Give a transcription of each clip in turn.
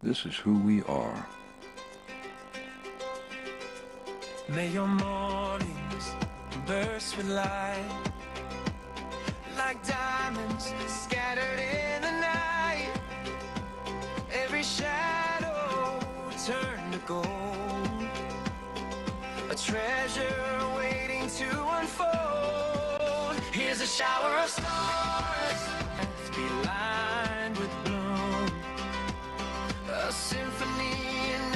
This is who we are. May your mornings burst with light, like diamonds scattered in the night. Every shadow turn to gold, a treasure waiting to unfold. Here's a shower of stars, be lined with bloom, a symphony in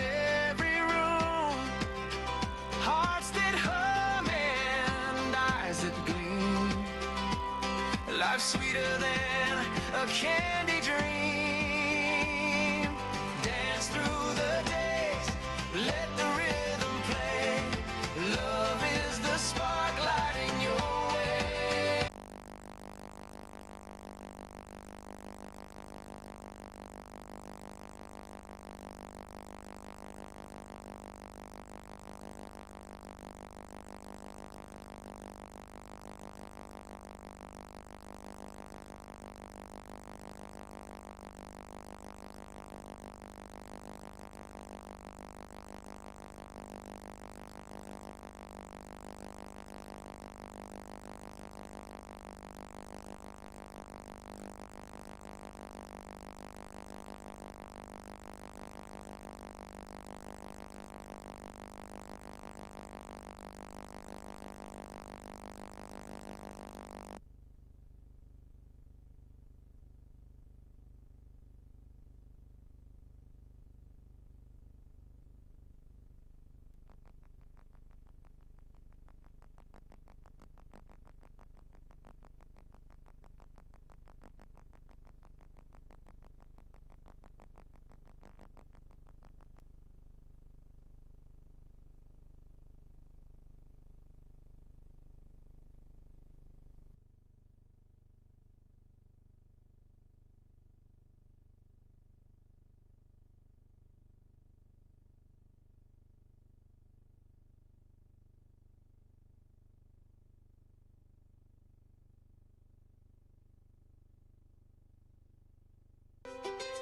every room, hearts that hum and eyes that gleam. Life's sweeter than a candy dream. Dance through the days, let the rhythm play. Love is the spark lighting your way.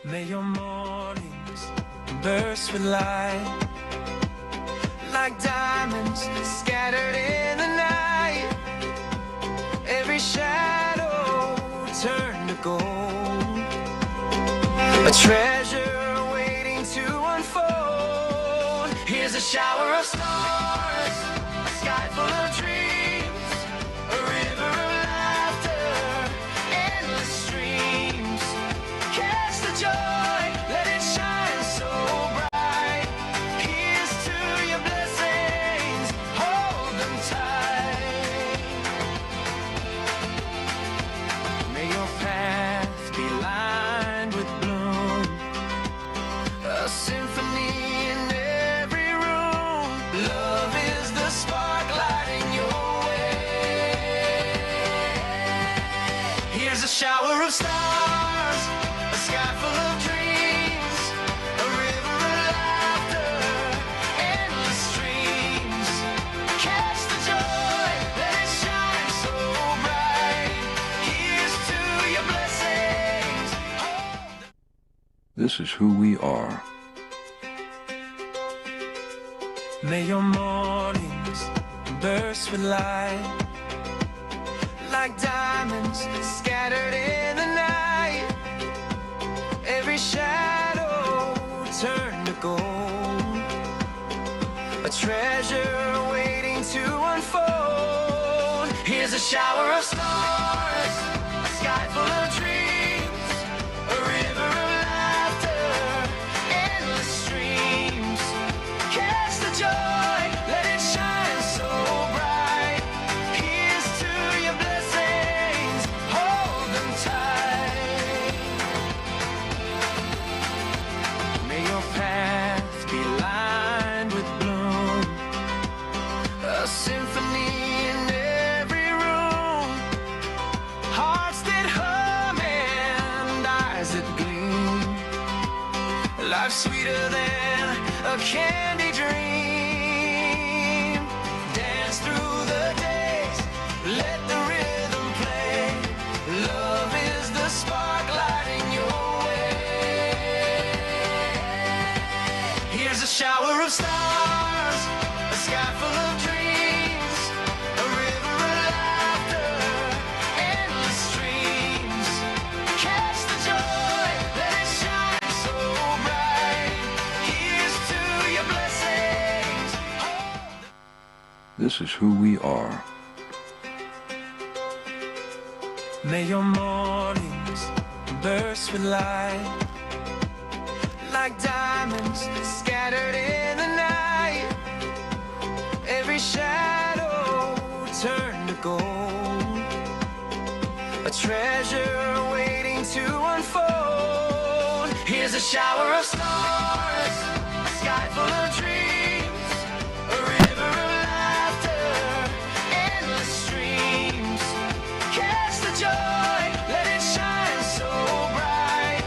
May your mornings burst with light, like diamonds scattered in the night. Every shadow turn to gold, a treasure waiting to unfold. Here's a shower of stars, a sky full of dreams, a river of laughter, endless streams. Catch the joy, let it shine so bright. Here's to your blessings, hold them tight. May your path be lined with bloom, a symphony in every room. Love is the spark lighting your way. Here's a shower of stars, a sky full of dreams, a river of laughter, endless streams. Catch the joy, let it shine so bright. Here's to your blessings. This is who we are. May your mornings burst with light, like diamonds scattered in the night. Every shadow turn to gold, a treasure waiting to unfold. Here's a shower of stars, a sky full of dreams, a river of laughter, endless streams. Catch the joy, let it shine so bright. Here's to your blessings, hold them tight. May your path be lined with bloom, a symphony in every room, hearts that hum and eyes that gleam. Life's sweeter than a candy dream. Dance through the days, let the rhythm play. Love is the spark lighting your way. This is who we are. May your mornings burst with light, like diamonds scattered in the night. Every shadow turn to gold, a treasure waiting to unfold. Here's a shower of stars, a sky full of dreams, a river of laughter, endless streams. Catch the joy, let it shine so bright.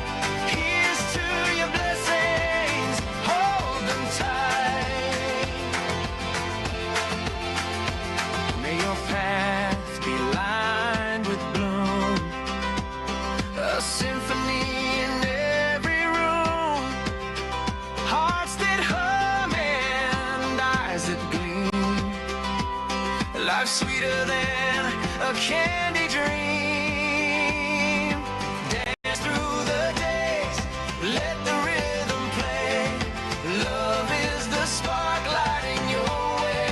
Here's to your blessings, hold them tight. May your path be lined with bloom, a symphony in every room. Hearts that hum and eyes that gleam. Life's sweeter than a candy dream. Dance through the days, let the rhythm play. Love is the spark lighting your way.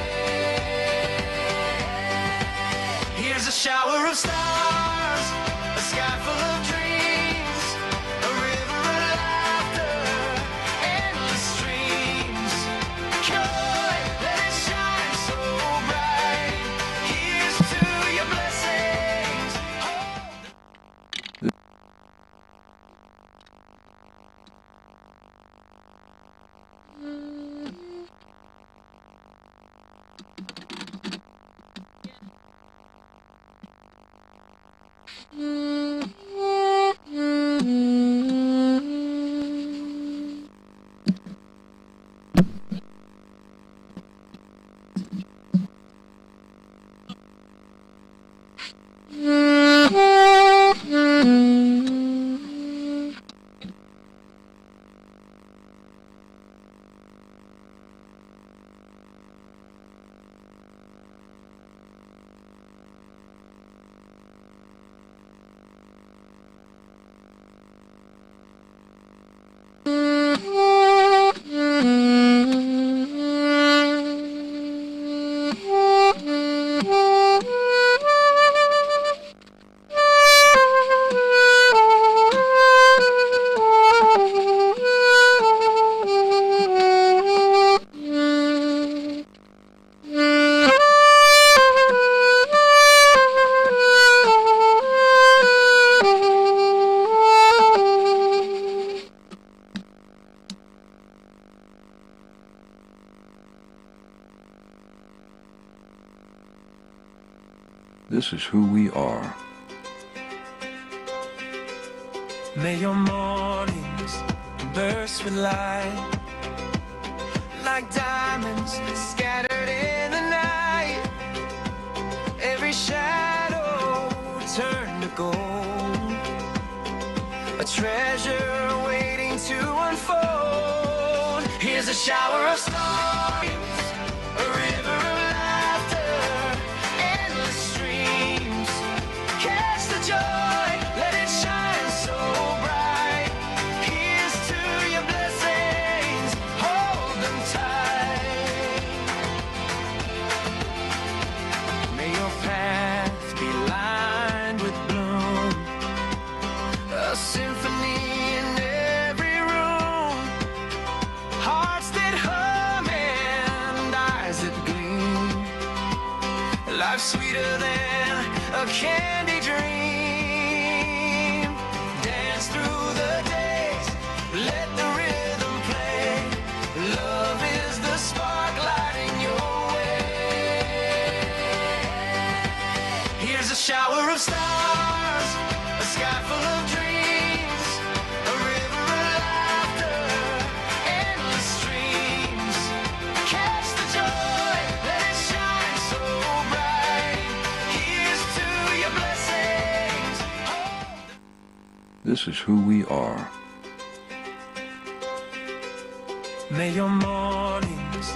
Here's a shower of stars, a sky full of dreams, a river of laughter, endless streams. Joy, let it shine so bright. Here's to your blessings. This is who we are. May your mornings burst with light, like diamonds scattered in the night. Every shadow turn to gold, a treasure waiting to unfold. Here's a shower of stars, a river of laughter, endless streams. Catch the joy, let it shine so bright. Here's to your blessings, hold them tight. May your path be lined with bloom, a symphony in every room. Hearts that hum and eyes that gleam. Life's sweeter than a candy dream. Dance through the days, let the rhythm play. Love is the spark lighting your way. Here's a shower of stars, a sky full of dreams, a river of laughter, endless streams. Catch the joy, let it shine so bright. Here's to your blessings. This is who we are. May your mornings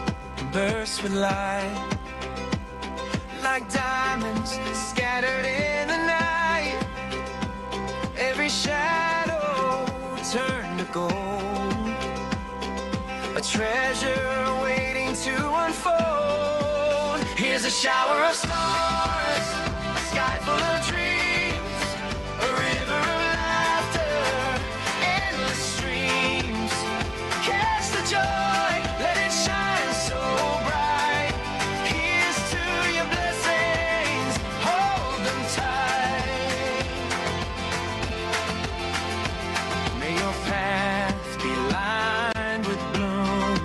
burst with light, like diamonds scattered in the night. Every shadow turn to gold, a treasure waiting to unfold. Here's Here's a shower of stars, a sky full of dreams, a river of laughter, endless streams. Catch the joy, let it shine so bright. Here's to your blessings, hold them tight. May your path be lined with bloom,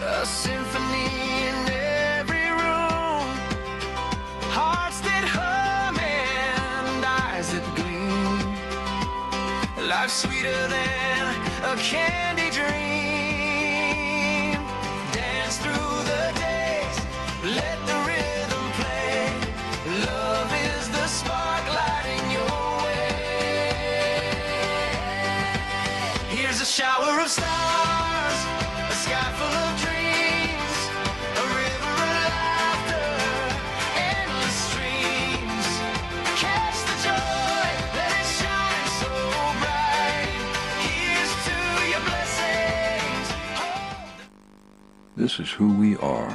a symphony in every room, hearts that hum and eyes that gleam. Life's sweeter than a candy dream. Dance through the days, let the rhythm play. Love is the spark lighting your way. Here's a shower of stars, a sky full of dreams, a river of laughter, endless streams. Catch the joy, let it shine so bright. Here's to your blessings. This is who we are.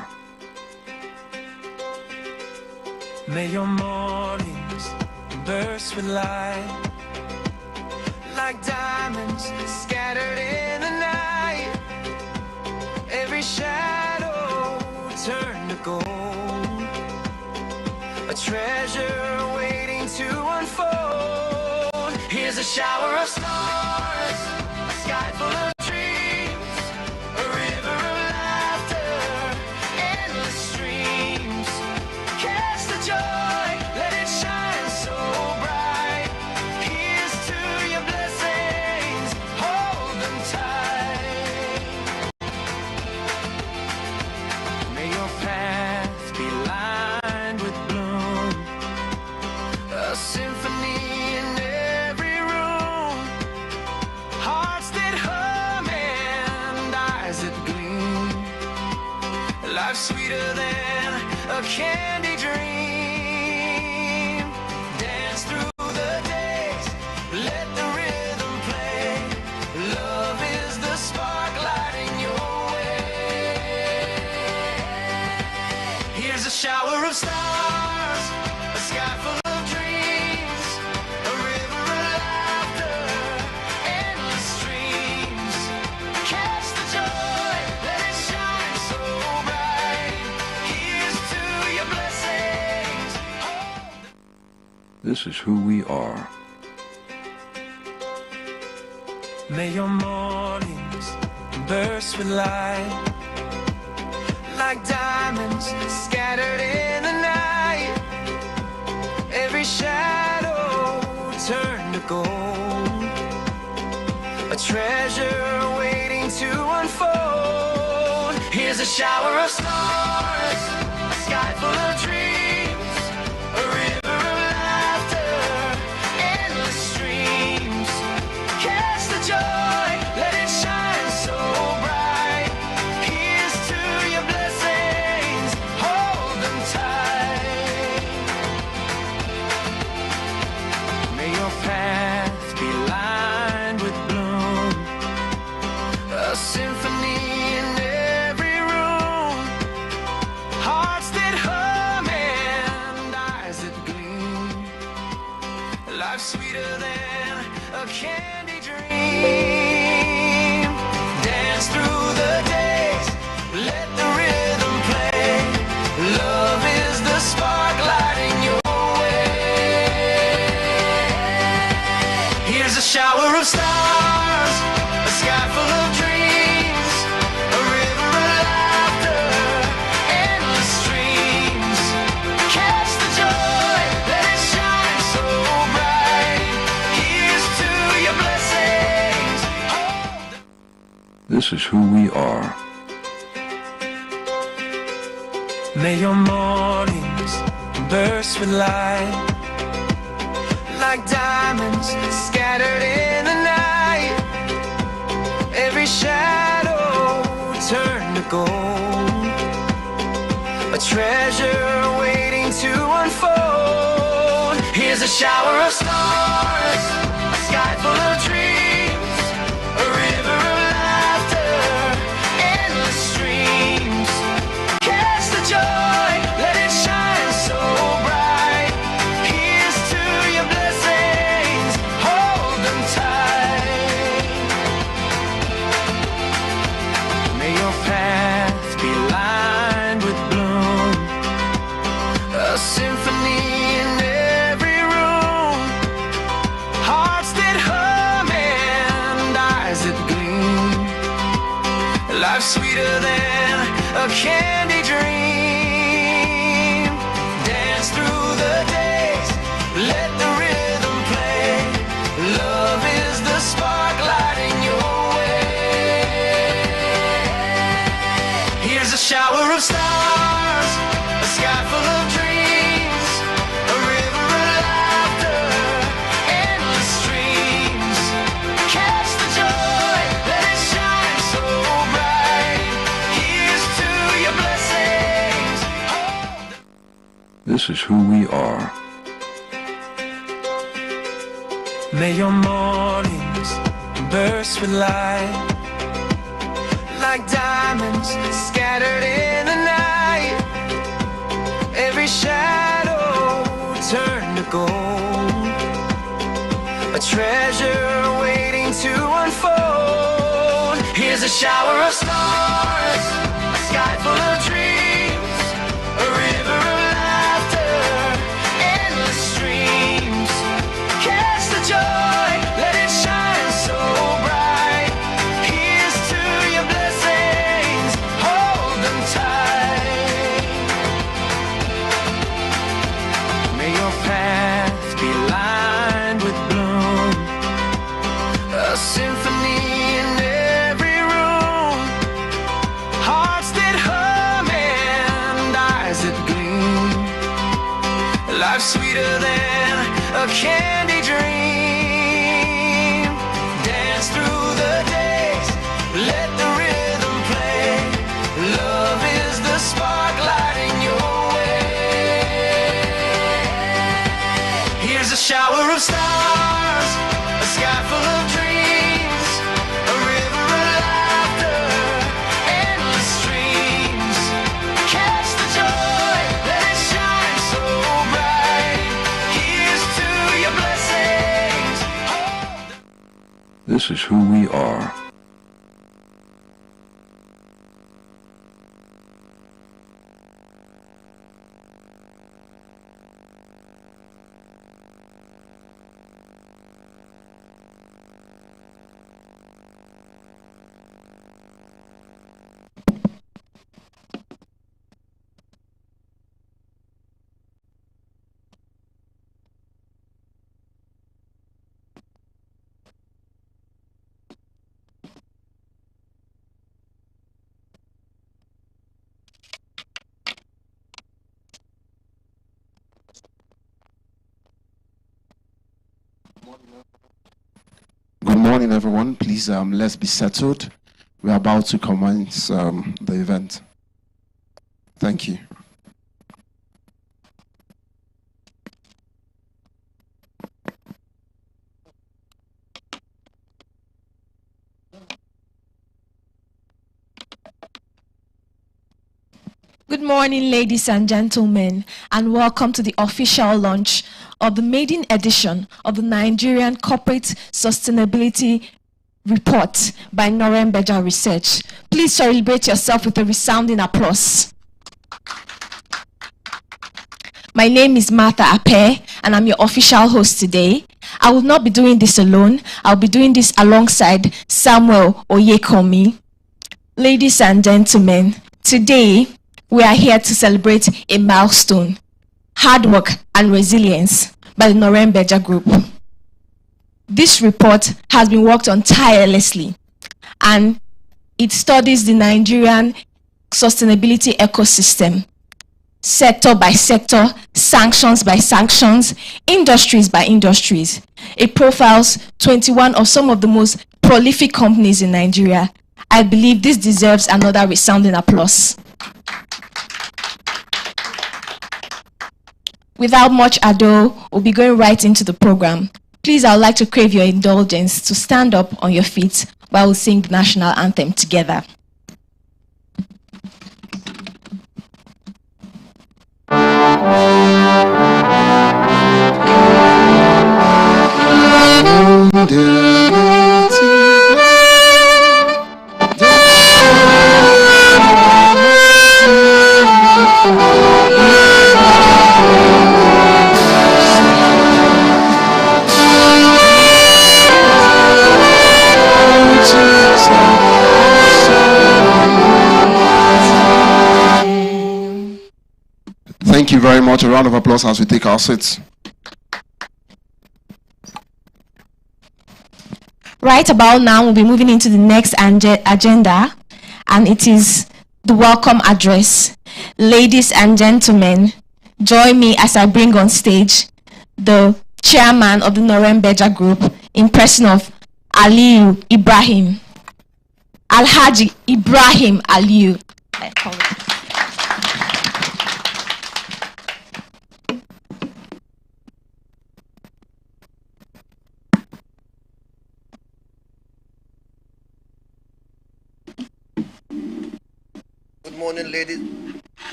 May your mornings burst with light, like diamonds scattered in the night. Every shadow turn to gold, a treasure waiting to unfold. Here's a shower of stars, a sky full of dreams, a river of laughter, endless streams. Catch the joy, let it shine so bright. Here's to your blessings, hold them tight. May your path be lined with bloom, a symphony in every room, hearts that hum and eyes that gleam. Life's sweeter than a candy dream. Dance through the days, let the rhythm play. Love is the spark lighting your way. Here's a shower of stars, a sky full of dreams, a river of laughter, endless streams. Catch the joy, let it shine so bright. Here's to your blessings. This is who we are. May your mornings burst with light, like diamonds scattered in the night. Every shadow turn to gold, a treasure waiting to unfold. Here's a shower of stars, a sky full of dreams, a river of laughter, endless streams. Catch the joy, let it shine so bright. Here's to your blessings, hold them tight. May your path be lined with bloom, a symphony in every room, hearts that hum and eyes that gleam. Life's sweeter than a candy dream. Dance through the days, let the rhythm play. Love is the spark lighting your way. Here's a shower of stars, a sky full of dreams, a river of laughter, endless streams. Catch the joy, let it shine so bright. Here's to your blessings. This is who we are. May your mornings burst with light, like diamonds scattered in the night. Every shadow turn to gold, a treasure waiting to unfold. Here's a shower of stars, a sky full of dreams, a river of laughter, endless streams. Catch the joy, A symphony in every room, hearts that hum and eyes that gleam. Life's sweeter than a candy dream. Dance through the days, let the rhythm play. Love is the spark lighting your way. Here's a shower of stars, a sky full of dreams, a river of laughter, endless streams. Catch the joy, let it shine so bright. Here's to your blessings. This is who we are. May your mornings burst with light, like diamonds scattered in the night. Every shadow turn to gold, a treasure waiting to unfold. Here's a shower of stars, a sky full of dreams, a river of laughter, endless streams. Catch the joy, let it shine so bright. Here's to your blessings, hold them tight. May your path be lined with bloom, a symphony in every room, hearts that hum and eyes that gleam. Life's sweeter than a candy dream. Dance through the days, let the rhythm play. Love is the spark lighting your way. Here's a shower of stars, a sky full of dreams, a river of laughter, endless streams. Catch the joy, let it shine so bright. Here's to your blessings. This is who we are. Good morning, everyone. Please, let's be settled. We're about to commence the event. Thank you. Good morning, ladies and gentlemen, and welcome to the official launch of the Maiden edition of the Nigerian Corporate Sustainability Report by Norembeja Research. Please celebrate yourself with a resounding applause. My name is Martha Ape, and I'm your official host today. I will not be doing this alone. I'll be doing this alongside Samuel Oyekomi. Ladies and gentlemen, today we are here to celebrate a milestone: hard work and resilience by the Norembeja Group. This report has been worked on tirelessly, and it studies the Nigerian sustainability ecosystem, sector by sector, sanctions by sanctions, industries by industries. It profiles 21 of some of the most prolific companies in Nigeria. I believe this deserves another resounding applause. Without much ado, we'll be going right into the program. Please, I would like to crave your indulgence to stand up on your feet while we sing the national anthem together. Thank you very much. A round of applause as we take our seats. Right about now, we'll be moving into the next agenda, and it is the welcome address. Ladies and gentlemen, join me as I bring on stage the chairman of the Noren Group in person of Aliyu Ibrahim. Alhaji Ibrahim Aliyu.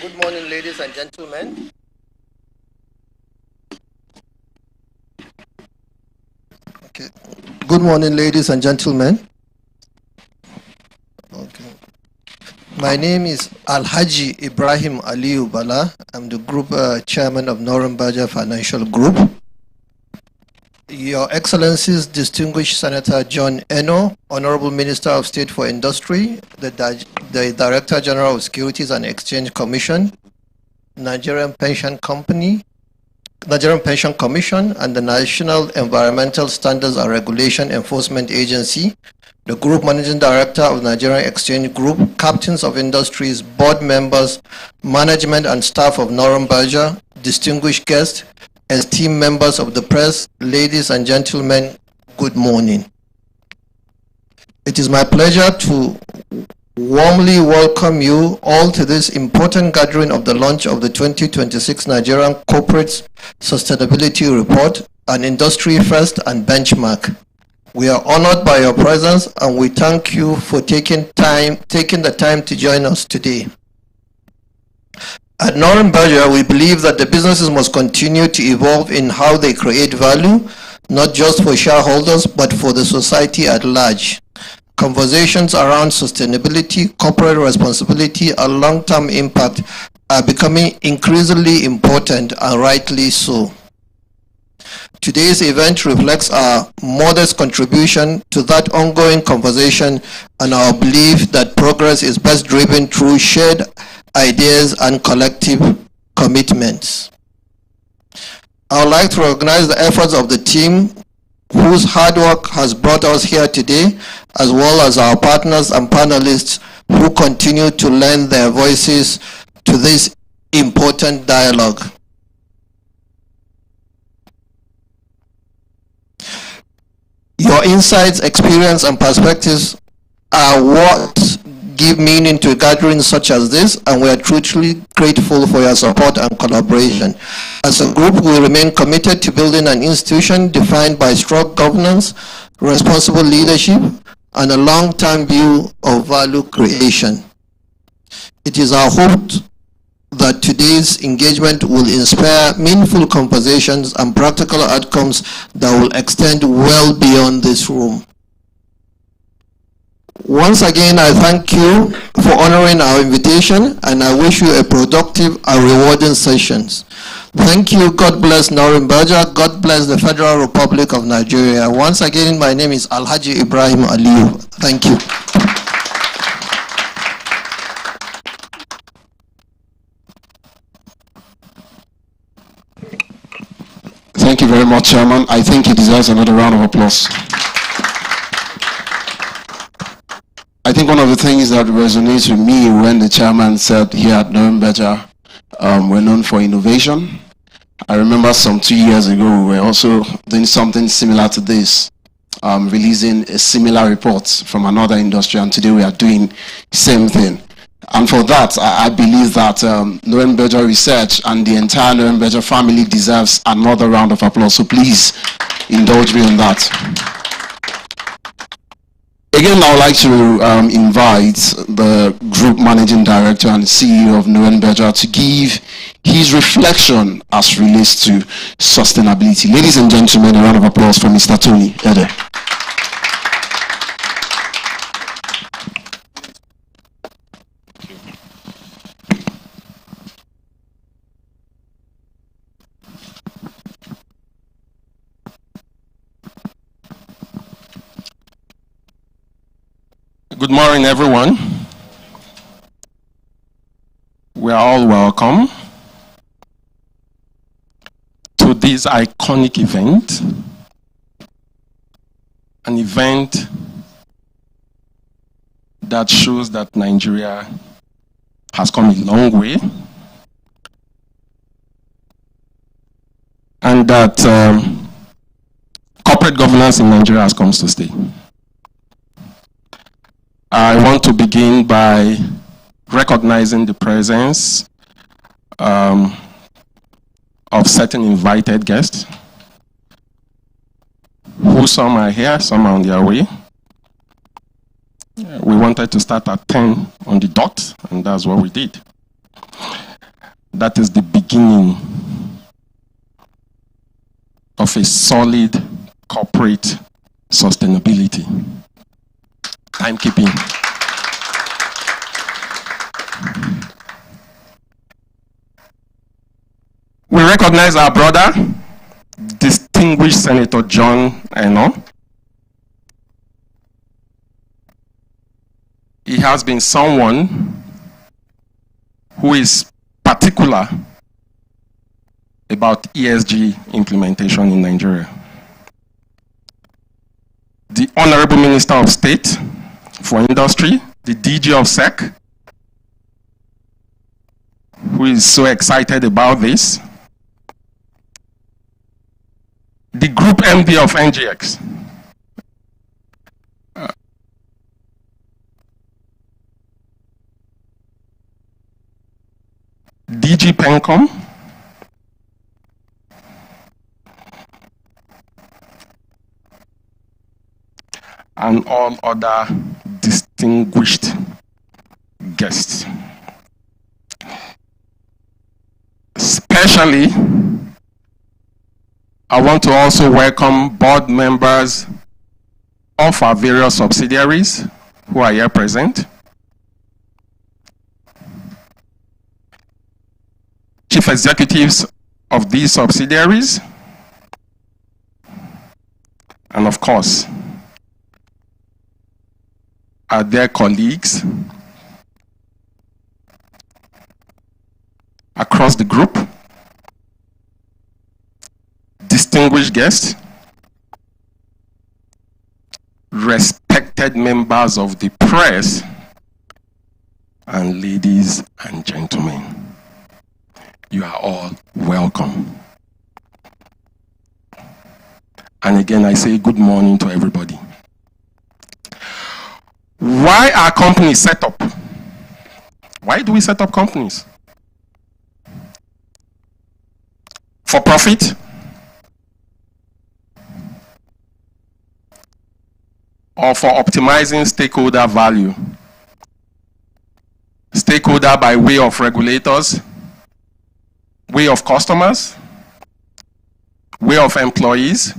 Good morning, ladies and gentlemen. Okay. Good morning, ladies and gentlemen. Okay. My name is Alhaji Ibrahim Aliyu Bala. I'm the group chairman of Noren Financial Group. Your Excellencies, distinguished Senator John Eno, Honorable Minister of State for Industry, the Director General of Securities and Exchange Commission, Nigerian Pension Commission, and the National Environmental Standards and Regulation Enforcement Agency, the Group Managing Director of Nigerian Exchange Group, captains of industries, board members, management and staff of Noren, distinguished guests, esteemed members of the press, ladies and gentlemen, good morning. It is my pleasure to warmly welcome you all to this important gathering of the launch of the 2026 Nigerian Corporate Sustainability Report, an industry first and benchmark. We are honored by your presence and we thank you for taking the time to join us today. At Noren, we believe that the businesses must continue to evolve in how they create value, not just for shareholders, but for the society at large. Conversations around sustainability, corporate responsibility, and long-term impact are becoming increasingly important, and rightly so. Today's event reflects our modest contribution to that ongoing conversation and our belief that progress is best driven through shared ideas and collective commitments. I would like to recognize the efforts of the team whose hard work has brought us here today, as well as our partners and panelists who continue to lend their voices to this important dialogue. Your insights, experience, and perspectives are what give meaning to gatherings such as this, and we are truly grateful for your support and collaboration. As a group, we remain committed to building an institution defined by strong governance, responsible leadership, and a long-term view of value creation. It is our hope that today's engagement will inspire meaningful conversations and practical outcomes that will extend well beyond this room. Once again, I thank you for honoring our invitation, and I wish you a productive and rewarding sessions. Thank you. God bless Noren. God bless the Federal Republic of Nigeria. Once again, my name is Alhaji Ibrahim Aliyu. Thank you. Thank you very much, Chairman. I think he deserves another round of applause. I think one of the things that resonates with me when the chairman said here at Noren we're known for innovation. I remember some 2 years ago, we were also doing something similar to this, releasing a similar report from another industry, and today we are doing the same thing. And for that, I believe that Noren Research and the entire Noren family deserves another round of applause. So please indulge me in that. Again, I would like to invite the Group Managing Director and CEO of Noren to give his reflection as relates to sustainability. Ladies and gentlemen, a round of applause for Mr. Tony Ede. Good morning, everyone. We are all welcome. to this iconic event, an event that shows that Nigeria has come a long way, and that corporate governance in Nigeria has come to stay. I want to begin by recognizing the presence of certain invited guests, who some are here, some are on their way. We wanted to start at 10 on the dot, and that's what we did. That is the beginning of a solid corporate sustainability. Timekeeping. We recognize our brother, distinguished Senator John Eno. He has been someone who is particular about ESG implementation in Nigeria. The Honorable Minister of State for Industry, the DG of SEC, who is so excited about this. The Group MD of NGX. DG Pencom. And all other distinguished guests. Especially, I want to also welcome board members of our various subsidiaries who are here present. Chief executives of these subsidiaries, and of course, are their colleagues across the group, distinguished guests, respected members of the press, and ladies and gentlemen. You are all welcome. And again, I say good morning to everybody. Why are companies set up? Why do we set up companies? For profit? Or for optimizing stakeholder value? Stakeholder by way of regulators, way of customers, way of employees,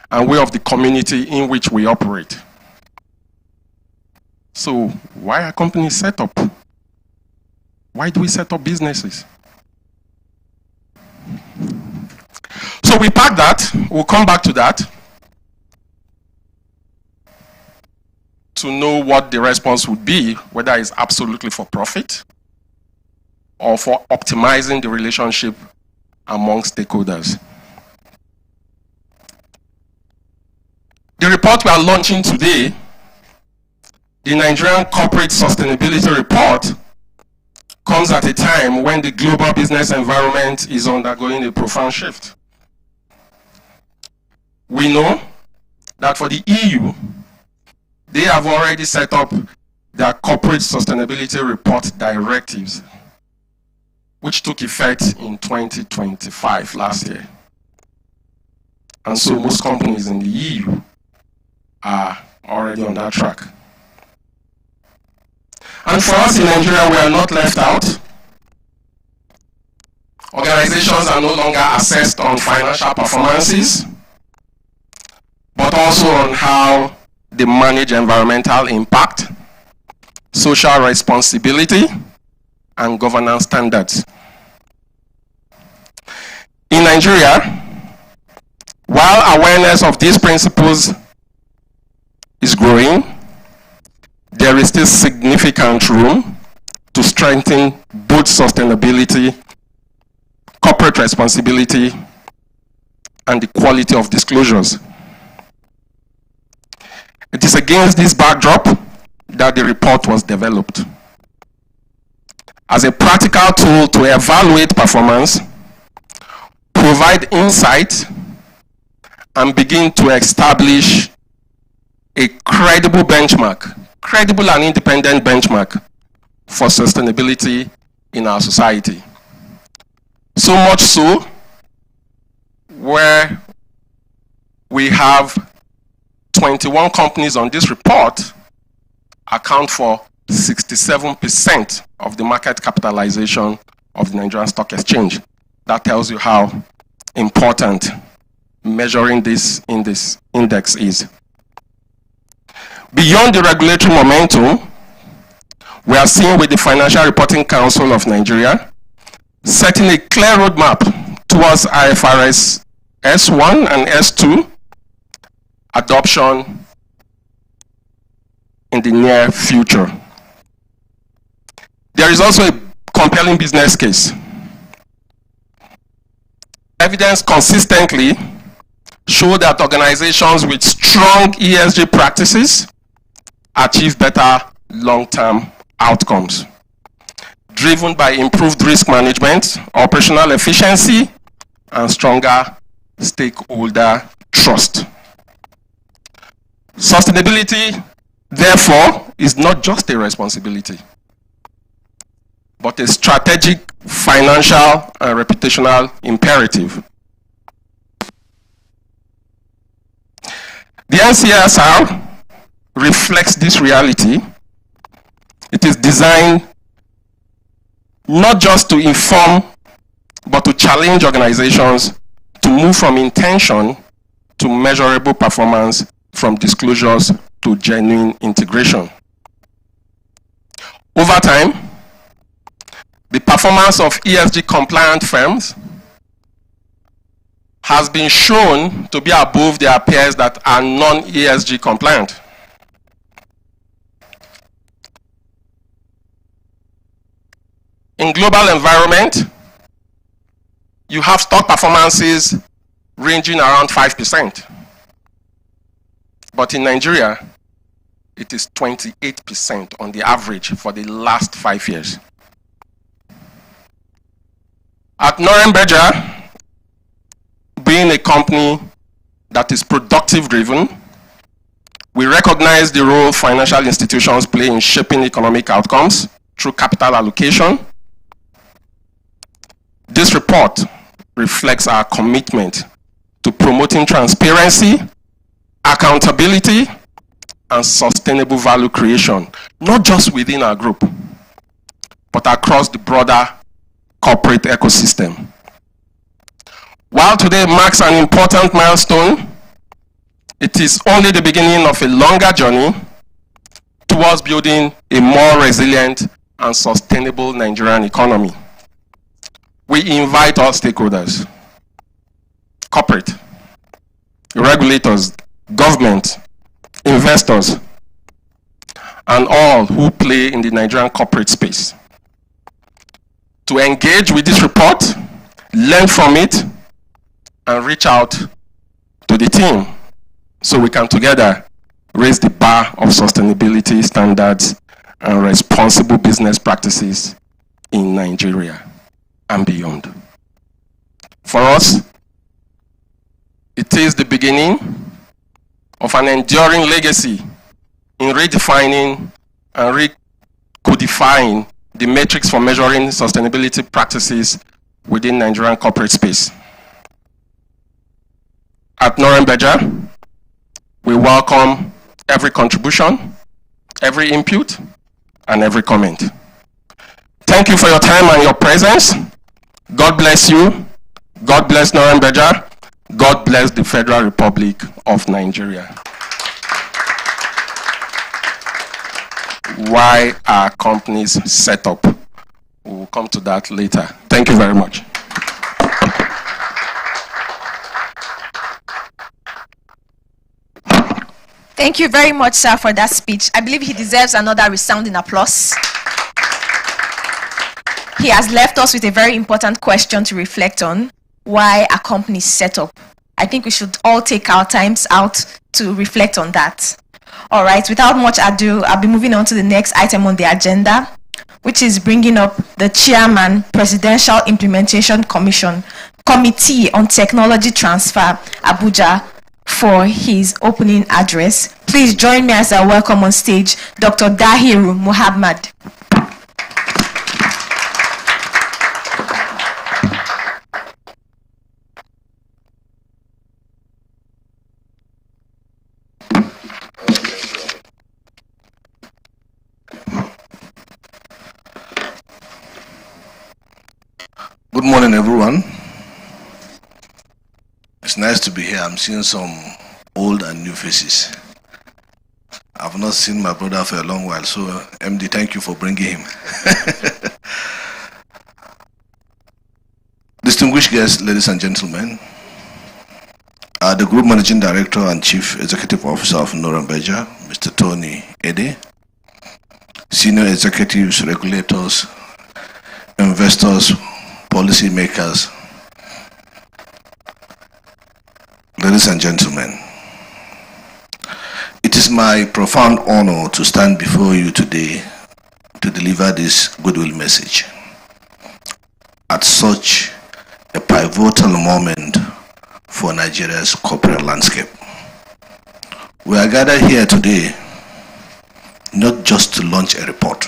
and way of the community in which we operate. So, why are companies set up? Why do we set up businesses? So we park that, we'll come back to that, to know what the response would be, whether it's absolutely for profit or for optimizing the relationship among stakeholders. The report we are launching today, the Nigerian Corporate Sustainability Report, comes at a time when the global business environment is undergoing a profound shift. We know that for the EU, they have already set up their Corporate Sustainability Report directives, which took effect in 2025, last year. And so most companies in the EU are already on that track. And for us in Nigeria, we are not left out. Organizations are no longer assessed on financial performances, but also on how they manage environmental impact, social responsibility, and governance standards. In Nigeria, while awareness of these principles is growing, there is still significant room to strengthen both sustainability, corporate responsibility, and the quality of disclosures. It is against this backdrop that the report was developed. As a practical tool to evaluate performance, provide insight, and begin to establish a credible benchmark, credible and independent benchmark for sustainability in our society. So much so, where we have 21 companies on this report account for 67% of the market capitalization of the Nigerian Stock Exchange. That tells you how important measuring this in this index is. Beyond the regulatory momentum, we are seeing with the Financial Reporting Council of Nigeria setting a clear roadmap towards IFRS S1 and S2 adoption in the near future. There is also a compelling business case. Evidence consistently show that organizations with strong ESG practices achieve better long-term outcomes, driven by improved risk management, operational efficiency, and stronger stakeholder trust. Sustainability, therefore, is not just a responsibility, but a strategic, financial, and reputational imperative. The NCSR reflects this reality. It is designed not just to inform, but to challenge organizations to move from intention to measurable performance, from disclosures to genuine integration. Over time, the performance of ESG compliant firms has been shown to be above their peers that are non-ESG compliant. In global environment, you have stock performances ranging around 5%. But in Nigeria, it is 28% on the average for the last 5 years. At Norenbeja, being a company that is productive driven, we recognize the role financial institutions play in shaping economic outcomes through capital allocation. This report reflects our commitment to promoting transparency, accountability, and sustainable value creation, not just within our group, but across the broader corporate ecosystem. While today marks an important milestone, it is only the beginning of a longer journey towards building a more resilient and sustainable Nigerian economy. We invite all stakeholders, corporate, regulators, government, investors, and all who play in the Nigerian corporate space to engage with this report, learn from it, and reach out to the team so we can together raise the bar of sustainability standards and responsible business practices in Nigeria and beyond. For us, it is the beginning of an enduring legacy in redefining and recodifying the metrics for measuring sustainability practices within Nigerian corporate space. At Norenbeja, we welcome every contribution, every input, and every comment. Thank you for your time and your presence. God bless you. God bless Norenbeja. God bless the Federal Republic of Nigeria. Why are companies set up? We'll come to that later. Thank you very much. Thank you very much, sir, for that speech. I believe he deserves another resounding applause. he has left us with a very important question to reflect on: why a company is set up. I think we should all take our times out to reflect on that. All right, without much ado, I'll be moving on to the next item on the agenda, which is bringing up the Chairman, Presidential Implementation Committee on Technology Transfer, Abuja, for his opening address. Please join me as I welcome on stage Dr. Dahiru Muhammad. Good morning, everyone. It's nice to be here. I'm seeing some old and new faces. I've not seen my brother for a long while, so MD, thank you for bringing him. Distinguished guests, ladies and gentlemen, the Group Managing Director and Chief Executive Officer of Norambeja, Mr. Tony Ede, Senior Executives, Regulators, Investors, Policy makers, ladies and gentlemen, it is my profound honor to stand before you today to deliver this goodwill message at such a pivotal moment for Nigeria's corporate landscape. We are gathered here today not just to launch a report,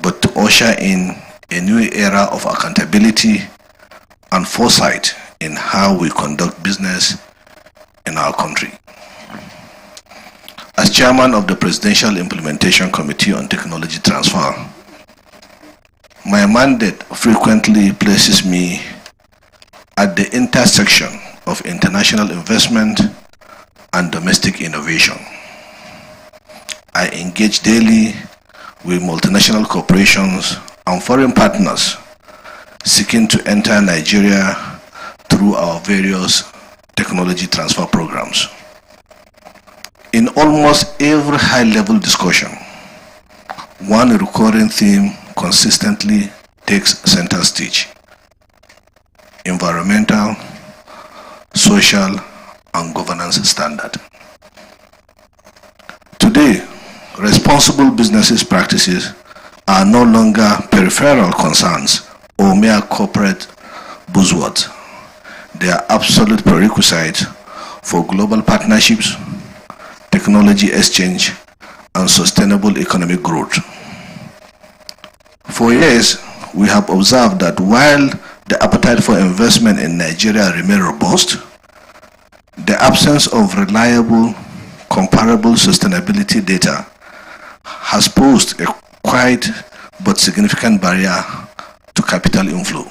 but to usher in a new era of accountability and foresight in how we conduct business in our country. As chairman of the Presidential Implementation Committee on Technology Transfer, my mandate frequently places me at the intersection of international investment and domestic innovation. I engage daily with multinational corporations and foreign partners seeking to enter Nigeria through our various technology transfer programs. In almost every high-level discussion, one recurring theme consistently takes center stage: environmental, social, and governance standard. Today, responsible business practices are no longer peripheral concerns or mere corporate buzzwords. They are absolute prerequisites for global partnerships, technology exchange, and sustainable economic growth. For years, we have observed that while the appetite for investment in Nigeria remains robust, the absence of reliable, comparable sustainability data has posed a quite but significant barrier to capital inflow.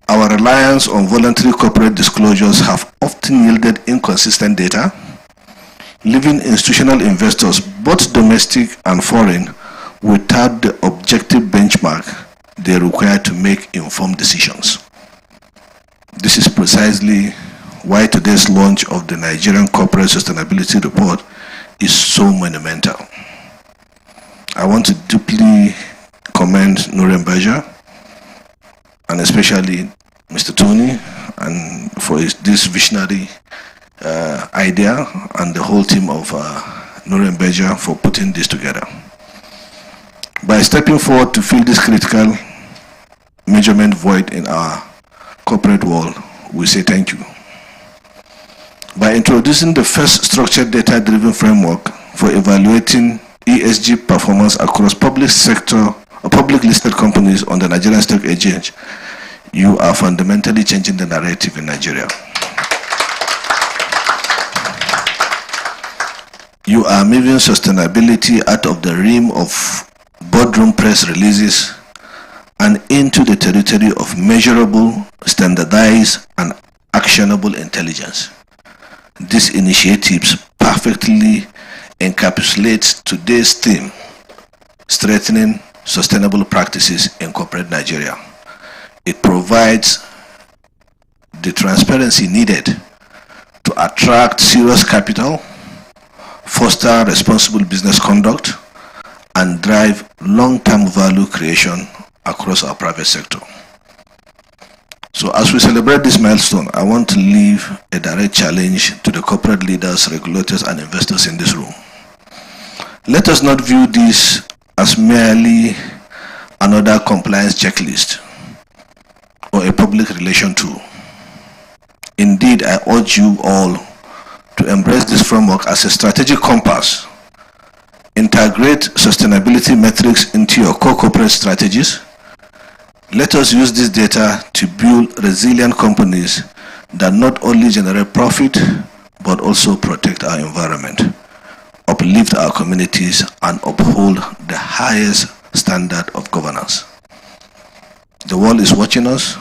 Our reliance on voluntary corporate disclosures have often yielded inconsistent data, leaving institutional investors, both domestic and foreign, without the objective benchmark they require to make informed decisions. This is precisely why today's launch of the Nigerian Corporate Sustainability Report is so monumental. I want to deeply commend Norambeja and especially Mr. Tony and for this visionary idea, and the whole team of Norambeja for putting this together. By stepping forward to fill this critical measurement void in our corporate world, we say thank you. By introducing the first structured data-driven framework for evaluating ESG performance across public sector or public listed companies on the Nigerian Stock Exchange, you are fundamentally changing the narrative in Nigeria. You are moving sustainability out of the realm of boardroom press releases and into the territory of measurable, standardized, and actionable intelligence. These initiatives perfectly encapsulate today's theme: strengthening sustainable practices in corporate Nigeria. It provides the transparency needed to attract serious capital, foster responsible business conduct, and drive long-term value creation across our private sector. So as we celebrate this milestone, I want to leave a direct challenge to the corporate leaders, regulators, and investors in this room. Let us not view this as merely another compliance checklist or a public relation tool. Indeed, I urge you all to embrace this framework as a strategic compass. Integrate sustainability metrics into your core corporate strategies. Let us use this data to build resilient companies that not only generate profit, but also protect our environment, uplift our communities, and uphold the highest standard of governance. The world is watching us,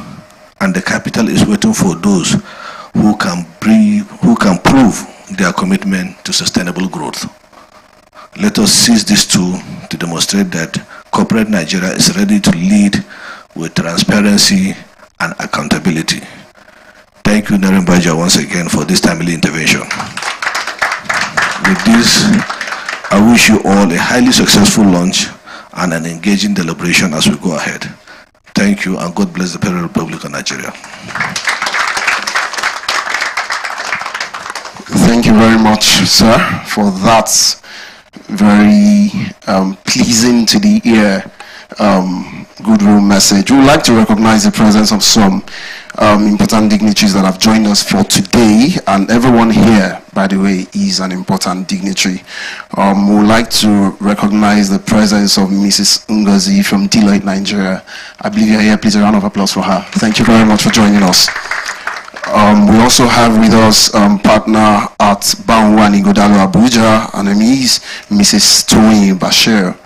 and the capital is waiting for those who can prove their commitment to sustainable growth. Let us seize this tool to demonstrate that corporate Nigeria is ready to lead with transparency and accountability. Thank you, Naren Baja, once again for this timely intervention. With this, I wish you all a highly successful launch and an engaging deliberation as we go ahead. Thank you, and God bless the Federal Republic of Nigeria. Thank you very much, sir, for that very pleasing to the ear goodwill message. We would like to recognize the presence of some important dignitaries that have joined us for today, and everyone here, by the way, is an important dignitary. We would like to recognize the presence of Mrs. Ngozi from Deloitte, Nigeria. I believe you're here. Please, a round of applause for her. Thank you very much for joining us. We also have with us partner at Banwani Godalo Abuja, and her is Mrs. Tony Bashir.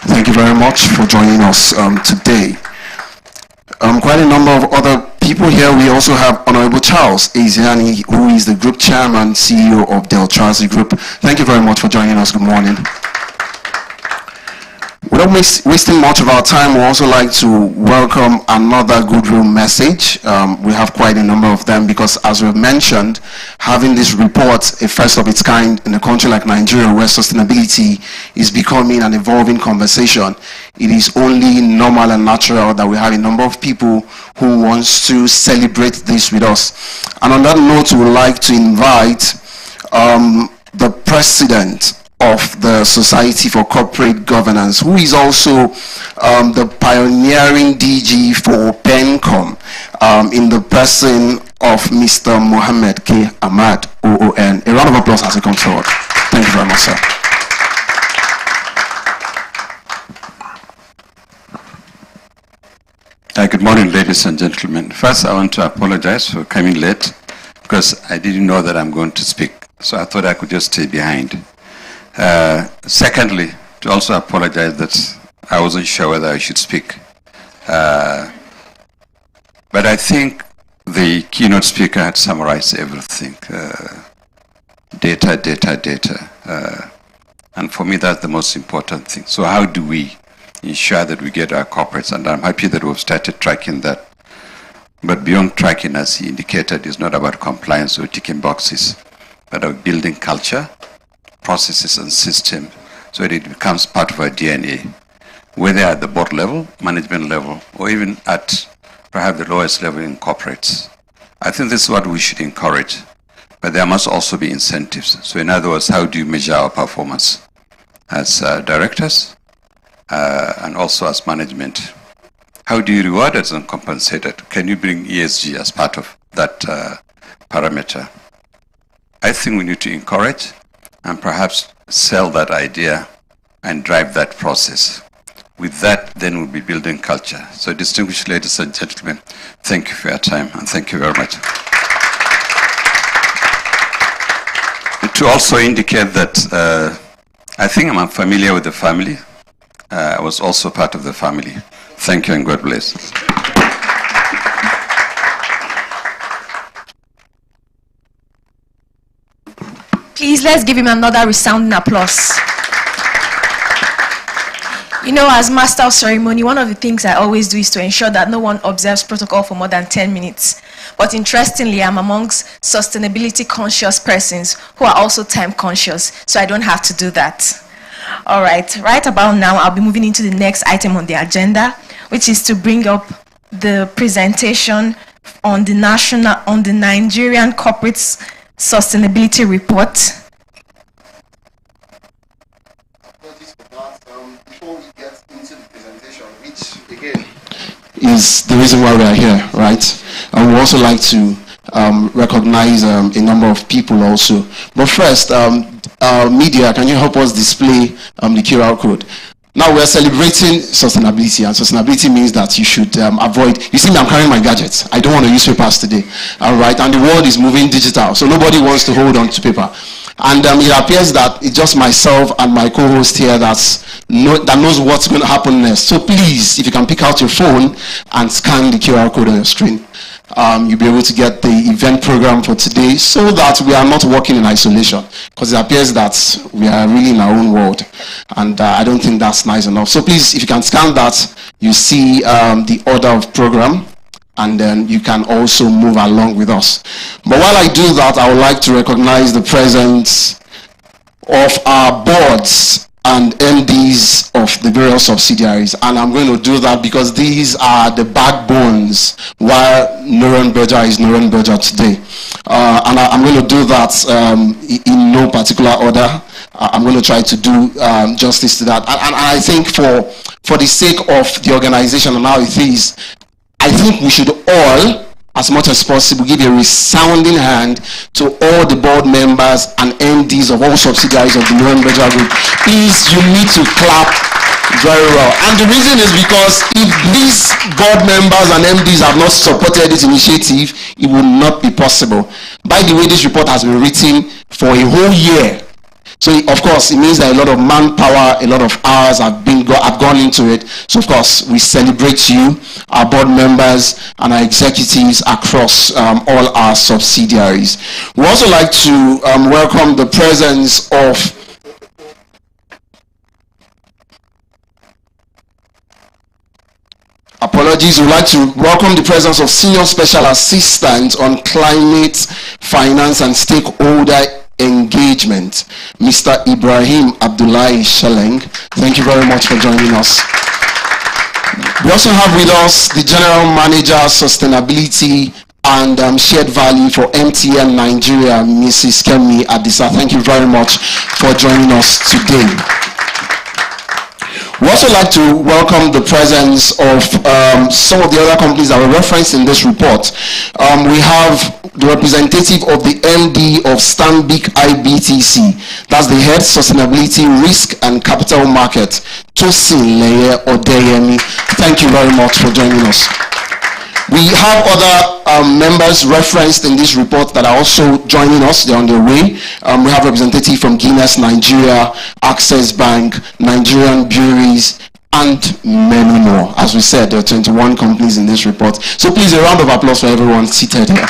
Thank you very much for joining us today. Quite a number of other people here. We also have Honorable Charles Eziani, who is the Group Chairman, CEO of Deltrazi Group. Thank you very much for joining us. Good morning. Without wasting much of our time, we also like to welcome another goodwill message. We have quite a number of them because, as we've mentioned, having this report, a first of its kind in a country like Nigeria where sustainability is becoming an evolving conversation, it is only normal and natural that we have a number of people who wants to celebrate this with us. And on that note, we would like to invite the president of the Society for Corporate Governance, who is also the pioneering DG for PENCOM, in the person of Mr. Mohammed K. Ahmad, OON. A round of applause as he comes forward. Thank you very much, sir. Good morning, ladies and gentlemen. First, I want to apologize for coming late because I didn't know that I'm going to speak, so I thought I could just stay behind. Secondly, to also apologize that I wasn't sure whether I should speak. But I think the keynote speaker had summarized everything. Data. And for me, that's the most important thing. So how do we ensure that we get our corporates? And I'm happy that we've started tracking that. But beyond tracking, as he indicated, is not about compliance or ticking boxes, but about building culture, processes and systems, so that it becomes part of our DNA, whether at the board level, management level, or even at perhaps the lowest level in corporates. I think this is what we should encourage, but there must also be incentives. So in other words, how do you measure our performance as directors and also as management? How do you reward us and compensate it? Can you bring ESG as part of that parameter? I think we need to encourage and perhaps sell that idea and drive that process. With that, then we'll be building culture. So distinguished ladies and gentlemen, thank you for your time, and thank you very much. To also indicate that I think I'm familiar with the family. I was also part of the family. Thank you and God bless. Please, let's give him another resounding applause. You know, as master of ceremony, one of the things I always do is to ensure that no one observes protocol for more than 10 minutes. But interestingly, I'm amongst sustainability conscious persons who are also time conscious, so I don't have to do that. All right about now, I'll be moving into the next item on the agenda, which is to bring up the presentation on the Nigerian Corporate Sustainability Report. Before we get into the presentation, which again is the reason why we are here, right? And we also like to recognize a number of people also. But first, media, can you help us display the QR code? Now we are celebrating sustainability, and sustainability means that you should avoid. You see me, I'm carrying my gadgets. I don't want to use papers today. All right, and the world is moving digital, so nobody wants to hold on to paper. And it appears that it's just myself and my co-host here that knows what's going to happen next. So please, if you can pick out your phone and scan the QR code on your screen, you'll be able to get the event program for today, so that we are not working in isolation, because it appears that we are really in our own world, and I don't think that's nice enough. So please, if you can scan that, you see the order of program, and then you can also move along with us. But while I do that, I would like to recognize the presence of our boards and MDs of the various subsidiaries, and I'm going to do that because these are the backbones while Norenberger is Norenberger today. And I'm going to do that in no particular order. I'm going to try to do justice to that. And I think for the sake of the organization and how it is, I think we should all, as much as possible, give a resounding hand to all the board members and MDs of all subsidiaries of the Norenberger Group. Please, you need to clap very well. And the reason is because if these board members and MDs have not supported this initiative, it would not be possible. By the way, this report has been written for a whole year. So, of course, it means that a lot of manpower, a lot of hours have gone into it. So, of course, we celebrate you, our board members, and our executives across all our subsidiaries. We also like to welcome the presence of we'd like to welcome the presence of Senior Special Assistant on Climate, Finance, and Stakeholder Engagement, Mr. Ibrahim Abdullahi Sheleng. Thank you very much for joining us. We also have with us the General Manager, Sustainability and Shared Value for MTN Nigeria, Mrs. Kemi Adisa. Thank you very much for joining us today. We also like to welcome the presence of some of the other companies that were referenced in this report. We have the representative of the MD of Stanbic IBTC. That's the Head Sustainability, Risk and Capital Market, Tosin Leye Odeyemi. Thank you very much for joining us. We have other members referenced in this report that are also joining us. They're on their way. We have representative from Guinness Nigeria, Access Bank, Nigerian Breweries, and many more. As we said, there are 21 companies in this report. So please, a round of applause for everyone seated here.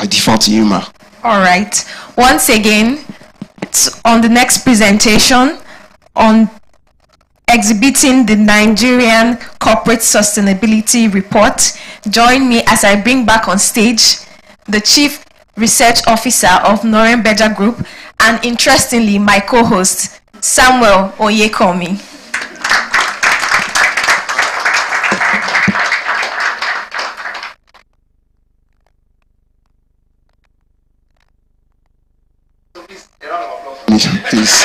I default to you, Ma. All right. Once again, it's on the next presentation on exhibiting the Nigerian Corporate Sustainability Report. Join me as I bring back on stage the Chief Research Officer of Norenberger Group, and interestingly, my co-host, Samuel Oyekomi. Please.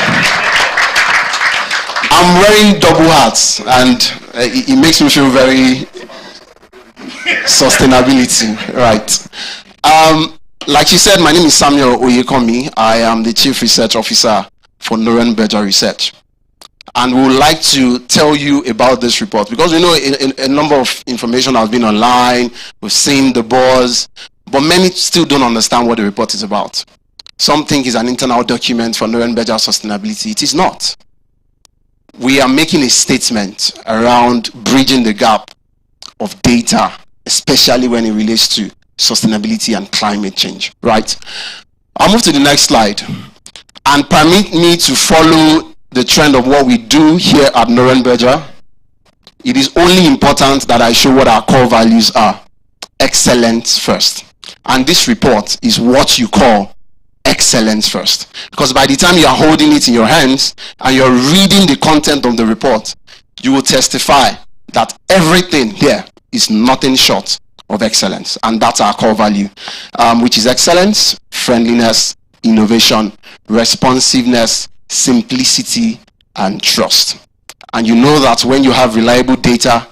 I'm wearing double hats, and it makes me feel very sustainability, right? Like she said, my name is Samuel Oyekomi. I am the Chief Research Officer for Norenberger Research, and we would like to tell you about this report because we know a number of information has been online. We've seen the buzz, but many still don't understand what the report is about. Some think it's an internal document for Norenberger sustainability. It is not. We are making a statement around bridging the gap of data, especially when it relates to sustainability and climate change, right? I'll move to the next slide. And permit me to follow the trend of what we do here at Norenberger. It is only important that I show what our core values are. Excellence first. And this report is what you call excellence excellence first. Because by the time you are holding it in your hands and you're reading the content of the report, you will testify that everything here is nothing short of excellence. And that's our core value, which is excellence, friendliness, innovation, responsiveness, simplicity, and trust. And you know that when you have reliable data,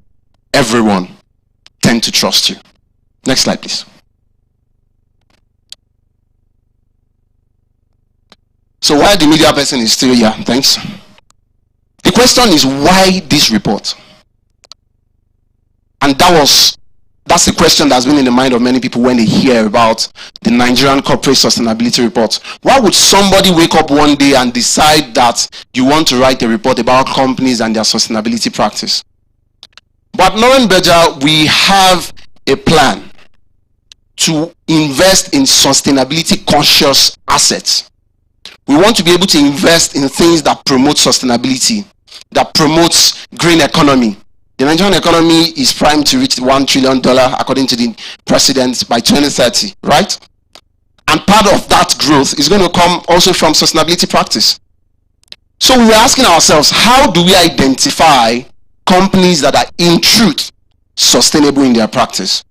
everyone tends to trust you. Next slide, please. So why the media person is still here? Thanks. The question is, why this report? And that's the question that's been in the mind of many people when they hear about the Nigerian Corporate Sustainability Report. Why would somebody wake up one day and decide that you want to write a report about companies and their sustainability practice? But knowing better, we have a plan to invest in sustainability conscious assets. We want to be able to invest in things that promote sustainability, that promotes green economy. The Nigerian economy is primed to reach $1 trillion according to the president by 2030, right? And part of that growth is going to come also from sustainability practice. So we were asking ourselves, how do we identify companies that are in truth sustainable in their practice?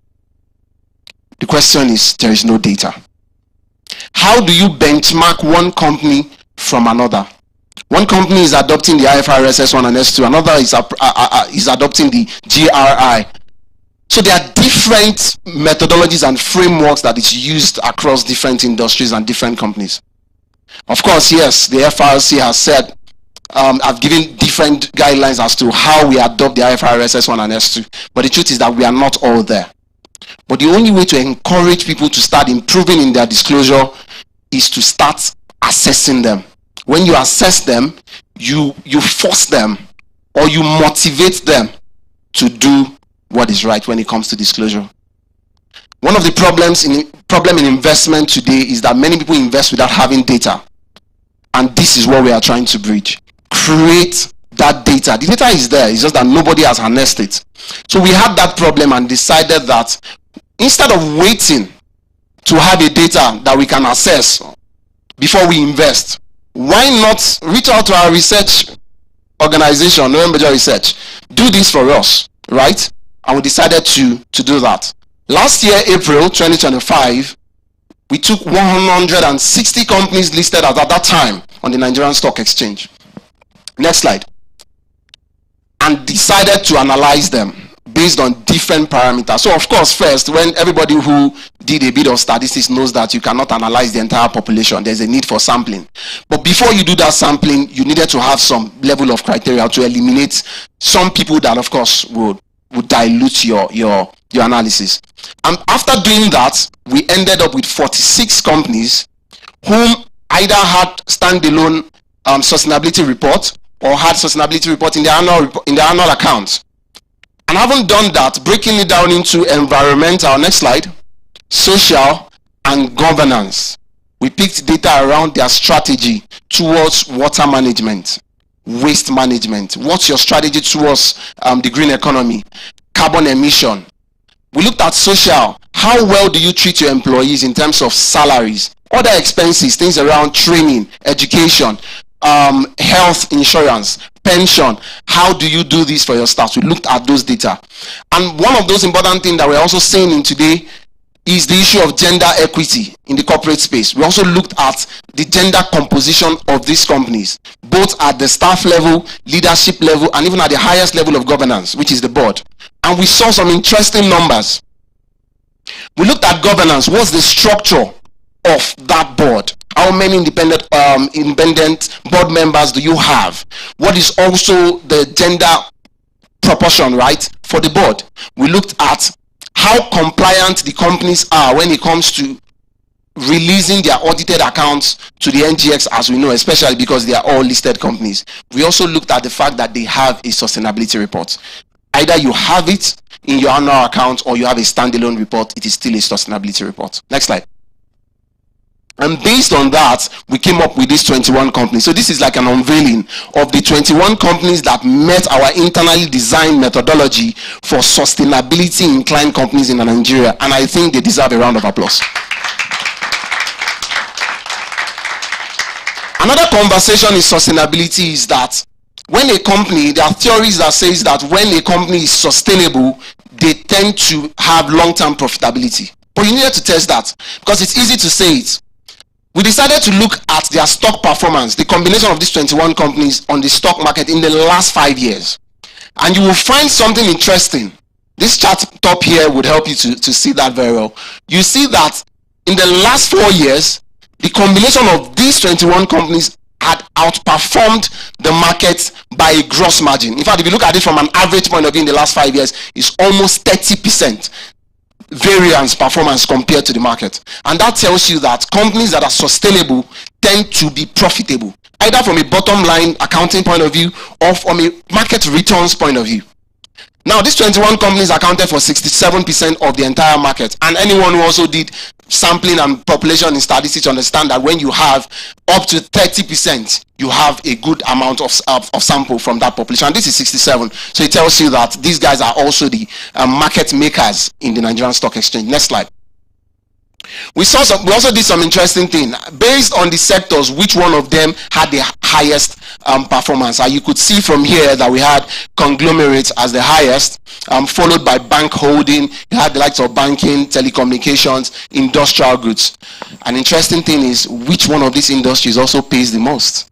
The question is, there is no data. How do you benchmark one company from another? One company is adopting the IFRS S1 and S2, another is adopting the GRI. So there are different methodologies and frameworks that is used across different industries and different companies. Of course, yes, the FRC has said, I've given different guidelines as to how we adopt the IFRS S1 and S2, but the truth is that we are not all there. But the only way to encourage people to start improving in their disclosure is to start assessing them. When you assess them, you force them or you motivate them to do what is right when it comes to disclosure. One of the problem in investment today is that many people invest without having data. And this is what we are trying to bridge. Create that data. The data is there, it's just that nobody has harnessed it. So we had that problem and decided that instead of waiting to have a data that we can assess before we invest, why not reach out to our research organization, November Research, do this for us, right? And we decided to do that. Last year, April 2025, we took 160 companies listed at that time on the Nigerian Stock Exchange. Next slide. And decided to analyze them based on different parameters. So of course, first, when everybody who did a bit of statistics knows that you cannot analyze the entire population, there's a need for sampling. But before you do that sampling, you needed to have some level of criteria to eliminate some people that of course would dilute your analysis. And after doing that, we ended up with 46 companies whom either had standalone sustainability report or had sustainability report in the annual accounts. And having done that, breaking it down into environmental, next slide, social, and governance, we picked data around their strategy towards water management, waste management. What's your strategy towards the green economy, carbon emission? We looked at social. How well do you treat your employees in terms of salaries, other expenses, things around training, education, health insurance, pension? How do you do this for your staff? We looked at those data. And one of those important things that we're also seeing in today is the issue of gender equity in the corporate space. We also looked at the gender composition of these companies, both at the staff level, leadership level, and even at the highest level of governance, which is the board. And we saw some interesting numbers. We looked at governance. What's the structure of that board? How many independent board members do you have? What is also the gender proportion, right, for the board? We looked at how compliant the companies are when it comes to releasing their audited accounts to the NGX, as we know, especially because they are all listed companies. We also looked at the fact that they have a sustainability report. Either you have it in your annual account or you have a standalone report, it is still a sustainability report. Next slide. And based on that, we came up with these 21 companies. So this is like an unveiling of the 21 companies that met our internally designed methodology for sustainability inclined companies in Nigeria. And I think they deserve a round of applause. Another conversation in sustainability is that when a company, there are theories that says that when a company is sustainable, they tend to have long-term profitability. But you needed to test that because it's easy to say it. We decided to look at their stock performance, the combination of these 21 companies on the stock market in the last 5 years. And you will find something interesting. This chart top here would help you to see that very well. You see that in the last 4 years, the combination of these 21 companies had outperformed the market by a gross margin. In fact, if you look at it from an average point of view in the last 5 years, it's almost 30% variance performance compared to the market. And that tells you that companies that are sustainable tend to be profitable, either from a bottom line accounting point of view or from a market returns point of view. Now, these 21 companies accounted for 67% of the entire market, and anyone who also did sampling and population in statistics understand that when you have up to 30%, you have a good amount of sample from that population. And this is 67, so it tells you that these guys are also the market makers in the Nigerian Stock Exchange. Next slide. We also did some interesting thing based on the sectors. Which one of them had the highest performance? You could see from here that we had conglomerates as the highest, followed by bank holding. You had the likes of banking, telecommunications, industrial goods. An interesting thing is which one of these industries also pays the most.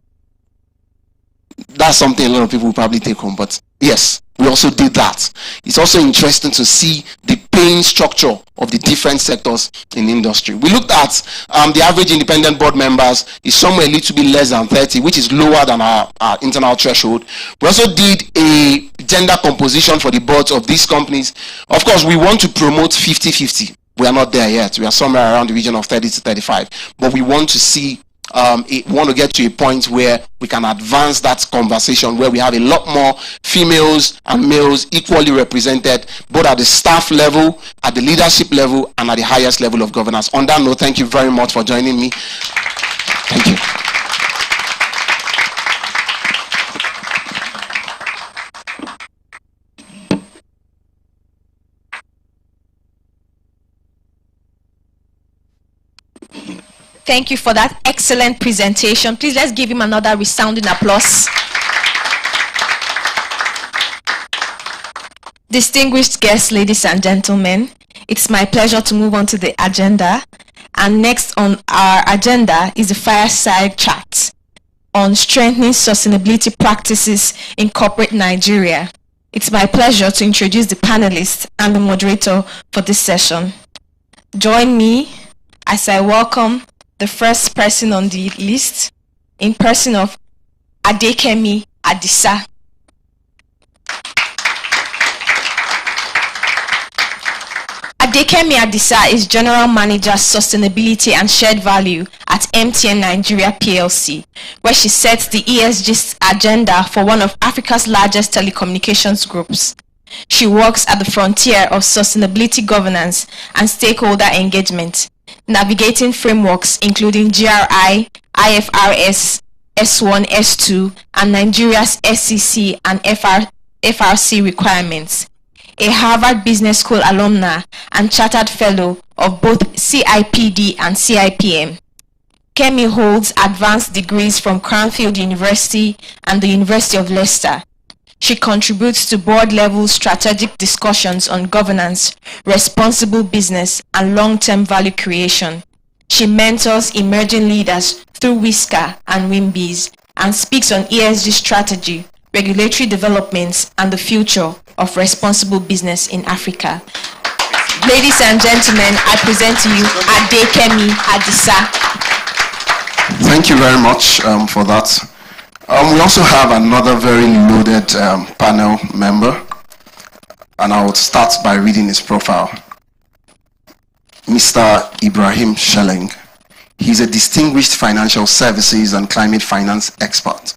That's something a lot of people will probably take home, but yes, we also did that. It's also interesting to see the paying structure of the different sectors in the industry. We looked at the average independent board members is somewhere a little bit less than 30, which is lower than our internal threshold. We also did a gender composition for the boards of these companies. Of course, we want to promote 50-50. We are not there yet. We are somewhere around the region of 30 to 35. But we want to see want to get to a point where we can advance that conversation, where we have a lot more females and males equally represented, both at the staff level, at the leadership level, and at the highest level of governance. On that note, thank you very much for joining me. Thank you. Thank you for that excellent presentation. Please let's give him another resounding applause. Distinguished guests, ladies and gentlemen, it's my pleasure to move on to the agenda. And next on our agenda is the Fireside chat on strengthening sustainability practices in corporate Nigeria. It's my pleasure to introduce the panelists and the moderator for this session. Join me as I welcome the first person on the list, in person of Adekemi Adisa. Adekemi Adisa is General Manager, Sustainability and Shared Value at MTN Nigeria PLC, where she sets the ESG agenda for one of Africa's largest telecommunications groups. She works at the frontier of sustainability governance and stakeholder engagement, navigating frameworks including GRI, IFRS, S1, S2, and Nigeria's SEC and FRC requirements. A Harvard Business School alumna and chartered fellow of both CIPD and CIPM. Kemi holds advanced degrees from Cranfield University and the University of Leicester. She contributes to board-level strategic discussions on governance, responsible business, and long-term value creation. She mentors emerging leaders through Whisker and Wimbies and speaks on ESG strategy, regulatory developments, and the future of responsible business in Africa. Ladies and gentlemen, I present to you Adekemi Adisa. Thank you very much for that. We also have another very loaded panel member, and I will start by reading his profile. Mr. Ibrahim Shelling. He's a distinguished financial services and climate finance expert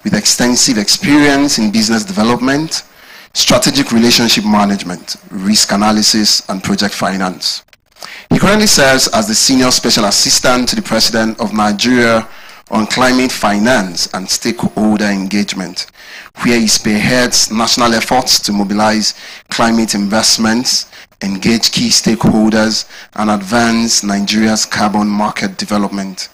with extensive experience in business development, strategic relationship management, risk analysis, and project finance. He currently serves as the Senior Special Assistant to the President of Nigeria on climate finance and stakeholder engagement, where he spearheads national efforts to mobilize climate investments, engage key stakeholders, and advance Nigeria's carbon market development.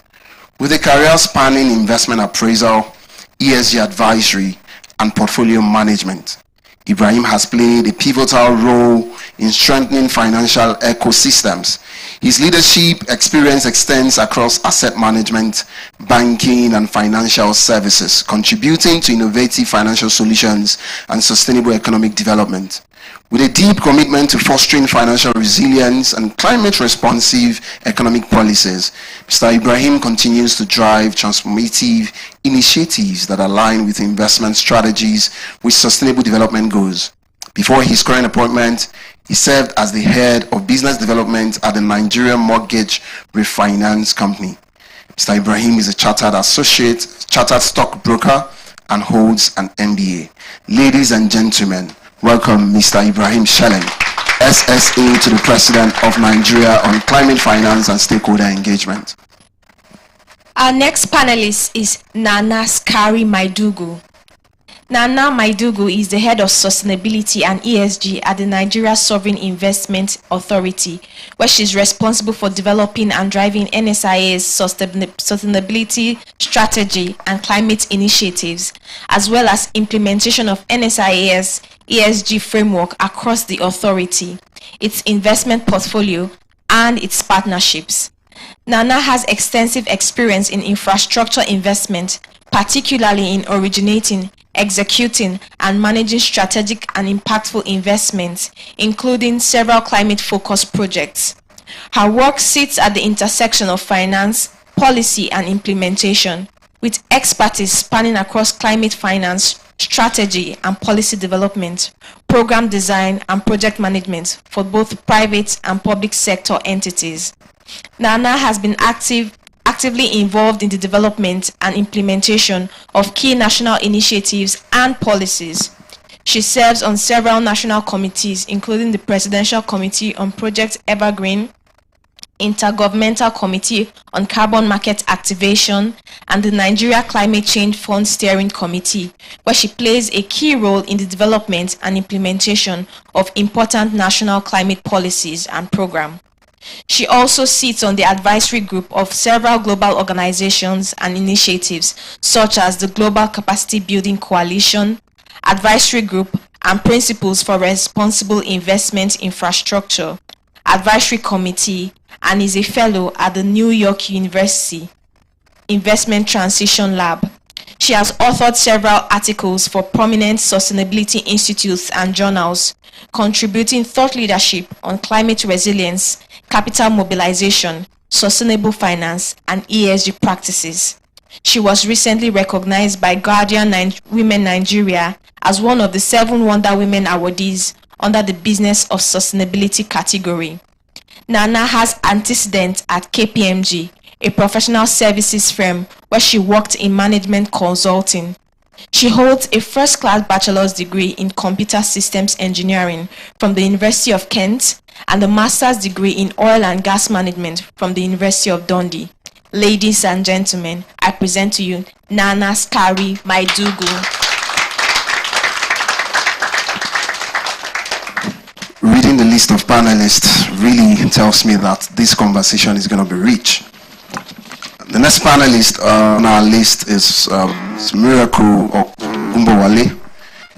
With a career spanning investment appraisal, ESG advisory, and portfolio management, Ibrahim has played a pivotal role in strengthening financial ecosystems. His leadership experience extends across asset management, banking, and financial services, contributing to innovative financial solutions and sustainable economic development. With a deep commitment to fostering financial resilience and climate-responsive economic policies, Mr. Ibrahim continues to drive transformative initiatives that align with investment strategies with sustainable development goals. Before his current appointment, he served as the head of business development at the Nigerian Mortgage Refinance Company. Mr. Ibrahim is a chartered associate, chartered stockbroker, and holds an MBA. Ladies and gentlemen, welcome Mr. Ibrahim Shellen, SSA to the President of Nigeria on Climate Finance and Stakeholder Engagement. Our next panelist is Nana Skari Maidugu. Nana Maidugu is the head of sustainability and ESG at the Nigeria Sovereign Investment Authority, where she's responsible for developing and driving NSIA's sustainability strategy and climate initiatives, as well as implementation of NSIA's ESG framework across the authority, its investment portfolio, and its partnerships. Nana has extensive experience in infrastructure investment, particularly in originating, executing, and managing strategic and impactful investments, including several climate-focused projects. Her work sits at the intersection of finance, policy, and implementation, with expertise spanning across climate finance, strategy and policy development, program design, and project management for both private and public sector entities. Nana has been actively involved in the development and implementation of key national initiatives and policies. She serves on several national committees, including the Presidential Committee on Project Evergreen, Intergovernmental Committee on Carbon Market Activation, and the Nigeria Climate Change Fund Steering Committee, where she plays a key role in the development and implementation of important national climate policies and programs. She also sits on the advisory group of several global organizations and initiatives, such as the Global Capacity Building Coalition, Advisory Group, and Principles for Responsible Investment Infrastructure, Advisory Committee, and is a fellow at the New York University Investment Transition Lab. She has authored several articles for prominent sustainability institutes and journals, contributing thought leadership on climate resilience, capital mobilization, sustainable finance, and ESG practices. She was recently recognized by Guardian Women Nigeria as one of the 7 Wonder Women awardees under the Business of Sustainability category. Nana has antecedents at KPMG, a professional services firm where she worked in management consulting. She holds a first-class bachelor's degree in computer systems engineering from the University of Kent and a master's degree in oil and gas management from the University of Dundee. Ladies and gentlemen, I present to you Nana Skari Maidugu. Reading the list of panelists really tells me that this conversation is going to be rich. The next panelist on our list is Miracle Ogumbowale.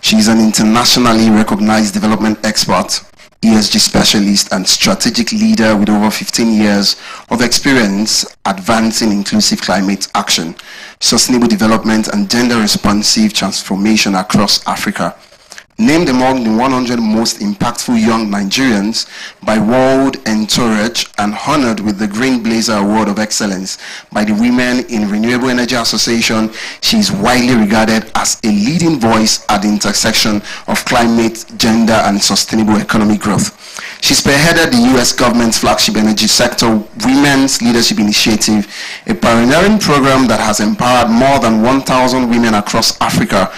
She is an internationally recognized development expert, ESG specialist, and strategic leader with over 15 years of experience advancing inclusive climate action, sustainable development, and gender-responsive transformation across Africa. Named among the 100 most impactful young Nigerians by World Entourage and honored with the Green Blazer Award of Excellence by the Women in Renewable Energy Association, she is widely regarded as a leading voice at the intersection of climate, gender, and sustainable economic growth. She spearheaded the U.S. government's flagship energy sector Women's Leadership Initiative, a pioneering program that has empowered more than 1,000 women across Africa,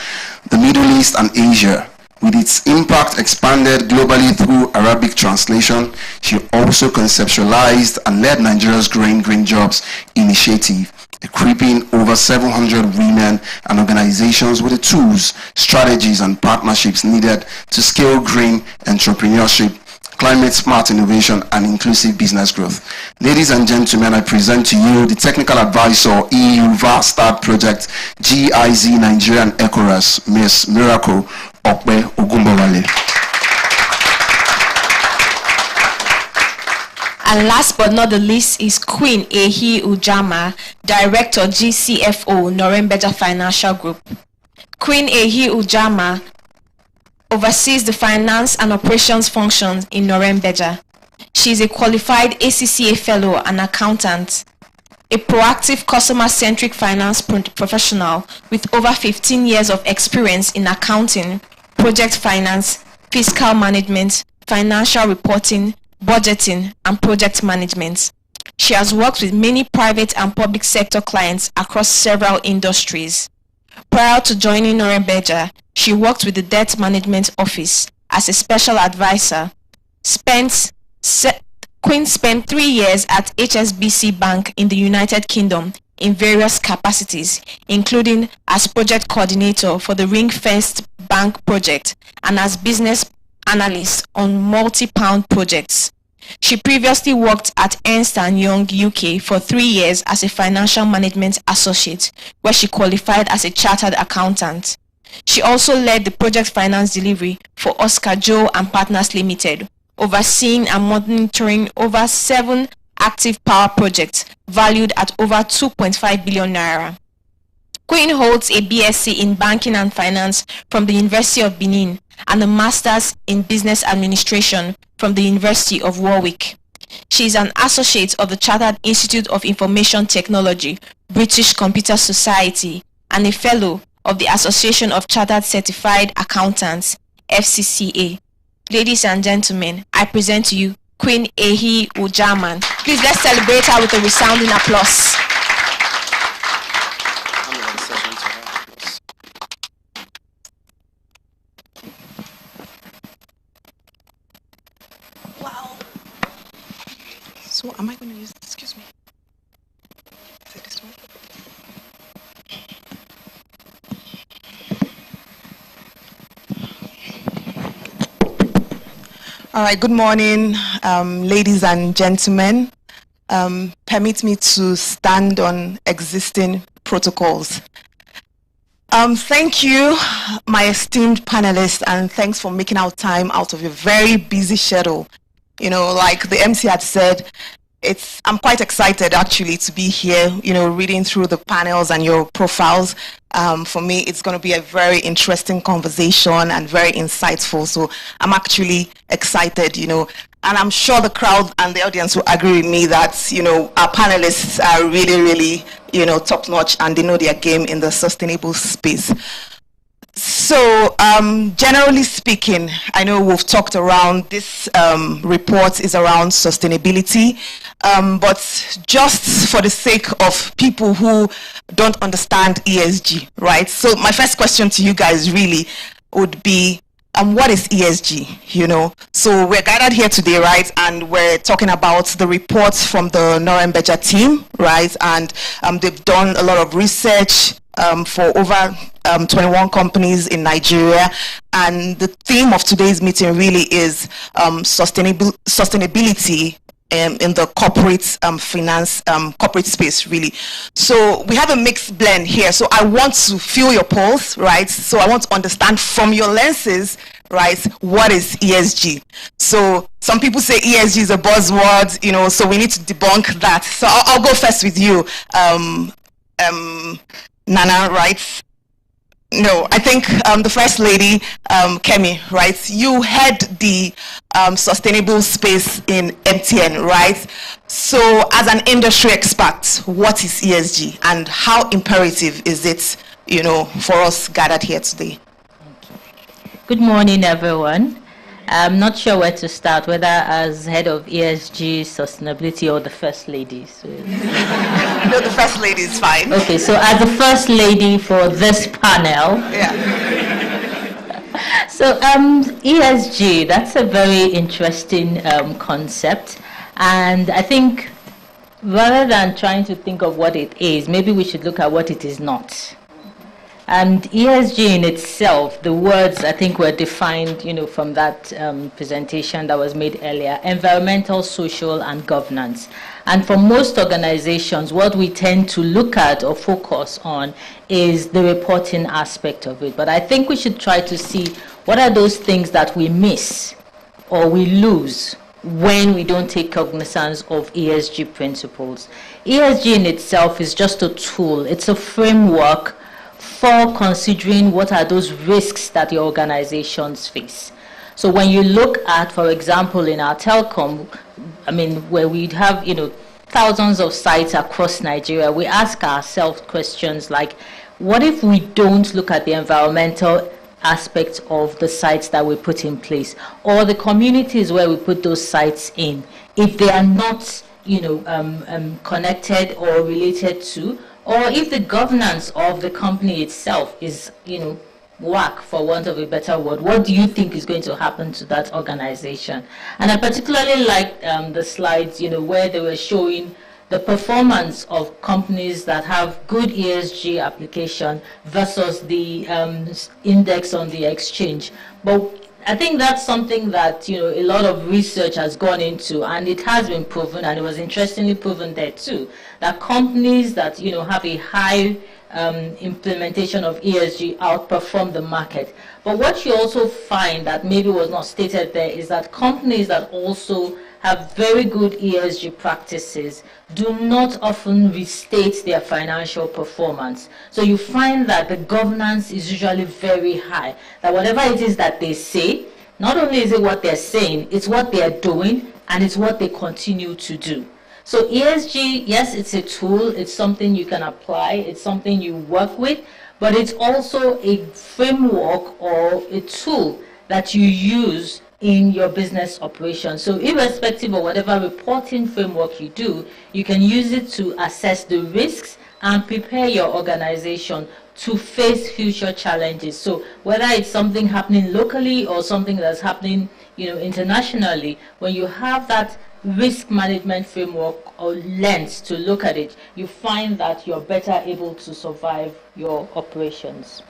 the Middle East, and Asia. With its impact expanded globally through Arabic translation, she also conceptualized and led Nigeria's Growing Green Jobs initiative, equipping over 700 women and organizations with the tools, strategies, and partnerships needed to scale green entrepreneurship, climate smart innovation, and inclusive business growth. Ladies and gentlemen, I present to you the technical advisor, EU VAR Start Project, GIZ Nigerian ECORAS, Ms. Miracle Okbe Ogumbowale. And last but not the least is Queen Ehi Ujama, Director GCFO, Norembeja Financial Group. Queen Ehi Ujama oversees the finance and operations functions in Norembeja. She is a qualified ACCA fellow and accountant, a proactive customer-centric finance professional with over 15 years of experience in accounting, project finance, fiscal management, financial reporting, budgeting, and project management. She has worked with many private and public sector clients across several industries. Prior to joining Norembeja, she worked with the Debt Management Office as a special advisor. Queen spent 3 years at HSBC Bank in the United Kingdom in various capacities, including as project coordinator for the Ring-Fenced Bank project and as business analyst on multi-pound projects. She previously worked at Ernst & Young UK for 3 years as a financial management associate, where she qualified as a chartered accountant. She also led the project finance delivery for Oscar Joe and Partners Limited, overseeing and monitoring over 7 active power projects valued at over 2.5 billion naira. Queen holds a BSc in Banking and Finance from the University of Benin and a Master's in Business Administration from the University of Warwick. She is an associate of the Chartered Institute of Information Technology, British Computer Society, and a fellow of the Association of Chartered Certified Accountants, FCCA. Ladies and gentlemen, I present to you Queen Ehi Ujaman. Please let's celebrate her with a resounding applause. So am I going to use, excuse me. Is it this one? All right, good morning, ladies and gentlemen. Permit me to stand on existing protocols. Thank you, my esteemed panelists, and thanks for making out time out of your very busy schedule. You know, like the MC had said, I'm quite excited actually to be here, you know, reading through the panels and your profiles. For me, it's going to be a very interesting conversation and very insightful. So I'm actually excited, you know, and I'm sure the crowd and the audience will agree with me that, you know, our panelists are really, really, you know, top notch and they know their game in the sustainable space. So generally speaking, I know we've talked around this report is around sustainability, but just for the sake of people who don't understand ESG, right? So my first question to you guys really would be, what is ESG, you know? So we're gathered here today, right? And we're talking about the reports from the Norembeja team, right? And they've done a lot of research for over 21 companies in Nigeria, and the theme of today's meeting really is sustainability in the corporate finance, corporate space, really. So we have a mixed blend here. So I want to feel your pulse, right? So I want to understand from your lenses, right, what is ESG? So some people say ESG is a buzzword, you know, so we need to debunk that. So I'll go first with you, Nana, right? No, I think the First Lady, Kemi, right? You head the sustainable space in MTN, right? So as an industry expert, what is ESG and how imperative is it, you know, for us gathered here today? Good morning, everyone. I'm not sure where to start, whether as head of ESG, sustainability, or the First Lady. So. No, the First Lady is fine. Okay, so as the First Lady for this panel. Yeah. So ESG, that's a very interesting concept. And I think rather than trying to think of what it is, maybe we should look at what it is not. And ESG in itself, the words I think were defined, from that presentation that was made earlier: environmental, social, and governance. And for most organizations, what we tend to look at or focus on is the reporting aspect of it. But I think we should try to see what are those things that we miss or we lose when we don't take cognizance of ESG principles. ESG in itself is just a tool. It's a framework for considering what are those risks that the organizations face. So when you look at, for example, in our telecom, where we have, thousands of sites across Nigeria, we ask ourselves questions like, what if we don't look at the environmental aspects of the sites that we put in place, or the communities where we put those sites in, if they are not, connected or related to, or if the governance of the company itself is, whack, for want of a better word, what do you think is going to happen to that organization? And I particularly liked the slides, where they were showing the performance of companies that have good ESG application versus the index on the exchange. But I think that's something that a lot of research has gone into, and it has been proven, and it was interestingly proven there too, that companies that have a high implementation of ESG outperform the market. But what you also find that maybe was not stated there is that companies that also have very good ESG practices do not often restate their financial performance. So you find that the governance is usually very high, that whatever it is that they say, not only is it what they're saying, it's what they're doing, and it's what they continue to do. So ESG, yes, it's a tool, it's something you can apply, it's something you work with, but it's also a framework or a tool that you use in your business operation. So irrespective of whatever reporting framework you do, you can use it to assess the risks and prepare your organization to face future challenges. So whether it's something happening locally or something that's happening, internationally, when you have that risk management framework or lens to look at it, you find that you're better able to survive your operations.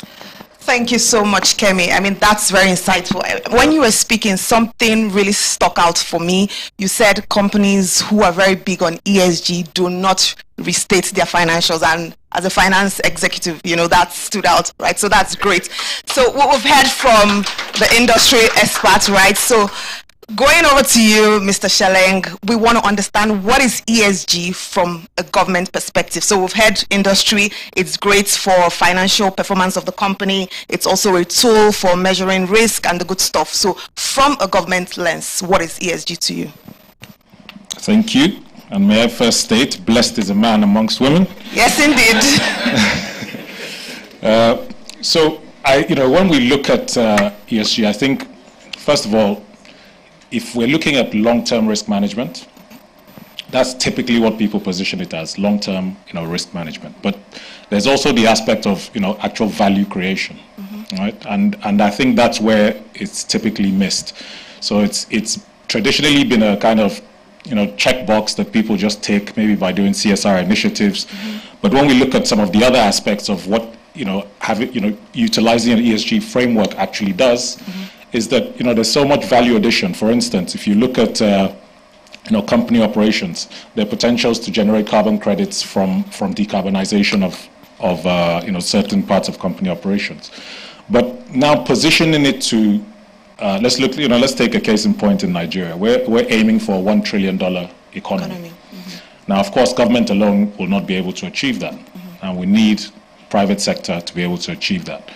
Thank you so much, Kemi. That's very insightful. When you were speaking, something really stuck out for me. You said companies who are very big on ESG do not restate their financials. And as a finance executive, that stood out, right? So that's great. So what we've heard from the industry experts, right? So going over to you, Mr. Sheleng, we want to understand what is ESG from a government perspective. So we've heard industry, it's great for financial performance of the company. It's also a tool for measuring risk and the good stuff. So from a government lens, what is ESG to you? Thank you. And may I first state, blessed is a man amongst women. Yes, indeed. When we look at ESG, I think, first of all, if we're looking at long-term risk management, that's typically what people position it as, long-term, risk management. But there's also the aspect of, actual value creation, right? And I think that's where it's typically missed. So it's traditionally been a kind of, checkbox that people just take maybe by doing CSR initiatives. But when we look at some of the other aspects of what, utilizing an ESG framework actually does, is that there's so much value addition. For instance, if you look at company operations, there are potentials to generate carbon credits from decarbonization of certain parts of company operations. But now positioning it to let's take a case in point in Nigeria. We're aiming for a $1 trillion economy. Now, of course, government alone will not be able to achieve that, and we need private sector to be able to achieve that.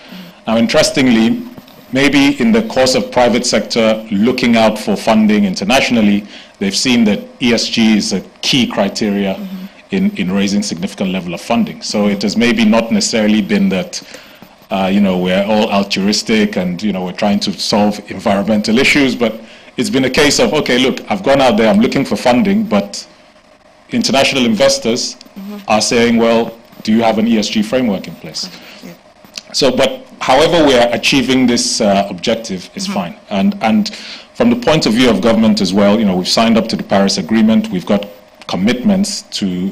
Now, interestingly, maybe in the course of private sector looking out for funding internationally, they've seen that ESG is a key criteria in raising significant level of funding. So it has maybe not necessarily been that, we're all altruistic and, we're trying to solve environmental issues, but it's been a case of, okay, look, I've gone out there, I'm looking for funding, but international investors are saying, well, do you have an ESG framework in place? So, but however we are achieving this objective is fine. And from the point of view of government as well, we've signed up to the Paris Agreement. We've got commitments to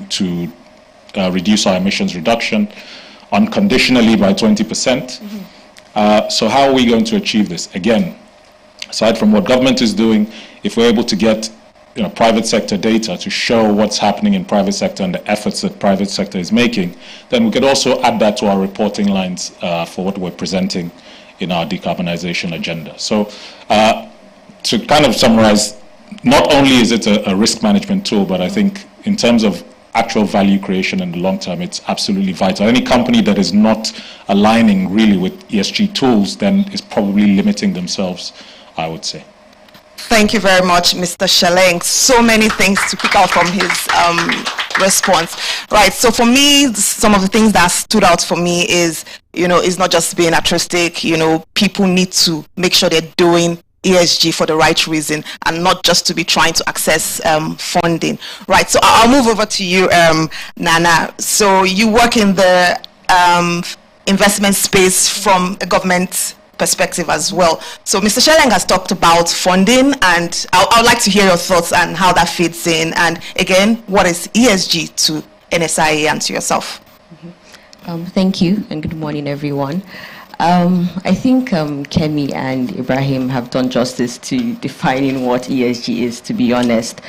reduce our emissions reduction. unconditionally by 20%. So how are we going to achieve this? Again, aside from what government is doing, if we're able to get private sector data to show what's happening in private sector and the efforts that private sector is making, then we could also add that to our reporting lines for what we're presenting in our decarbonization agenda. So to kind of summarize, not only is it a risk management tool, but I think in terms of actual value creation in the long term, it's absolutely vital. Any company that is not aligning really with ESG tools then is probably limiting themselves, I would say. Thank you very much, Mr. Sheleng. So many things to pick out from his response. Right, so for me, some of the things that stood out for me is, it's not just being altruistic, people need to make sure they're doing ESG for the right reason and not just to be trying to access funding. Right, so I'll move over to you, Nana. So you work in the investment space from a government perspective as well. So Mr. Sheleng has talked about funding, and I would like to hear your thoughts on how that fits in. And again, what is ESG to NSIA and to yourself? Thank you, and good morning, everyone. I think Kemi and Ibrahim have done justice to defining what ESG is, to be honest.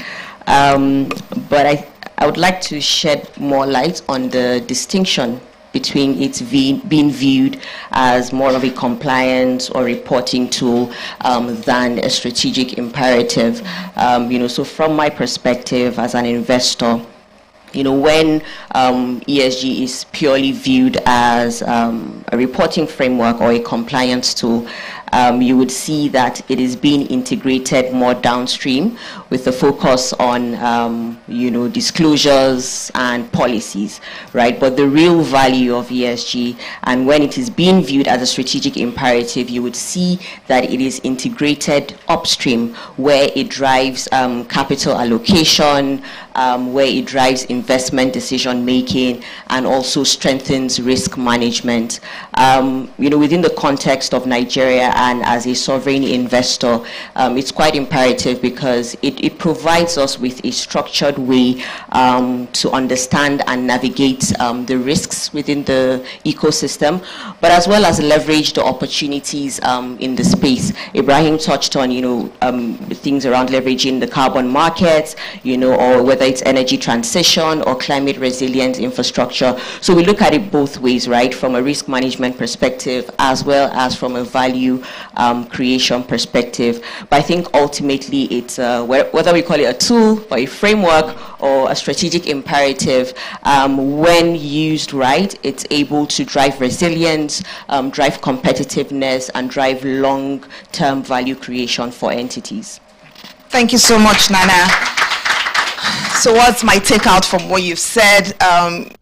But I would like to shed more light on the distinction between it being viewed as more of a compliance or reporting tool than a strategic imperative. So from my perspective as an investor, when ESG is purely viewed as a reporting framework or a compliance tool, you would see that it is being integrated more downstream with the focus on, disclosures and policies, right? But the real value of ESG, and when it is being viewed as a strategic imperative, you would see that it is integrated upstream, where it drives capital allocation, where it drives investment decision making, and also strengthens risk management. Within the context of Nigeria and as a sovereign investor, it's quite imperative because it provides us with a structured way to understand and navigate the risks within the ecosystem, but as well as leverage the opportunities in the space. Ibrahim touched on, things around leveraging the carbon markets, or whether it's energy transition or climate resilient infrastructure. So we look at it both ways, right? From a risk management perspective as well as from a value creation perspective. But I think ultimately it's whether we call it a tool or a framework or a strategic imperative, when used right, it's able to drive resilience, drive competitiveness, and drive long-term value creation for entities. Thank you so much, Nana. So what's my takeout from what you've said?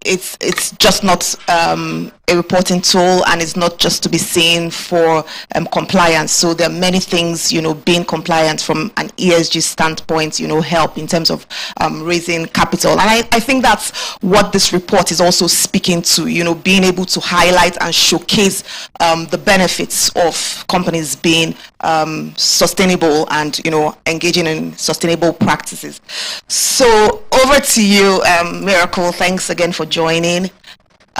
It's just not a reporting tool, and it's not just to be seen for compliance. So there are many things, being compliant from an ESG standpoint, help in terms of raising capital. And I think that's what this report is also speaking to, being able to highlight and showcase the benefits of companies being sustainable and, engaging in sustainable practices. So over to you, Miracle. Thanks again for joining.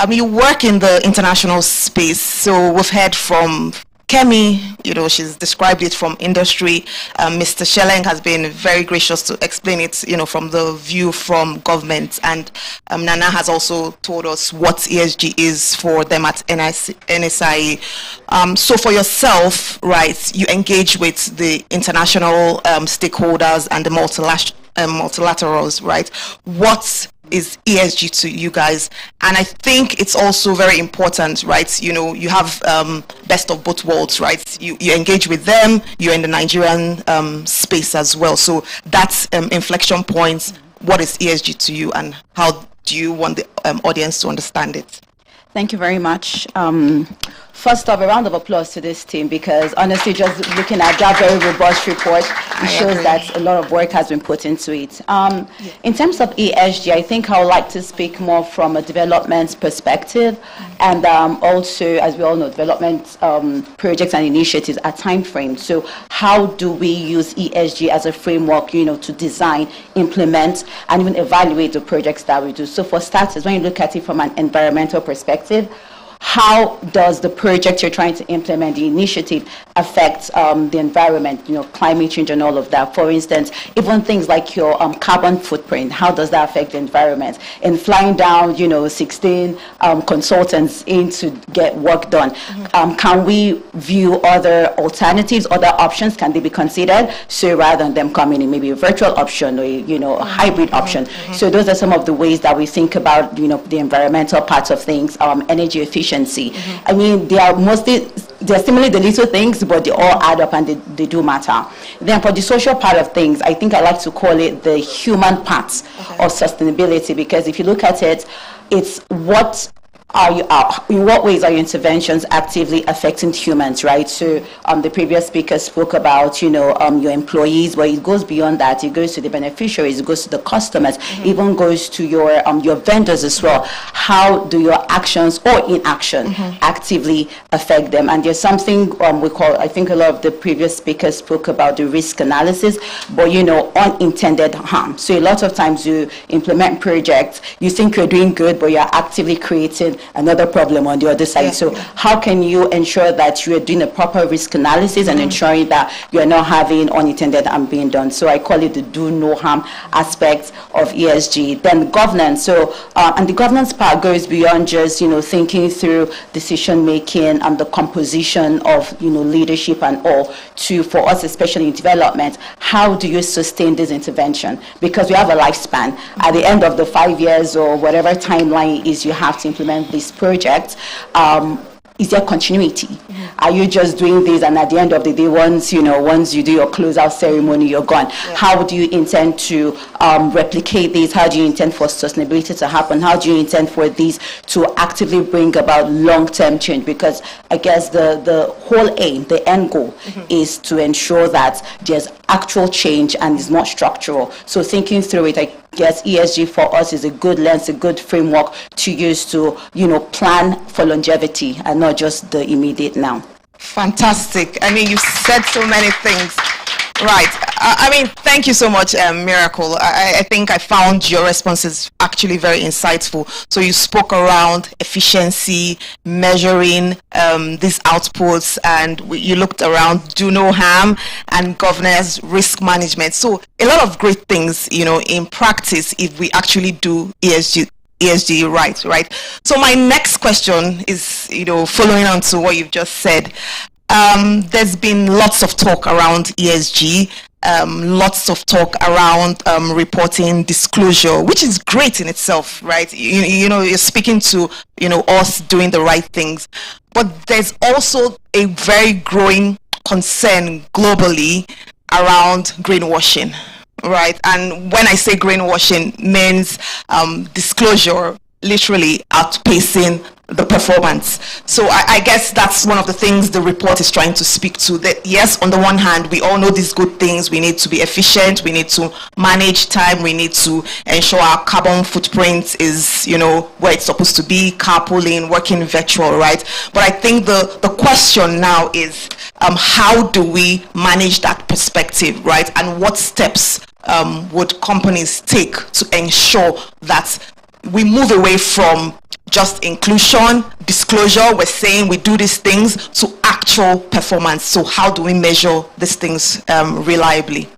You work in the international space, so we've heard from Kemi, she's described it from industry. Mr. Sheleng has been very gracious to explain it, from the view from government. And Nana has also told us what ESG is for them at NSIA. So for yourself, right, you engage with the international stakeholders and the multilaterals, right? What is ESG to you guys? And I think it's also very important, right? You have best of both worlds, right? You engage with them, you're in the Nigerian space as well. So that's inflection points. What is ESG to you, and how do you want the audience to understand it? Thank you very much. First off, a round of applause to this team, because honestly, just looking at that very robust report, it shows that a lot of work has been put into it. In terms of ESG, I think I would like to speak more from a development perspective, and also, as we all know, development projects and initiatives are time framed. So how do we use ESG as a framework, to design, implement, and even evaluate the projects that we do? So for starters, when you look at it from an environmental perspective, how does the project you're trying to implement, the initiative, affect the environment, climate change and all of that? For instance, even things like your carbon footprint, how does that affect the environment? And flying down, 16 consultants in to get work done. Can we view other alternatives, other options? Can they be considered? So rather than them coming in maybe a virtual option or a hybrid option. So those are some of the ways that we think about the environmental parts of things, energy efficiency. I mean, they're similarly the little things, but they all add up and they do matter. Then for the social part of things, I think I like to call it the human parts of sustainability, because if you look at it, it's in what ways are your interventions actively affecting humans, right? So the previous speaker spoke about, your employees, but it goes beyond that. It goes to the beneficiaries, it goes to the customers, even goes to your vendors as well. How do your actions or inaction actively affect them? And there's something we call, I think a lot of the previous speakers spoke about the risk analysis, but unintended harm. So a lot of times you implement projects, you think you're doing good, but you're actively creating another problem on the other side. So how can you ensure that you are doing a proper risk analysis and ensuring that you are not having unintended harm being done? So I call it the do no harm aspect of ESG. Then governance. So and the governance part goes beyond just thinking through decision making and the composition of leadership and all. To for us, especially in development, how do you sustain this intervention? Because we have a lifespan. At the end of the 5 years or whatever timeline is you have to implement this project, is there continuity? Are you just doing this and at the end of the day, once you do your closeout ceremony, you're gone? How do you intend to replicate this? How do you intend for sustainability to happen? How do you intend for these to actively bring about long-term change? Because I guess the whole aim, the end goal is to ensure that there's actual change and is not structural. So thinking through it, I guess ESG for us is a good lens, a good framework to use to, plan for longevity and not just the immediate now. Fantastic. I mean, you said so many things. Right. I mean, thank you so much, Miracle. I think I found your responses actually very insightful. So you spoke around efficiency, measuring these outputs, and you looked around do no harm and governance, risk management. So a lot of great things, in practice if we actually do ESG right. So my next question is, following on to what you've just said. There's been lots of talk around ESG, lots of talk around reporting, disclosure, which is great in itself, right? You're speaking to, us doing the right things. But there's also a very growing concern globally around greenwashing, right? And when I say greenwashing, means disclosure literally outpacing the performance. So I guess that's one of the things the report is trying to speak to, that yes, on the one hand, we all know these good things. We need to be efficient. We need to manage time. We need to ensure our carbon footprint is, where it's supposed to be, carpooling, working virtual, right? But I think the question now is, how do we manage that perspective, right? And what steps would companies take to ensure that we move away from just inclusion, disclosure, we're saying we do these things, to actual performance? So how do we measure these things reliably?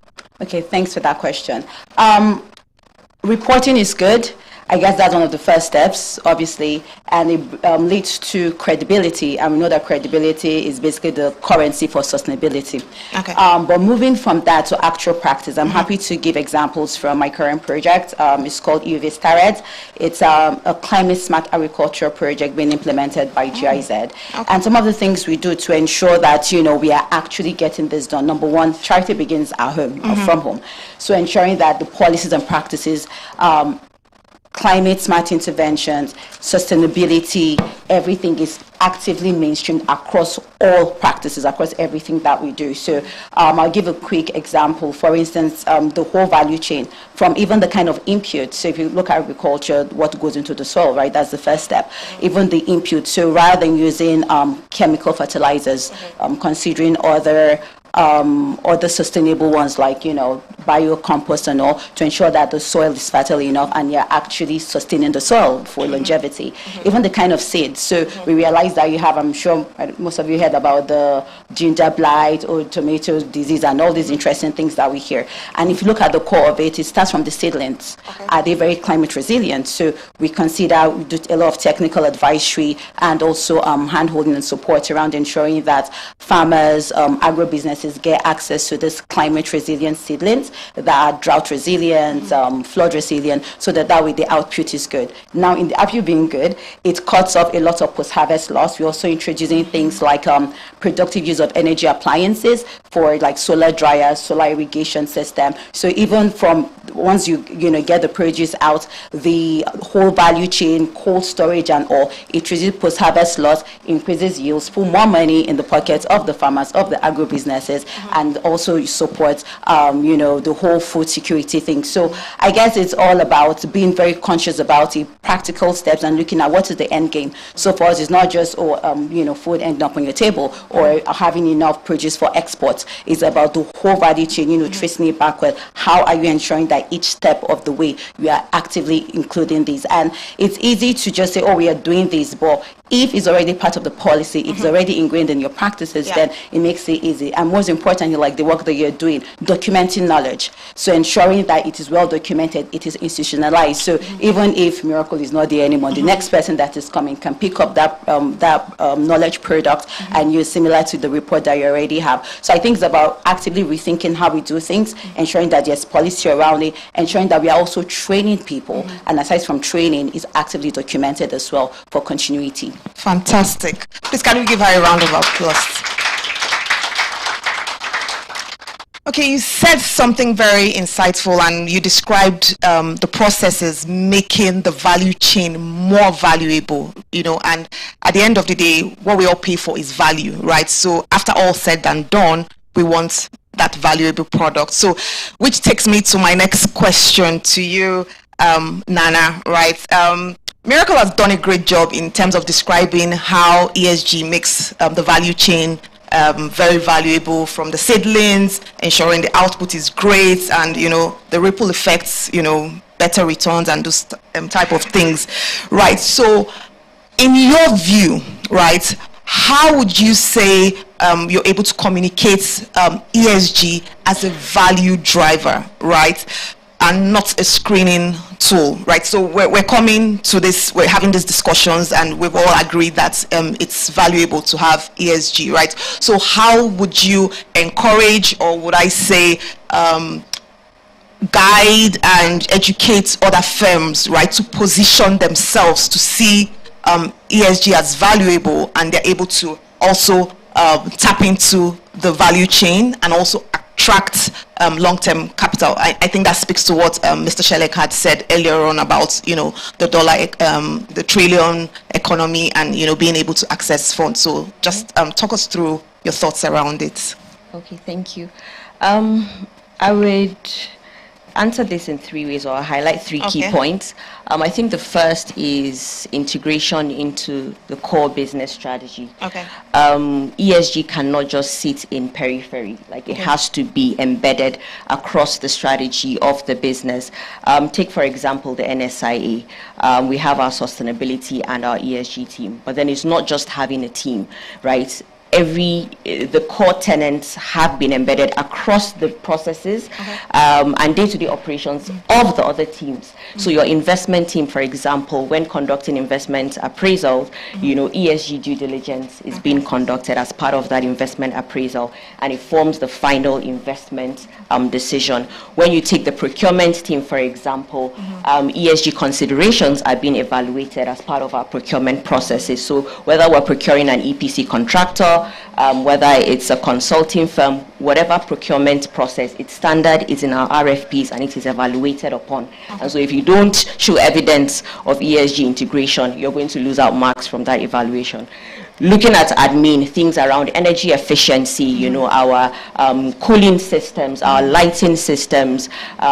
Okay, thanks for that question. Reporting is good. I guess that's one of the first steps, obviously, and it leads to credibility. And we know that credibility is basically the currency for sustainability. Okay. But moving from that to actual practice, I'm happy to give examples from my current project. It's called EUV-STARED. It's a climate smart agriculture project being implemented by GIZ. Okay. And some of the things we do to ensure that, we are actually getting this done. Number one, charity begins at home, or from home. So ensuring that the policies and practices, climate smart interventions, sustainability, everything is actively mainstreamed across all practices, across everything that we do. So I'll give a quick example. For instance, the whole value chain, from even the kind of input. So if you look at agriculture, what goes into the soil, right? That's the first step. Even the input. So rather than using chemical fertilizers, considering other other sustainable ones like, biocompost and all, to ensure that the soil is fertile enough and you're actually sustaining the soil for longevity. Even the kind of seeds. So we realize that you have, I'm sure most of you heard about the ginger blight or tomato disease and all these interesting things that we hear. And if you look at the core of it, it starts from the seedlings. Are they very climate resilient? So we consider, we do a lot of technical advisory and also hand-holding and support around ensuring that farmers, agro-businesses get access to this climate resilient seedlings that are drought resilient, flood resilient, so that way the output is good. Now, in the output being good, it cuts off a lot of post-harvest loss. We're also introducing things like productive use of energy appliances for like solar dryers, solar irrigation system. So even from once you get the produce out, the whole value chain, cold storage and all, it reduces post-harvest loss, increases yields, put more money in the pockets of the farmers, of the agro-businesses, and also support, the whole food security thing. So I guess it's all about being very conscious about the practical steps and looking at what is the end game. So for us, it's not just, food ending up on your table or having enough produce for export. It's about the whole value chain, tracing it backward. How are you ensuring that each step of the way you are actively including these? And it's easy to just say, oh, we are doing this, but if it's already part of the policy, if it's already ingrained in your practices, then it makes it easy. And most importantly, like the work that you're doing, documenting knowledge. So ensuring that it is well documented, it is institutionalized. So even if Miracle is not there anymore, the next person that is coming can pick up that knowledge product and use similar to the report that you already have. So I think it's about actively rethinking how we do things, ensuring that there's policy around it, ensuring that we are also training people. And aside from training, is actively documented as well for continuity. Fantastic. Please, can we give her a round of applause? Okay, you said something very insightful and you described the processes making the value chain more valuable, and at the end of the day, what we all pay for is value, right? So after all said and done, we want that valuable product. So, which takes me to my next question to you, Nana, right? Miracle has done a great job in terms of describing how ESG makes the value chain very valuable, from the seedlings, ensuring the output is great, and the ripple effects, better returns and those type of things, right? So in your view, right, how would you say you're able to communicate ESG as a value driver, right, and not a screening tool, right? So we're coming to this, we're having these discussions, and we've all agreed that it's valuable to have ESG, right? So how would you encourage, or would I say guide and educate other firms, right, to position themselves to see ESG as valuable, and they're able to also tap into the value chain and also attract long-term capital? I think that speaks to what Mr. Shelek had said earlier on about, the dollar, the trillion economy, and, being able to access funds. So just talk us through your thoughts around it. Okay, thank you. I would answer this in three ways, or highlight three key points. I think the first is integration into the core business strategy. ESG cannot just sit in periphery, like it has to be embedded across the strategy of the business. Take, for example, the NSIA. We have our sustainability and our ESG team, but then it's not just having a team, right? The core tenets have been embedded across the processes and day-to-day operations of the other teams. So your investment team, for example, when conducting investment appraisal, ESG due diligence is being conducted as part of that investment appraisal, and it forms the final investment decision. When you take the procurement team, for example, ESG considerations are being evaluated as part of our procurement processes. So whether we're procuring an EPC contractor, whether it's a consulting firm, whatever procurement process, it's standard, it's in our RFPs, and it is evaluated upon. And so if you don't show evidence of ESG integration, you're going to lose out marks from that evaluation. looking at admin, things around energy efficiency, you know, our cooling systems, our lighting systems,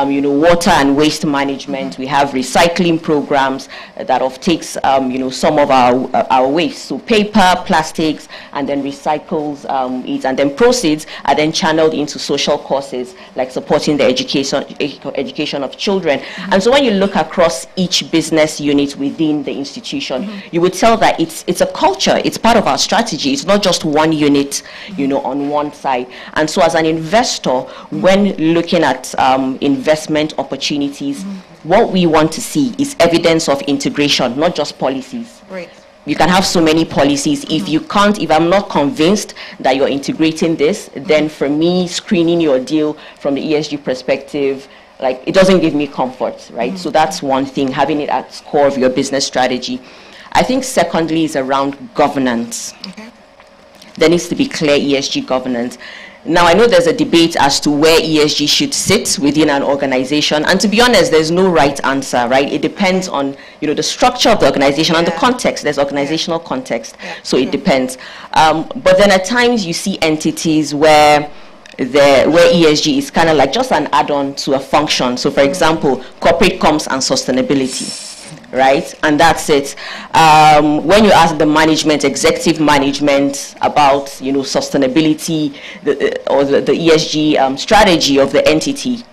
you know, water and waste management. We have recycling programs that takes, you know, some of our waste, so paper, plastics, and then recycles it, and then proceeds are then channeled into social causes like supporting the education of children. And so when you look across each business unit within the institution, you would tell that it's a culture, it's part of our strategy. It's not just one unit, you know, on one side. And so as an investor, when looking at investment opportunities, what we want to see is evidence of integration, not just policies. Right. You can have so many policies. If I'm not convinced that you're integrating this, then for me, screening your deal from the ESG perspective, like, it doesn't give me comfort, right? So that's one thing, having it at the core of your business strategy. I think secondly is around governance. There needs to be clear ESG governance. Now, I know there's a debate as to where ESG should sit within an organization, and to be honest, there's no right answer, right? It depends on, you know, the structure of the organization and the context. There's organizational context, so it depends. But then at times you see entities where ESG is kind of like just an add-on to a function. So, for example, corporate comms and sustainability. Right, and that's it. When you ask the management, executive management, about, you know, sustainability or the ESG strategy of the entity,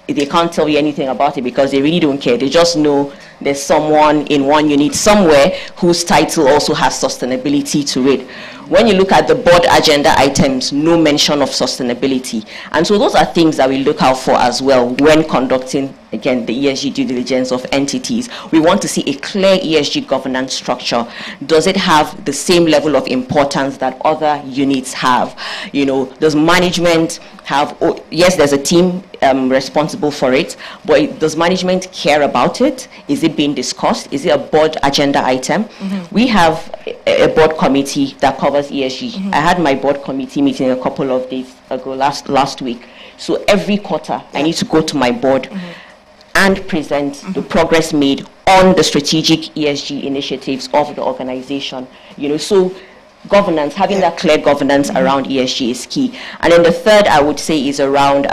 they can't tell you anything about it because they really don't care. They just know there's someone in one unit somewhere whose title also has sustainability to it. When you look at the board agenda items, no mention of sustainability. And so those are things that we look out for as well when conducting, again, the ESG due diligence of entities. We want to see a clear ESG governance structure. Does it have the same level of importance that other units have? You know, does management have, yes, there's a team responsible for it, but does management care about it? Is it being discussed? Is it a board agenda item? We have a board committee that covers ESG. I had my board committee meeting a couple of days ago, last week. So every quarter, I need to go to my board and present the progress made on the strategic ESG initiatives of the organization. You know, so governance, having that clear governance around ESG is key. And then the third, I would say, is around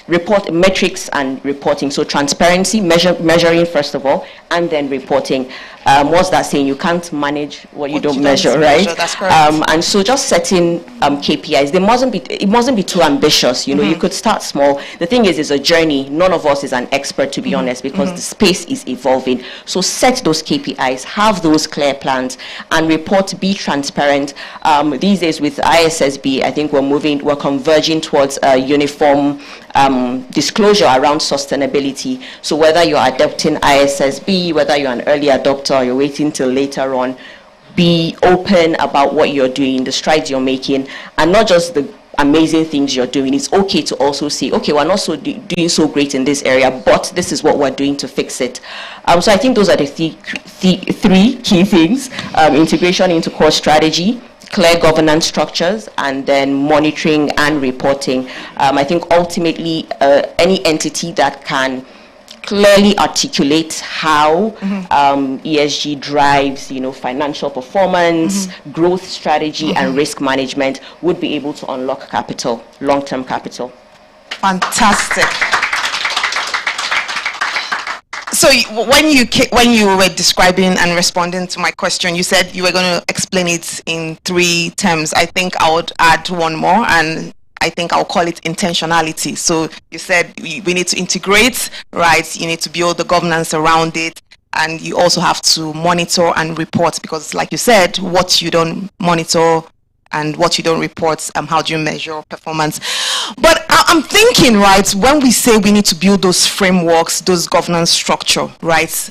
metrics and reporting. So transparency, measuring first of all, and then reporting. What's that saying? You can't manage what you don't measure, right? That's correct. And so just setting KPIs. It mustn't be too ambitious. You know, you could start small. The thing is, it's a journey. None of us is an expert, to be honest, because the space is evolving. So set those KPIs, have those clear plans, and report. Be transparent. These days with ISSB, I think we're converging towards a uniform disclosure around sustainability. So whether you're adopting ISSB, whether you're an early adopter, or you're waiting till later on, be open about what you're doing, the strides you're making, and not just the amazing things you're doing. It's okay to also say, okay, we're not doing so great in this area, but this is what we're doing to fix it. So I think those are the three key things: integration into core strategy, clear governance structures, and then monitoring and reporting. I think ultimately any entity that can clearly articulate how ESG drives, you know, financial performance, growth strategy, and risk management would be able to unlock capital, long-term capital. Fantastic. So when you were describing and responding to my question, you said you were going to explain it in 3 terms. I think I would add one more, and I think I'll call it intentionality. So you said we need to integrate, right? You need to build the governance around it, and you also have to monitor and report, because like you said, what you don't monitor and what you don't report, how do you measure performance? But I'm thinking, right, when we say we need to build those frameworks, those governance structure, right?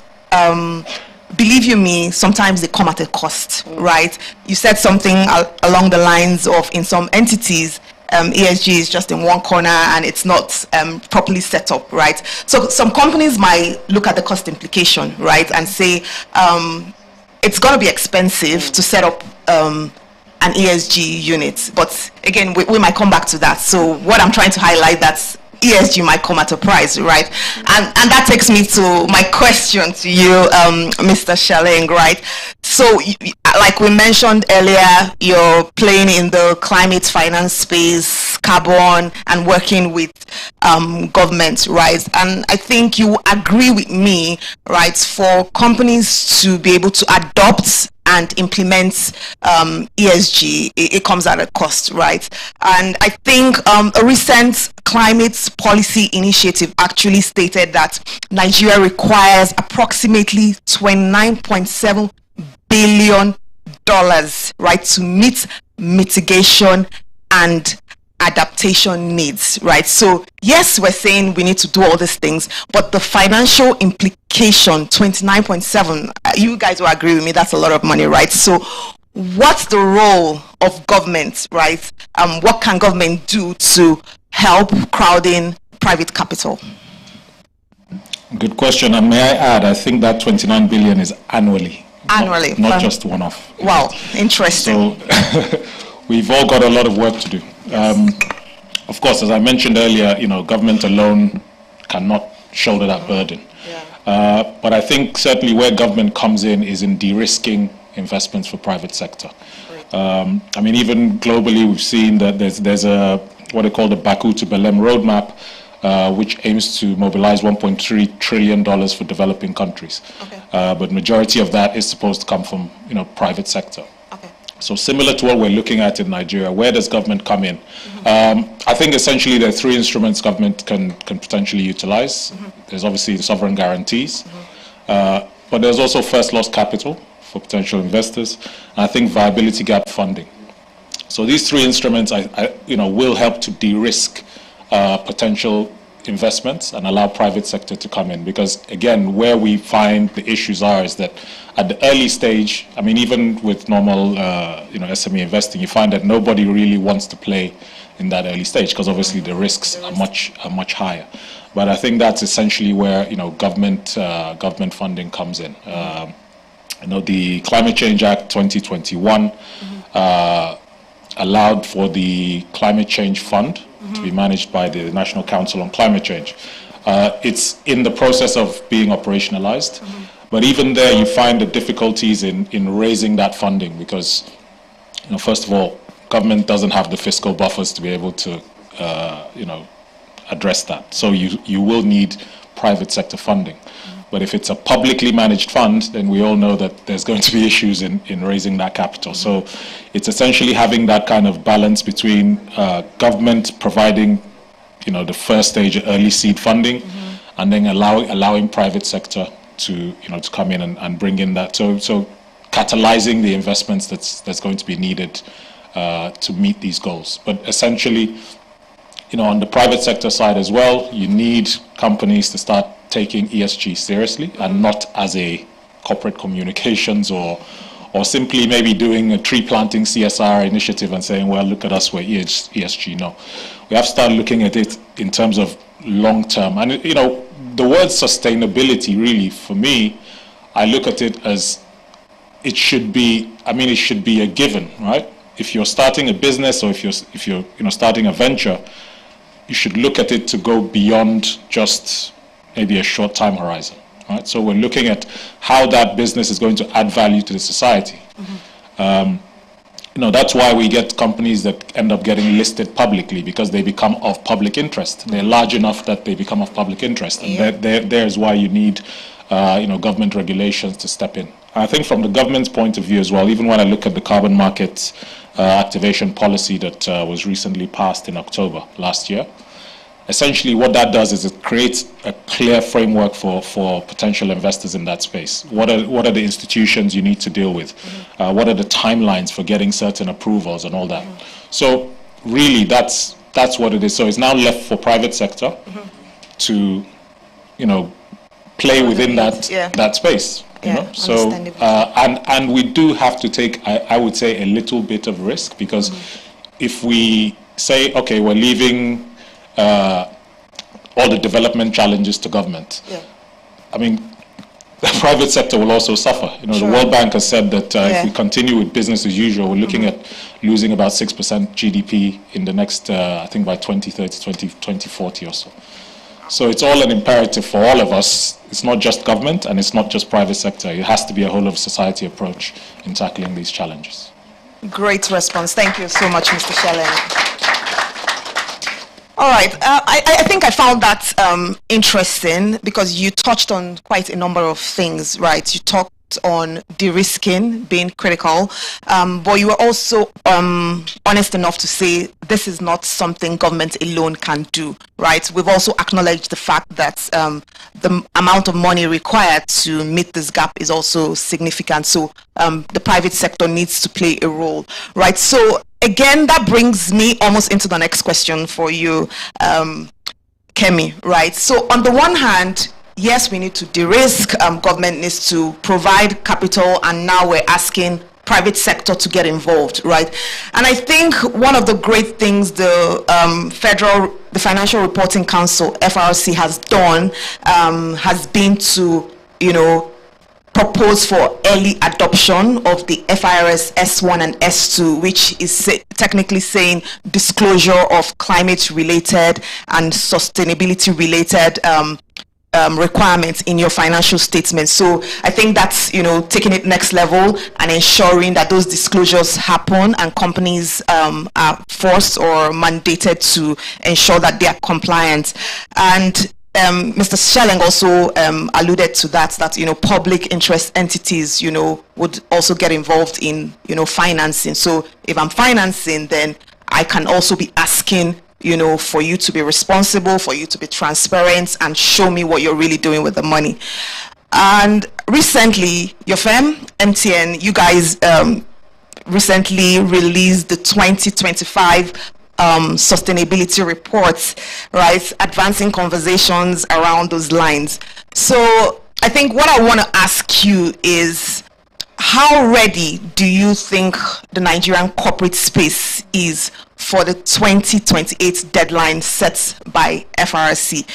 Believe you me, sometimes they come at a cost, right? You said something along the lines of, in some entities, ESG is just in one corner and it's not properly set up, right? So some companies might look at the cost implication, right, and say it's going to be expensive to set up an ESG unit. But again, we might come back to that. So what I'm trying to highlight, that's ESG might come at a price, right? And that takes me to my question to you, Mr. Shaleng, right? So, like we mentioned earlier, you're playing in the climate finance space, carbon, and working with government, right? And I think you agree with me, right, for companies to be able to adopt and implement ESG, it comes at a cost, right? And I think a recent climate policy initiative actually stated that Nigeria requires approximately $29.7 billion, right, to meet mitigation and adaptation needs, right? So yes, we're saying we need to do all these things, but the financial implication, 29.7, you guys will agree with me, that's a lot of money, right? So what's the role of government, right? What can government do to help crowding private capital? Good question. And may I add, I think that 29 billion is annually. Annually. Not just one-off. Wow, interesting. So we've all got a lot of work to do. Of course, as I mentioned earlier, government alone cannot shoulder that burden. Yeah. But I think certainly where government comes in is in de-risking investments for private sector. I mean, even globally, we've seen that there's a what they call the Baku to Belém roadmap, which aims to mobilize $1.3 trillion for developing countries. Okay. But majority of that is supposed to come from private sector. Okay. So similar to what we're looking at in Nigeria, where does government come in? I think essentially there are three instruments government can potentially utilize. There's obviously the sovereign guarantees, but there's also first loss capital for potential investors, and I think viability gap funding. So these three instruments, will help to de-risk potential investments and allow private sector to come in. Because again, where we find the issues is that at the early stage, I mean, even with normal, SME investing, you find that nobody really wants to play in that early stage because obviously the risks are much higher. But I think that's essentially where government funding comes in. The Climate Change Act 2021 allowed for the Climate Change Fund to be managed by the National Council on Climate Change. It's in the process of being operationalized, but even there you find the difficulties in raising that funding because, first of all, government doesn't have the fiscal buffers to be able to, address that. So you will need private sector funding. But if it's a publicly managed fund, then we all know that there's going to be issues in raising that capital. So it's essentially having that kind of balance between government providing, the first stage early seed funding, and then allowing private sector to come in and bring in that. So catalyzing the investments that's going to be needed to meet these goals. But essentially, on the private sector side as well, you need companies to start taking ESG seriously and not as a corporate communications or simply maybe doing a tree planting CSR initiative and saying, well, look at us, we're ESG. No, we have to start looking at it in terms of long term. And, the word sustainability really, for me, I look at it as it should be a given, right? If you're starting a business or if you're starting a venture, you should look at it to go beyond just maybe a short time horizon, right? So we're looking at how that business is going to add value to the society. That's why we get companies that end up getting listed publicly because they become of public interest. They're large enough that they become of public interest, and there's why you need, government regulations to step in. I think from the government's point of view as well, even when I look at the carbon markets activation policy that was recently passed in October last year, essentially what that does is it creates a clear framework for potential investors in that space. What are the institutions you need to deal with? What are the timelines for getting certain approvals and all that? So really that's what it is. So it's now left for private sector to, play within that space. So and we do have to take, I would say, a little bit of risk because if we say, okay, we're leaving all the development challenges to government. I mean, the private sector will also suffer. You know, Sure. the World Bank has said that Yeah. if we continue with business as usual, we're looking at losing about 6% GDP in the next, I think by 2030, 2040 or so. So it's all an imperative for all of us. It's not just government and it's not just private sector. It has to be a whole of society approach in tackling these challenges. Great response. Thank you so much, Mr. Shelling. All right. I think I found that interesting because you touched on quite a number of things, right? You talked on de-risking being critical, but you were also honest enough to say this is not something government alone can do, right? We've also acknowledged the fact that the amount of money required to meet this gap is also significant. So the private sector needs to play a role, right? So again, that brings me almost into the next question for you, Kemi, right? So on the one hand, yes, we need to de-risk, government needs to provide capital, and now we're asking private sector to get involved, right? And I think one of the great things the Financial Reporting Council, FRC, has done has been to, propose for early adoption of the FIRS S1 and S2, which is technically saying disclosure of climate-related and sustainability-related requirements in your financial statements. So I think that's, taking it next level and ensuring that those disclosures happen and companies are forced or mandated to ensure that they are compliant. And Mr. Shelling also alluded to that public interest entities, would also get involved in, financing. So if I'm financing, then I can also be asking, for you to be responsible, for you to be transparent and show me what you're really doing with the money. And recently, your firm, MTN, you guys recently released the 2025 sustainability reports, right? Advancing conversations around those lines. So I think what I want to ask you is, how ready do you think the Nigerian corporate space is for the 2028 deadline set by FRC?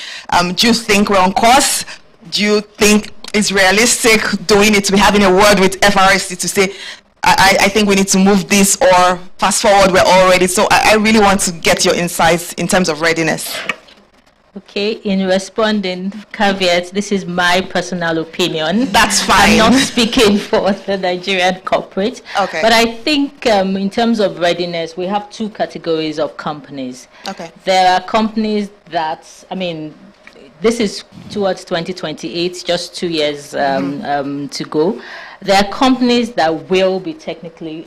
Do you think we're on course? Do you think it's realistic doing it? We're having a word with FRC to say, I think we need to move this, or fast forward, we're all ready. So I really want to get your insights in terms of readiness. Okay, in responding, caveat, this is my personal opinion. That's fine. I'm not speaking for the Nigerian corporate. Okay. But I think in terms of readiness, we have two categories of companies. Okay. There are companies that, this is towards 2028, just 2 years to go. There are companies that will be technically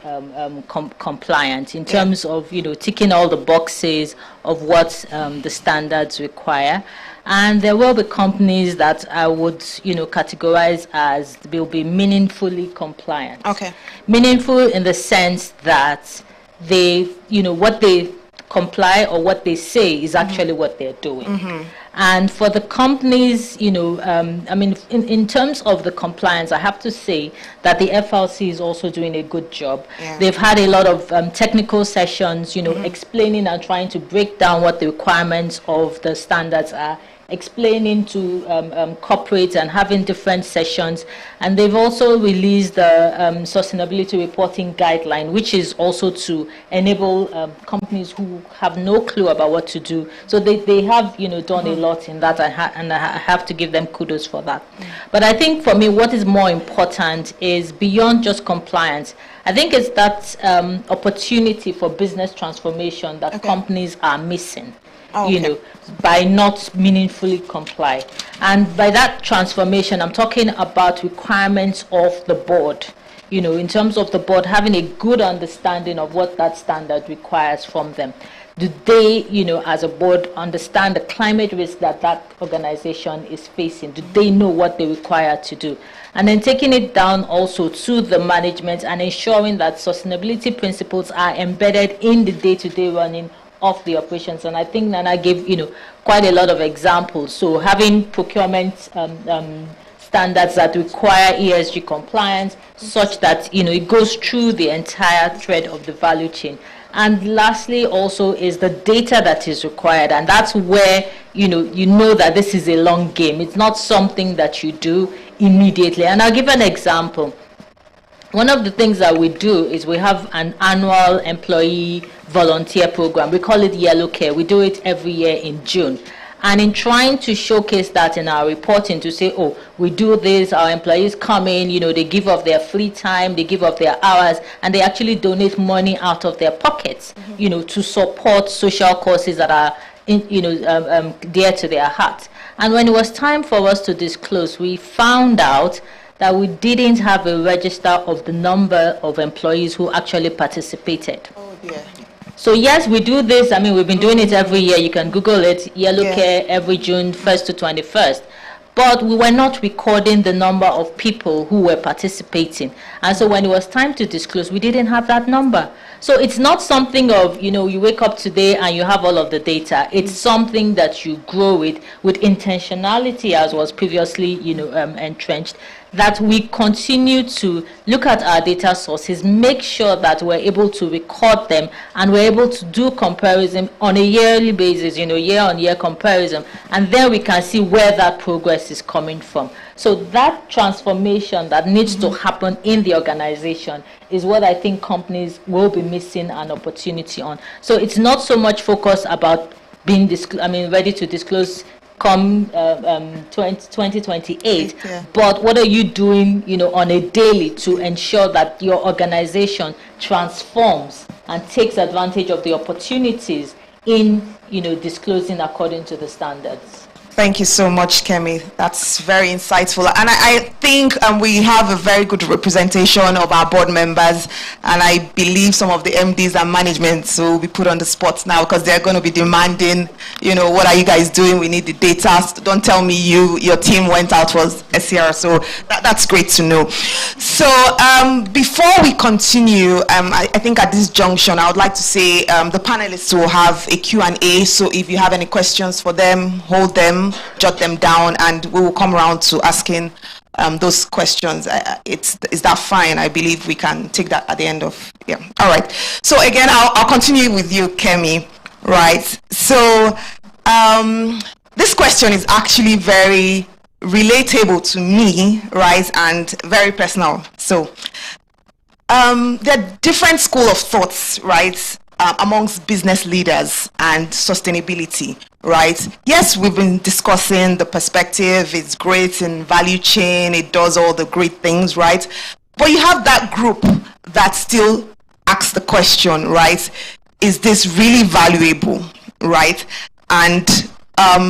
compliant in terms of, ticking all the boxes of what the standards require. And there will be companies that I would, categorize as will be meaningfully compliant. Okay. Meaningful in the sense that they, what they comply or what they say is actually what they're doing. And for the companies, in terms of the compliance, I have to say that the FLC is also doing a good job. Yeah. They've had a lot of technical sessions, explaining and trying to break down what the requirements of the standards are, explaining to corporates and having different sessions. And they've also released the sustainability reporting guideline, which is also to enable companies who have no clue about what to do. So they have done a lot in that, and I have to give them kudos for that. But I think for me, what is more important is beyond just compliance. I think it's that opportunity for business transformation that companies are missing. By not meaningfully comply. And by that transformation, I'm talking about requirements of the board. In terms of the board having a good understanding of what that standard requires from them. Do they, as a board, understand the climate risk that organization is facing? Do they know what they require to do? And then taking it down also to the management and ensuring that sustainability principles are embedded in the day-to-day running of the operations. And I think Nana gave quite a lot of examples. So having procurement standards that require ESG compliance, such that it goes through the entire thread of the value chain. And lastly also is the data that is required, and that's where you know that this is a long game. It's not something that you do immediately. And I'll give an example. One of the things that we do is we have an annual employee volunteer program. We call it Yellow Care. We do it every year in June. And in trying to showcase that in our reporting to say, oh, we do this, our employees come in, they give up their free time, they give up their hours, and they actually donate money out of their pockets, to support social causes that are, dear to their heart. And when it was time for us to disclose, we found out that we didn't have a register of the number of employees who actually participated. Oh dear. So yes, we do this. I mean, we've been doing it every year. You can Google it, Yellow Care, every June 1st to 21st. But we were not recording the number of people who were participating. And so when it was time to disclose, we didn't have that number. So it's not something of, you wake up today and you have all of the data. It's something that you grow with intentionality, as was previously, entrenched, that we continue to look at our data sources, make sure that we're able to record them, and we're able to do comparison on a yearly basis, year-on-year comparison, and then we can see where that progress is coming from. So that transformation that needs to happen in the organization is what I think companies will be missing an opportunity on. So it's not so much focused about being ready to disclose come 2028, but what are you doing, on a daily to ensure that your organization transforms and takes advantage of the opportunities in, disclosing according to the standards? Thank you so much, Kemi. That's very insightful. And I think we have a very good representation of our board members. And I believe some of the MDs and management will be put on the spot now because they're going to be demanding, what are you guys doing? We need the data. Don't tell me your team went out was SCR. So that's great to know. So before we continue, I think at this junction, I would like to say the panelists will have a Q&A. So if you have any questions for them, hold them, jot them down, and we will come around to asking those questions. Is that fine? I believe we can take that at the end of, all right. So again, I'll continue with you, Kemi, right? So this question is actually very relatable to me, right, and very personal. So there are different school of thoughts, right, amongst business leaders and sustainability, right? Yes, we've been discussing the perspective. It's great in value chain. It does all the great things, right? But you have that group that still asks the question, right? Is this really valuable, right? And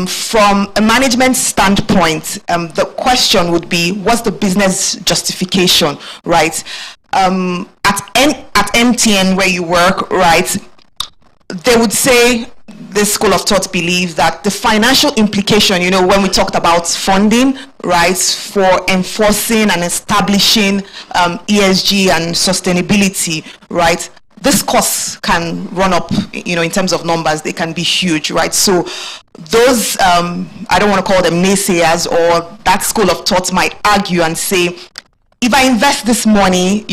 from a management standpoint, the question would be, what's the business justification, right? At MTN where you work, right, they would say, this school of thought believes that the financial implication, when we talked about funding, right, for enforcing and establishing ESG and sustainability, right, this cost can run up, in terms of numbers, they can be huge, right? So those, I don't want to call them naysayers, or that school of thought might argue and say, if I invest this money,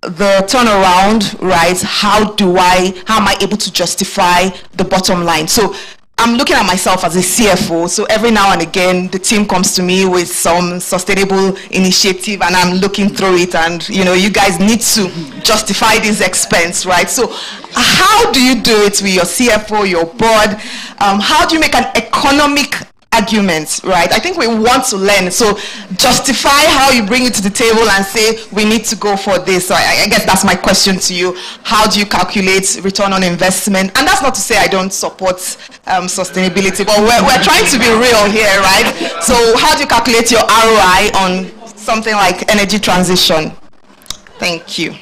the turnaround, right, how am I able to justify the bottom line? So I'm looking at myself as a CFO, so every now and again the team comes to me with some sustainable initiative and I'm looking through it, and you guys need to justify this expense, right? So how do you do it with your CFO, your board? How do you make an economic arguments, right? I think we want to learn. So justify how you bring it to the table and say, we need to go for this. So I guess that's my question to you. How do you calculate return on investment? And that's not to say I don't support sustainability, but we're trying to be real here, right? So how do you calculate your ROI on something like energy transition? Thank you.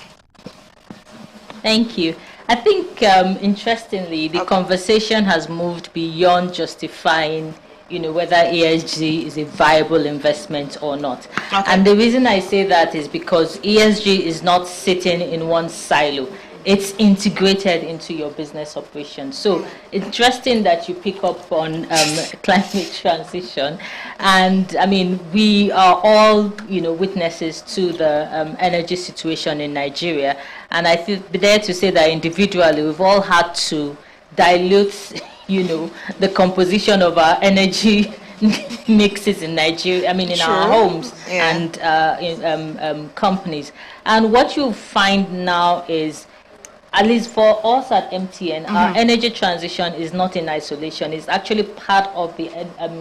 Thank you. I think, interestingly, the conversation has moved beyond justifying whether ESG is a viable investment or not. Okay. And the reason I say that is because ESG is not sitting in one silo. It's integrated into your business operation. So interesting that you pick up on climate transition. And I mean, we are all, witnesses to the energy situation in Nigeria. And I feel there to say that individually, we've all had to dilute the composition of our energy mixes in Nigeria, I mean in our homes and in companies. And what you find now is, at least for us at MTN, our energy transition is not in isolation. It's actually part of the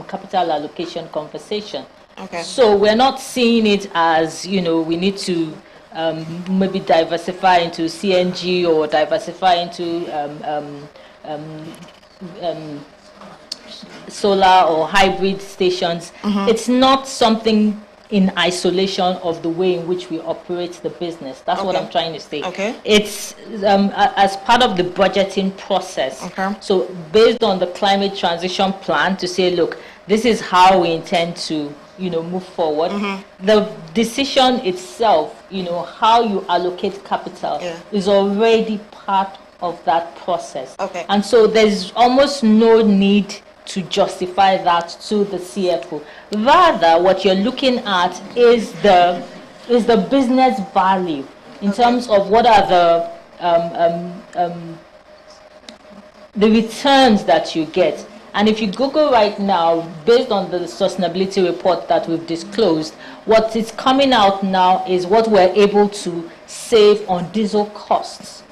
capital allocation conversation. Okay. So we're not seeing it as, we need to maybe diversify into CNG or diversify into solar or hybrid stations. It's not something in isolation of the way in which we operate the business. That's what I'm trying to say. Okay. It's as part of the budgeting process. Okay. So based on the climate transition plan to say, look, this is how we intend to, move forward. The decision itself, how you allocate capital is already part of that process. Okay. And so there's almost no need to justify that to the CFO. Rather, what you're looking at is the business value in terms of what are the returns that you get. And if you Google right now, based on the sustainability report that we've disclosed, what is coming out now is what we're able to save on diesel costs.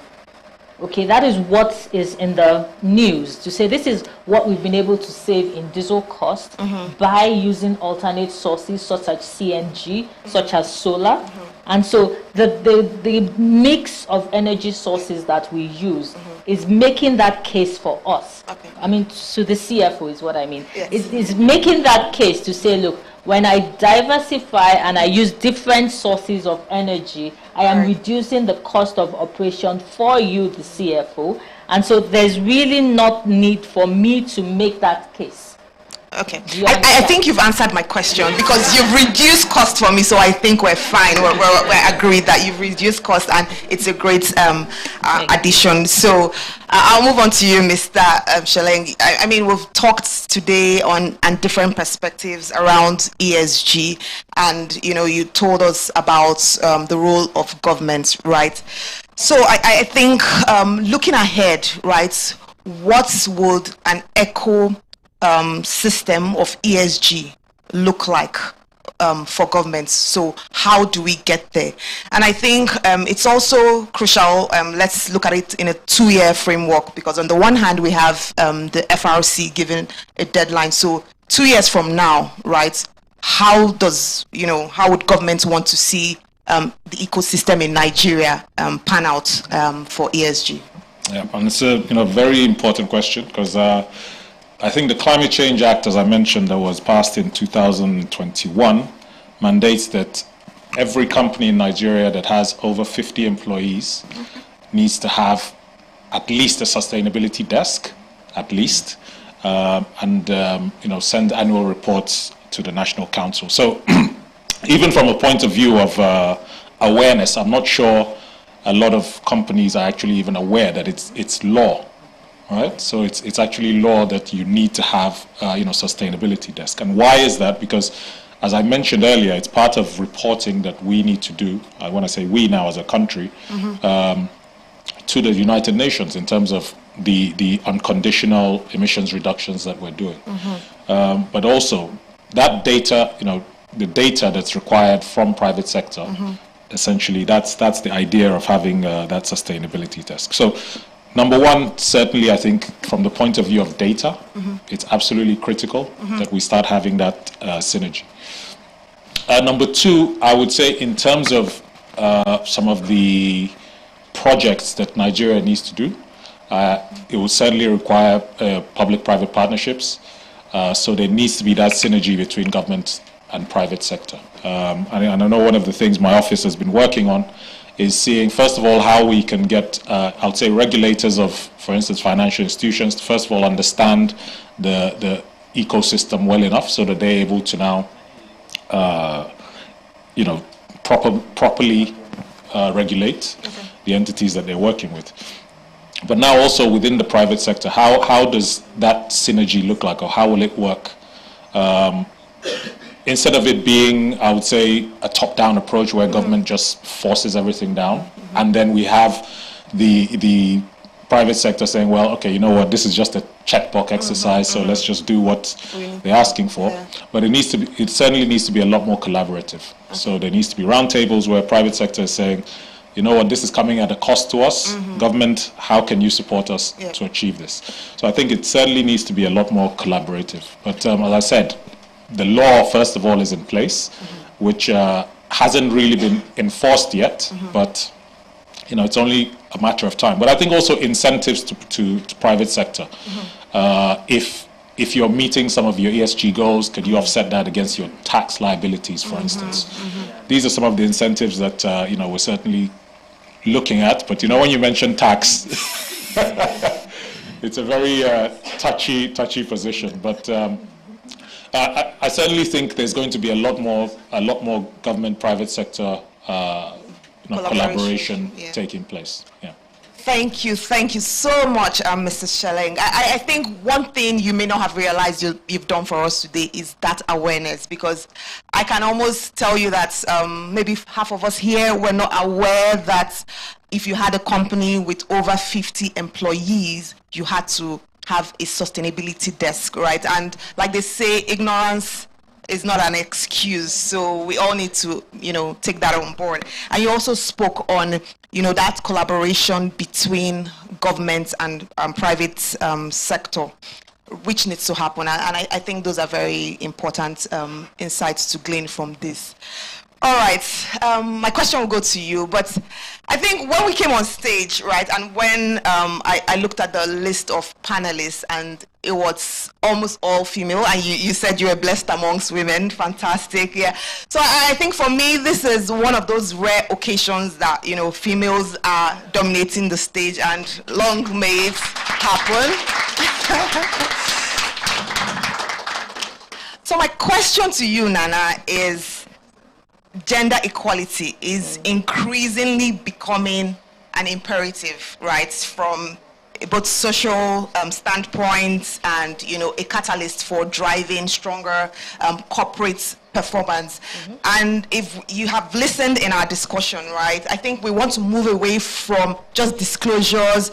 Okay, that is what is in the news, to say this is what we've been able to save in diesel costs by using alternate sources such as CNG, such as solar. And so the mix of energy sources that we use is making that case for us. Okay. I mean, to the CFO is what I mean. Yes. It's making that case to say, look, when I diversify and I use different sources of energy, I am reducing the cost of operation for you, the CFO. And so there's really not need for me to make that case. Okay. I think you've answered my question because you've reduced cost for me, so I think we're fine. We're agreed that you've reduced cost and it's a great addition. So I'll move on to you, Mr. Shaleng. I mean, we've talked today on different perspectives around ESG, and you told us about the role of government, right? So I think looking ahead, right, what would an eco system of ESG look like for governments? So how do we get there? And I think it's also crucial, let's look at it in a 2-year framework, because on the one hand we have the FRC giving a deadline. So 2 years from now, right, how would governments want to see the ecosystem in Nigeria pan out for ESG? Yeah, and it's a very important question, because I think the Climate Change Act, as I mentioned, that was passed in 2021, mandates that every company in Nigeria that has over 50 employees needs to have at least a sustainability desk, at least, and send annual reports to the National Council. So even from a point of view of awareness, I'm not sure a lot of companies are actually even aware that it's law. Right, so it's actually law that you need to have sustainability desk. And why is that? Because, as I mentioned earlier, it's part of reporting that we need to do. I want to say we now as a country to the United Nations in terms of the unconditional emissions reductions that we're doing. But also that data, the data that's required from private sector. Essentially, that's the idea of having that sustainability desk. So. Number one, certainly, I think from the point of view of data, it's absolutely critical that we start having that synergy. Number two, I would say in terms of some of the projects that Nigeria needs to do, it will certainly require public-private partnerships. So there needs to be that synergy between government and private sector. And I know one of the things my office has been working on is seeing, first of all, how we can get, I would say, regulators of, for instance, financial institutions to, first of all, understand the ecosystem well enough so that they're able to now, properly regulate the entities that they're working with. But now also within the private sector, how does that synergy look like, or how will it work? Instead of it being, I would say, a top-down approach where government just forces everything down, and then we have the private sector saying, well, okay, you know what, this is just a checkbox exercise, so let's just do what they're asking for. But it certainly needs to be a lot more collaborative. So there needs to be roundtables where private sector is saying, you know what, this is coming at a cost to us. Government, how can you support us to achieve this? So I think it certainly needs to be a lot more collaborative. But as I said, the law, first of all, is in place, which hasn't really been enforced yet, but it's only a matter of time. But I think also incentives to private sector. If you're meeting some of your ESG goals, could you offset that against your tax liabilities, for instance? These are some of the incentives that we're certainly looking at. But when you mention tax, it's a very touchy position. But I certainly think there's going to be a lot more government-private sector collaboration taking place. Yeah. Thank you so much, Mr. Schelling. I think one thing you may not have realized you've done for us today is that awareness, because I can almost tell you that maybe half of us here were not aware that if you had a company with over 50 employees, you had to have a sustainability desk, right? And like they say, ignorance is not an excuse, so we all need to, take that on board. And you also spoke on, that collaboration between government and private sector, which needs to happen. And I think those are very important insights to glean from this. All right, my question will go to you, but I think when we came on stage, right, and when I looked at the list of panelists, and it was almost all female, and you said you were blessed amongst women, fantastic, yeah. So I think for me, this is one of those rare occasions that, females are dominating the stage, and long may it happen. So my question to you, Nana, is, gender equality is increasingly becoming an imperative, right, from both social standpoints and, a catalyst for driving stronger corporate performance. And if you have listened in our discussion, right, I think we want to move away from just disclosures,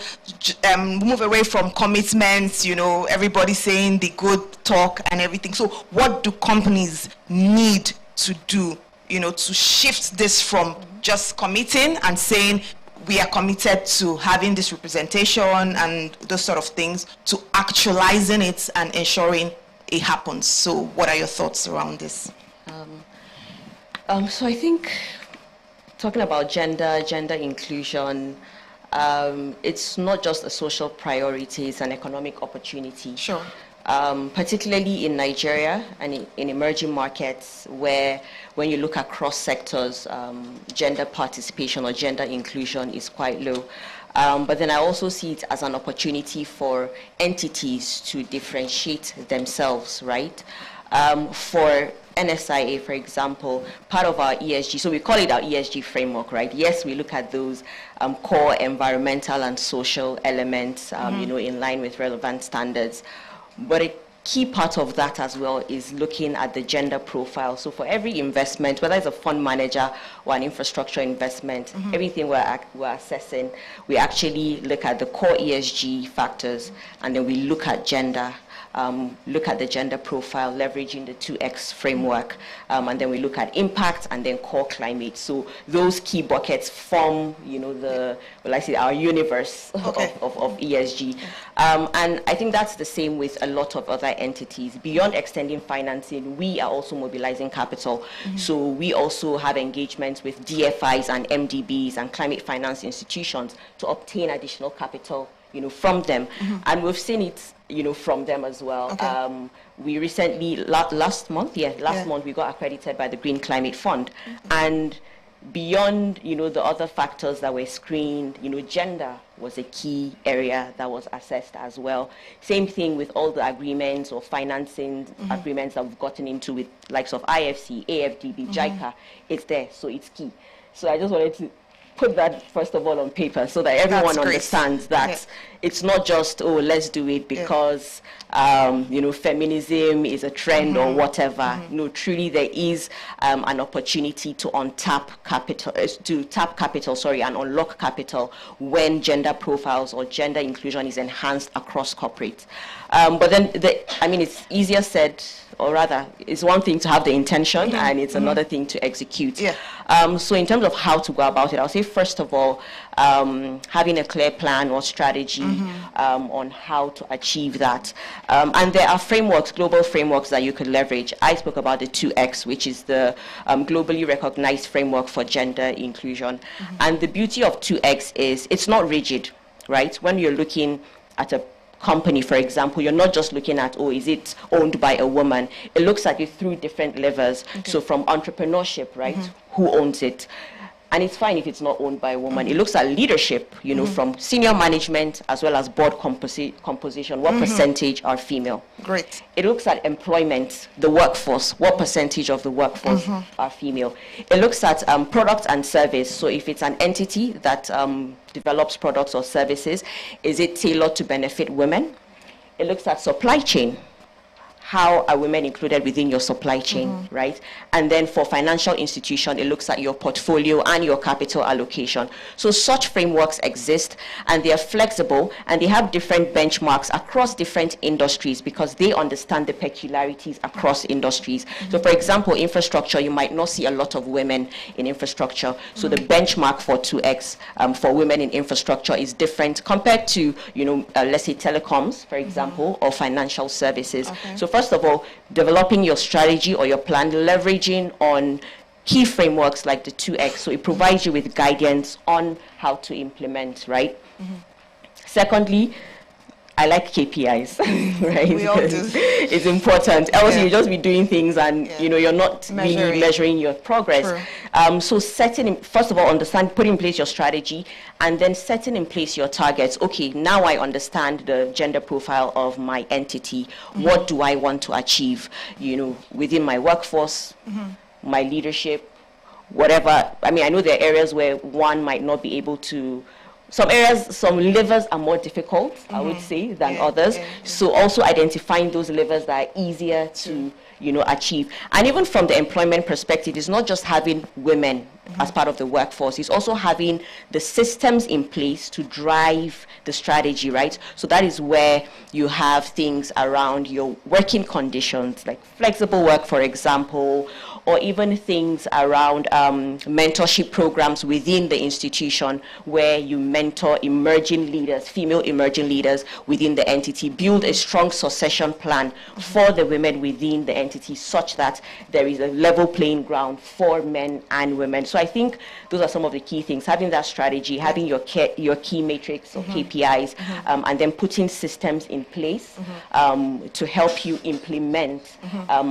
move away from commitments, everybody saying the good talk and everything. So what do companies need to do to shift this from just committing and saying we are committed to having this representation and those sort of things, to actualizing it and ensuring it happens? So what are your thoughts around this? So I think talking about gender inclusion, it's not just a social priority, it's an economic opportunity. Sure. Particularly in Nigeria and in emerging markets, where when you look across sectors, gender participation or gender inclusion is quite low. But then I also see it as an opportunity for entities to differentiate themselves, right? For NSIA, for example, part of our ESG, so we call it our ESG framework, right? Yes, we look at those core environmental and social elements, in line with relevant standards. But a key part of that as well is looking at the gender profile. So for every investment, whether it's a fund manager or an infrastructure investment, everything we're assessing, we actually look at the core ESG factors, and then we look at gender, look at the gender profile, leveraging the 2X framework, and then we look at impact and then core climate. So those key buckets form, our universe of ESG. And I think that's the same with a lot of other entities. Beyond extending financing, we are also mobilizing capital. So we also have engagements with DFIs and MDBs and climate finance institutions to obtain additional capital, from them. And we've seen it, from them as well. Okay. We recently, last month, we got accredited by the Green Climate Fund. And beyond, the other factors that were screened, gender was a key area that was assessed as well. Same thing with all the agreements or financing agreements that we've gotten into with likes of IFC, AFDB, JICA. It's there, so it's key. So I just wanted to put that first of all on paper so that everyone understands that it's not just, oh, let's do it because feminism is a trend or whatever. No, truly there is an opportunity to tap capital and unlock capital when gender profiles or gender inclusion is enhanced across corporate. But then, it's easier said, or rather, it's one thing to have the intention and it's another thing to execute. So in terms of how to go about it, I'll say first of all, having a clear plan or strategy on how to achieve that. And there are frameworks, global frameworks that you could leverage. I spoke about the 2X, which is the globally recognized framework for gender inclusion. And the beauty of 2X is it's not rigid, right? When you're looking at a company, for example, you're not just looking at, oh, is it owned by a woman? It looks at it through different levels. So from entrepreneurship, right? Who owns it? And it's fine if it's not owned by a woman. It looks at leadership, from senior management as well as board composition. What percentage are female? Great. It looks at employment, the workforce. What percentage of the workforce are female? It looks at product and service. So if it's an entity that develops products or services, is it tailored to benefit women? It looks at supply chain. How are women included within your supply chain, right? And then for financial institution, it looks at your portfolio and your capital allocation. So such frameworks exist and they are flexible and they have different benchmarks across different industries because they understand the peculiarities across industries. So for example, infrastructure, you might not see a lot of women in infrastructure. So the benchmark for 2X for women in infrastructure is different compared to, let's say telecoms, for example, or financial services. So first of all, developing your strategy or your plan, leveraging on key frameworks like the 2X, so it provides you with guidance on how to implement, right? Secondly, I like KPIs, right? We all do. It's important. Else you just be doing things and you're not really measuring your progress. So first of all, putting in place your strategy and then setting in place your targets. Okay, now I understand the gender profile of my entity. What do I want to achieve, within my workforce, my leadership, whatever. I know there are areas where one might not be able to. Some levers are more difficult, I would say, than others. So also identifying those levers that are easier to, achieve. And even from the employment perspective, it's not just having women as part of the workforce. It's also having the systems in place to drive the strategy, right? So that is where you have things around your working conditions, like flexible work, for example, or even things around mentorship programs within the institution where you mentor emerging leaders, female emerging leaders within the entity, build a strong succession plan for the women within the entity such that there is a level playing ground for men and women. So I think those are some of the key things, having that strategy, having your key matrix or KPIs, and then putting systems in place to help you implement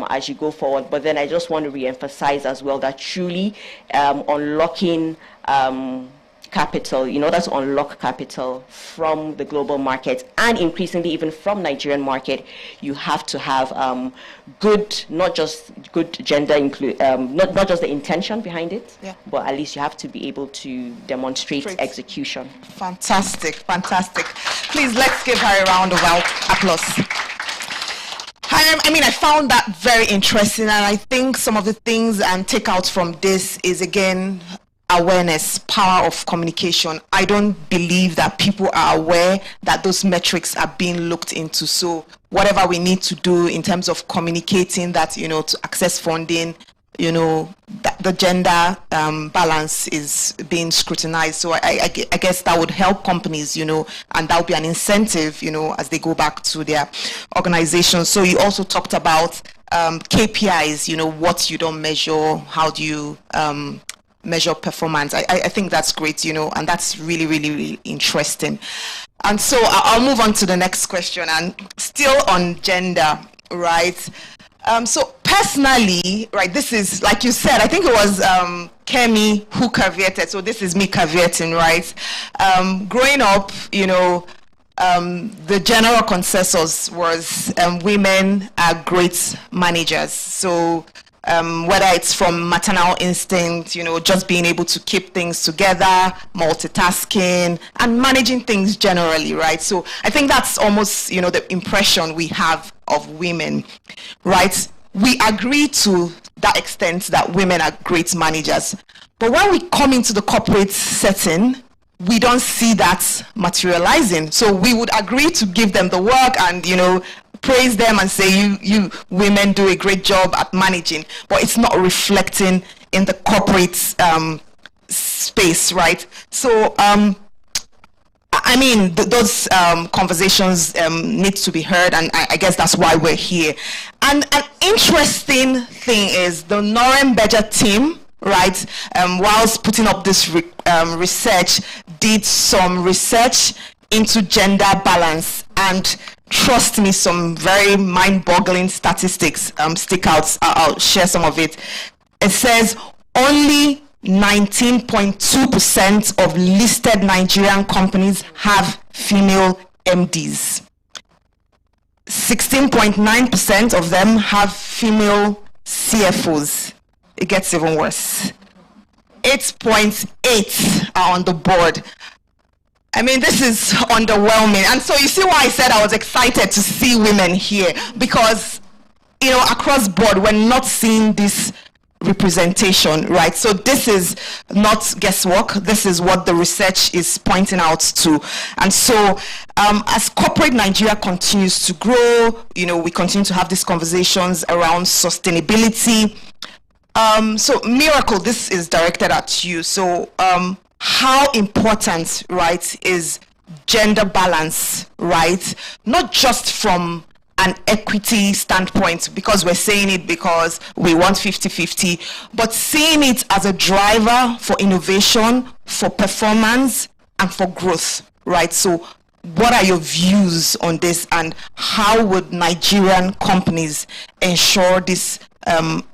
as you go forward. But then I just want to re-emphasize as well that truly unlocking capital, in order to unlock capital from the global market and increasingly even from Nigerian market, you have to have not just gender not just the intention behind it, but at least you have to be able to demonstrate execution. Fantastic. Please, let's give her a round of applause. I found that very interesting, and I think some of the things and takeouts from this is, again, awareness, power of communication. I don't believe that people are aware that those metrics are being looked into. So whatever we need to do in terms of communicating that, to access funding, the gender balance is being scrutinized. So I guess that would help companies, and that would be an incentive, as they go back to their organizations. So you also talked about KPIs, what you don't measure, how do you measure performance. I think that's great, and that's really, really, really interesting. And so I'll move on to the next question, and still on gender, right? So personally, right, this is, like you said, I think it was Kemi who caveated, so this is me caveating, right? Growing up, the general consensus was women are great managers. So whether it's from maternal instinct, just being able to keep things together, multitasking, and managing things generally, right? So I think that's almost, the impression we have of women, right? We agree to that extent that women are great managers. But when we come into the corporate setting, we don't see that materializing. So we would agree to give them the work and, praise them and say, you women do a great job at managing, but it's not reflecting in the corporate space, right? So, those conversations need to be heard, and I guess that's why we're here. And an interesting thing is the Norem Beja team, right, whilst putting up this research, did some research into gender balance, and trust me, some very mind-boggling statistics stick out. I'll share some of it. It says only 19.2% of listed Nigerian companies have female MDs. 16.9% of them have female CFOs. It gets even worse. 8.8 are on the board. This is underwhelming. And so you see why I said I was excited to see women here, because, across board, we're not seeing this representation, right? So this is not guesswork. This is what the research is pointing out to. And so as corporate Nigeria continues to grow, we continue to have these conversations around sustainability. So Miracle, this is directed at you. So how important, right, is gender balance, right? Not just from an equity standpoint, because we're saying it because we want 50-50, but seeing it as a driver for innovation, for performance, and for growth, right? So what are your views on this, and how would Nigerian companies ensure this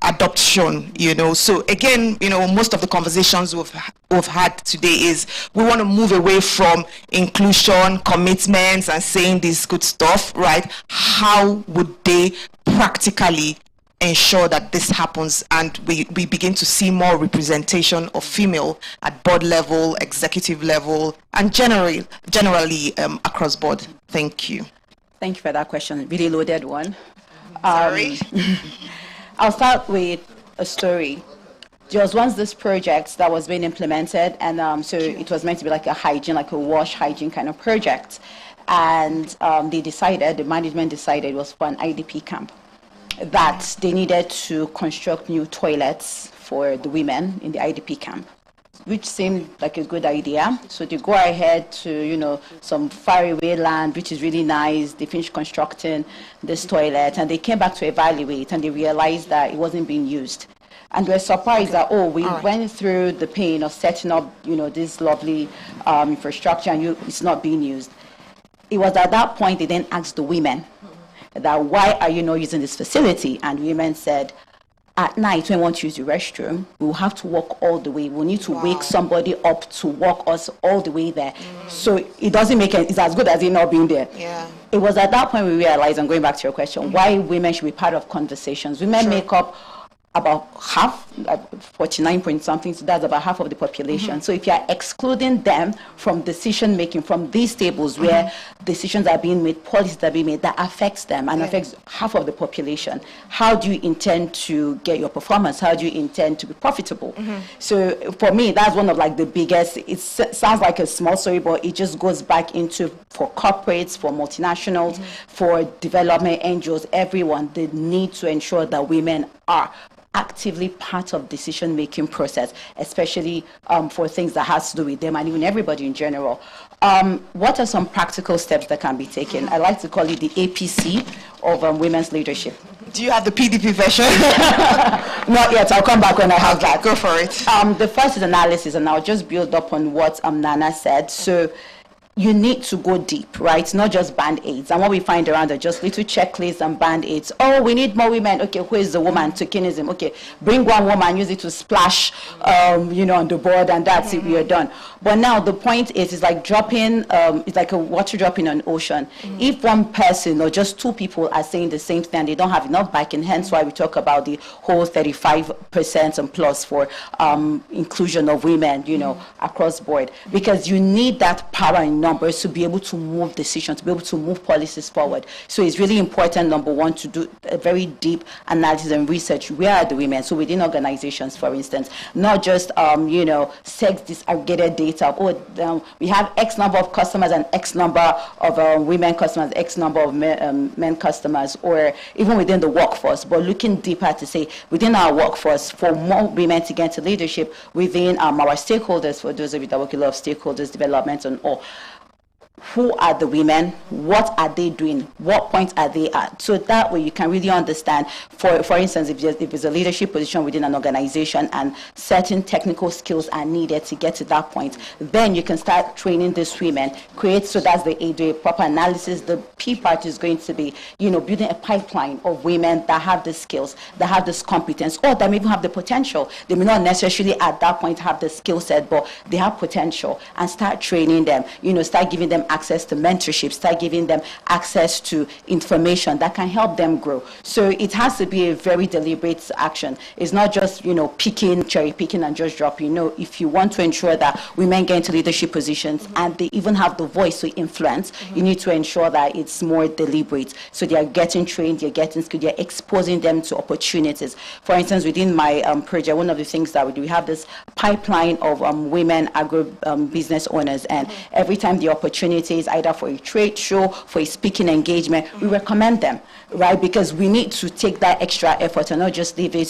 adoption? So again, most of the conversations we've had today is we want to move away from inclusion, commitments, and saying this good stuff, right? How would they practically ensure that this happens and we begin to see more representation of female at board level, executive level, and generally across board? Thank you. Thank you for that question. Really loaded one. Sorry. I'll start with a story. There was once this project that was being implemented, and so it was meant to be like a hygiene, like a wash hygiene kind of project. And the management decided it was for an IDP camp, that they needed to construct new toilets for the women in the IDP camp, which seemed like a good idea. So they go ahead to, some faraway land, which is really nice. They finished constructing this toilet, and they came back to evaluate, and they realized that it wasn't being used. And we're surprised that, we went through the pain of setting up, this lovely infrastructure, and it's not being used. It was at that point they then asked the women that, why are you not using this facility? And women said, at night, when we want to use the restroom, we will have to walk all the way. We'll need to wake somebody up to walk us all the way there. So it doesn't make sense. It's as good as it not being there. Yeah. It was at that point we realized, and going back to your question, why women should be part of conversations. Women make up about half, 49 point something, so that's about half of the population. So if you're excluding them from decision making, from these tables where decisions are being made, policies are being made, that affects them and affects half of the population, how do you intend to get your performance? How do you intend to be profitable? So for me, that's one of the biggest, it sounds like a small story, but it just goes back into, for corporates, for multinationals, for development NGOs, everyone, the need to ensure that women are actively part of decision-making process, especially for things that has to do with them and even everybody in general. What are some practical steps that can be taken? I like to call it the APC of women's leadership. Do you have the PDP version? Not yet. I'll come back when I have that. Go for it. The first is analysis, and I'll just build up on what Nana said. So you need to go deep, right? Not just band-aids. And what we find around are just little checklists and band-aids. Oh, we need more women. Okay, who is the woman? Tokenism. Okay, bring one woman, use it to splash, on the board, and that's it, we are done. But now the point is, it's like dropping, it's like a water drop in an ocean. If one person or just two people are saying the same thing, they don't have enough backing, hence why we talk about the whole 35% and plus for inclusion of women, across board. Because you need that power in numbers to be able to move decisions, to be able to move policies forward. So it's really important, number one, to do a very deep analysis and research. Where are the women? So within organizations, for instance, not just, sex disaggregated data. Oh, we have X number of customers and X number of women customers, X number of men customers, or even within the workforce. But looking deeper to say, within our workforce, for more women to get into leadership within our stakeholders, for those of you that work a lot of stakeholders, development and all. Who are the women? What are they doing? What point are they at? So that way you can really understand, for instance, if it's a leadership position within an organization and certain technical skills are needed to get to that point, then you can start training these women, so that's the proper analysis. The P part is going to be, building a pipeline of women that have the skills, that have this competence, or that may even have the potential. They may not necessarily at that point have the skill set, but they have potential, and start training them, start giving them access to mentorship, start giving them access to information that can help them grow. So it has to be a very deliberate action. It's not just, cherry picking and just dropping. If you want to ensure that women get into leadership positions and they even have the voice to influence, you need to ensure that it's more deliberate. So they are getting trained, they're getting skilled, they're exposing them to opportunities. For instance, within my project, one of the things that we do, we have this pipeline of women agro business owners, and every time the opportunity is either for a trade show, for a speaking engagement, we recommend them, right? Because we need to take that extra effort and not just leave it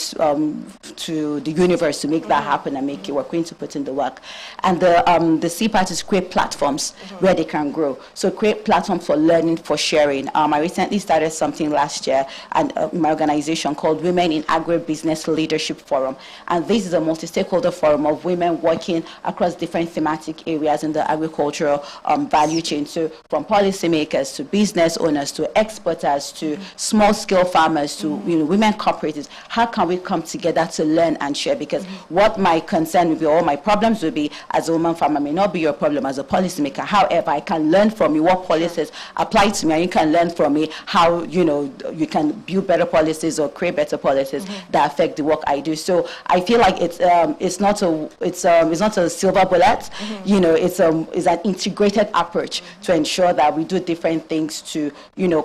to the universe to make that happen and make it work. We need to put in the work. And the C part is create platforms where they can grow. So create platforms for learning, for sharing. I recently started something last year and my organization called Women in Agribusiness Leadership Forum. And this is a multi-stakeholder forum of women working across different thematic areas in the agricultural value chain. So from policymakers to business owners to exporters to small-scale farmers to women cooperatives, how can we come together to learn and share? Because what my concern will be, or my problems will be as a woman farmer may not be your problem as a policymaker. However, I can learn from you what policies apply to me, and you can learn from me how you can build better policies or create better policies that affect the work I do. So I feel like it's not a silver bullet. It's an integrated approach to ensure that we do different things to,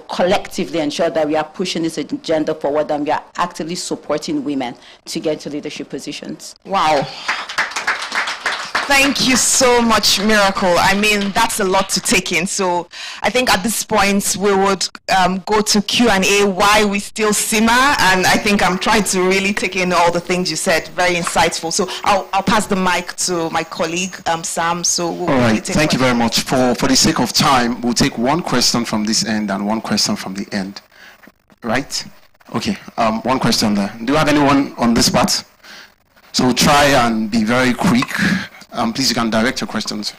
collectively ensure that we are pushing this agenda forward and we are actively supporting women to get to leadership positions. Wow. Thank you so much, Miracle. I mean, that's a lot to take in. So I think at this point, we would go to Q&A, why we still simmer. And I think I'm trying to really take in all the things you said. Very insightful. So I'll pass the mic to my colleague, Sam. So we'll all right, thank you very much. For the sake of time, we'll take one question from this end and one question from the end. Right? Okay, one question there. Do you have anyone on this part? So try and be very quick. Please, you can direct your questions.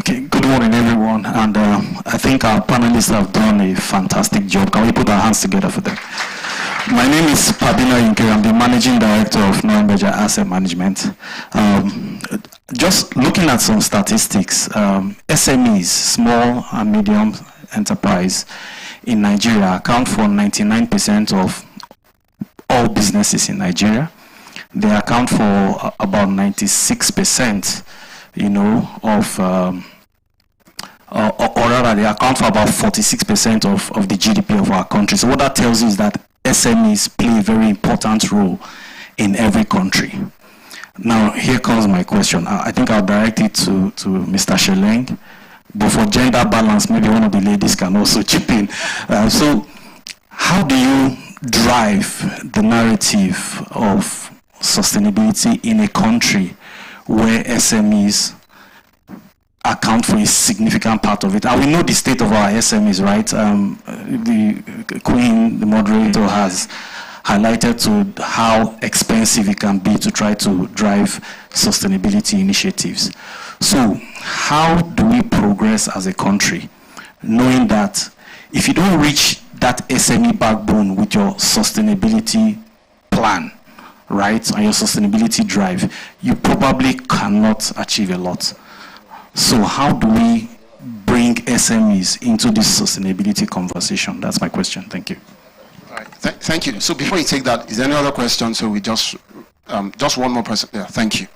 Okay, good morning, everyone. And I think our panelists have done a fantastic job. Can we put our hands together for them? My name is Pabina Yinke. I'm the Managing Director of Norwegian Asset Management. Just looking at some statistics, SMEs, small and medium enterprise in Nigeria, account for 99% of all businesses in Nigeria. They account for about 96%, or rather they account for about 46% of the GDP of our country. So what that tells you is that SMEs play a very important role in every country. Now, here comes my question. I think I'll direct it to Mr. Sheleng, but for gender balance, maybe one of the ladies can also chip in. So how do you drive the narrative of sustainability in a country where SMEs account for a significant part of it? And we know the state of our SMEs, right? The Queen, the moderator, has highlighted to how expensive it can be to try to drive sustainability initiatives. So how do we progress as a country, knowing that if you don't reach that SME backbone with your sustainability plan, right, and your sustainability drive, you probably cannot achieve a lot. So how do we bring SMEs into this sustainability conversation? That's my question. Thank you. All right. Thank you. So before you take that, is there any other question? So we just one more person. Yeah, thank you.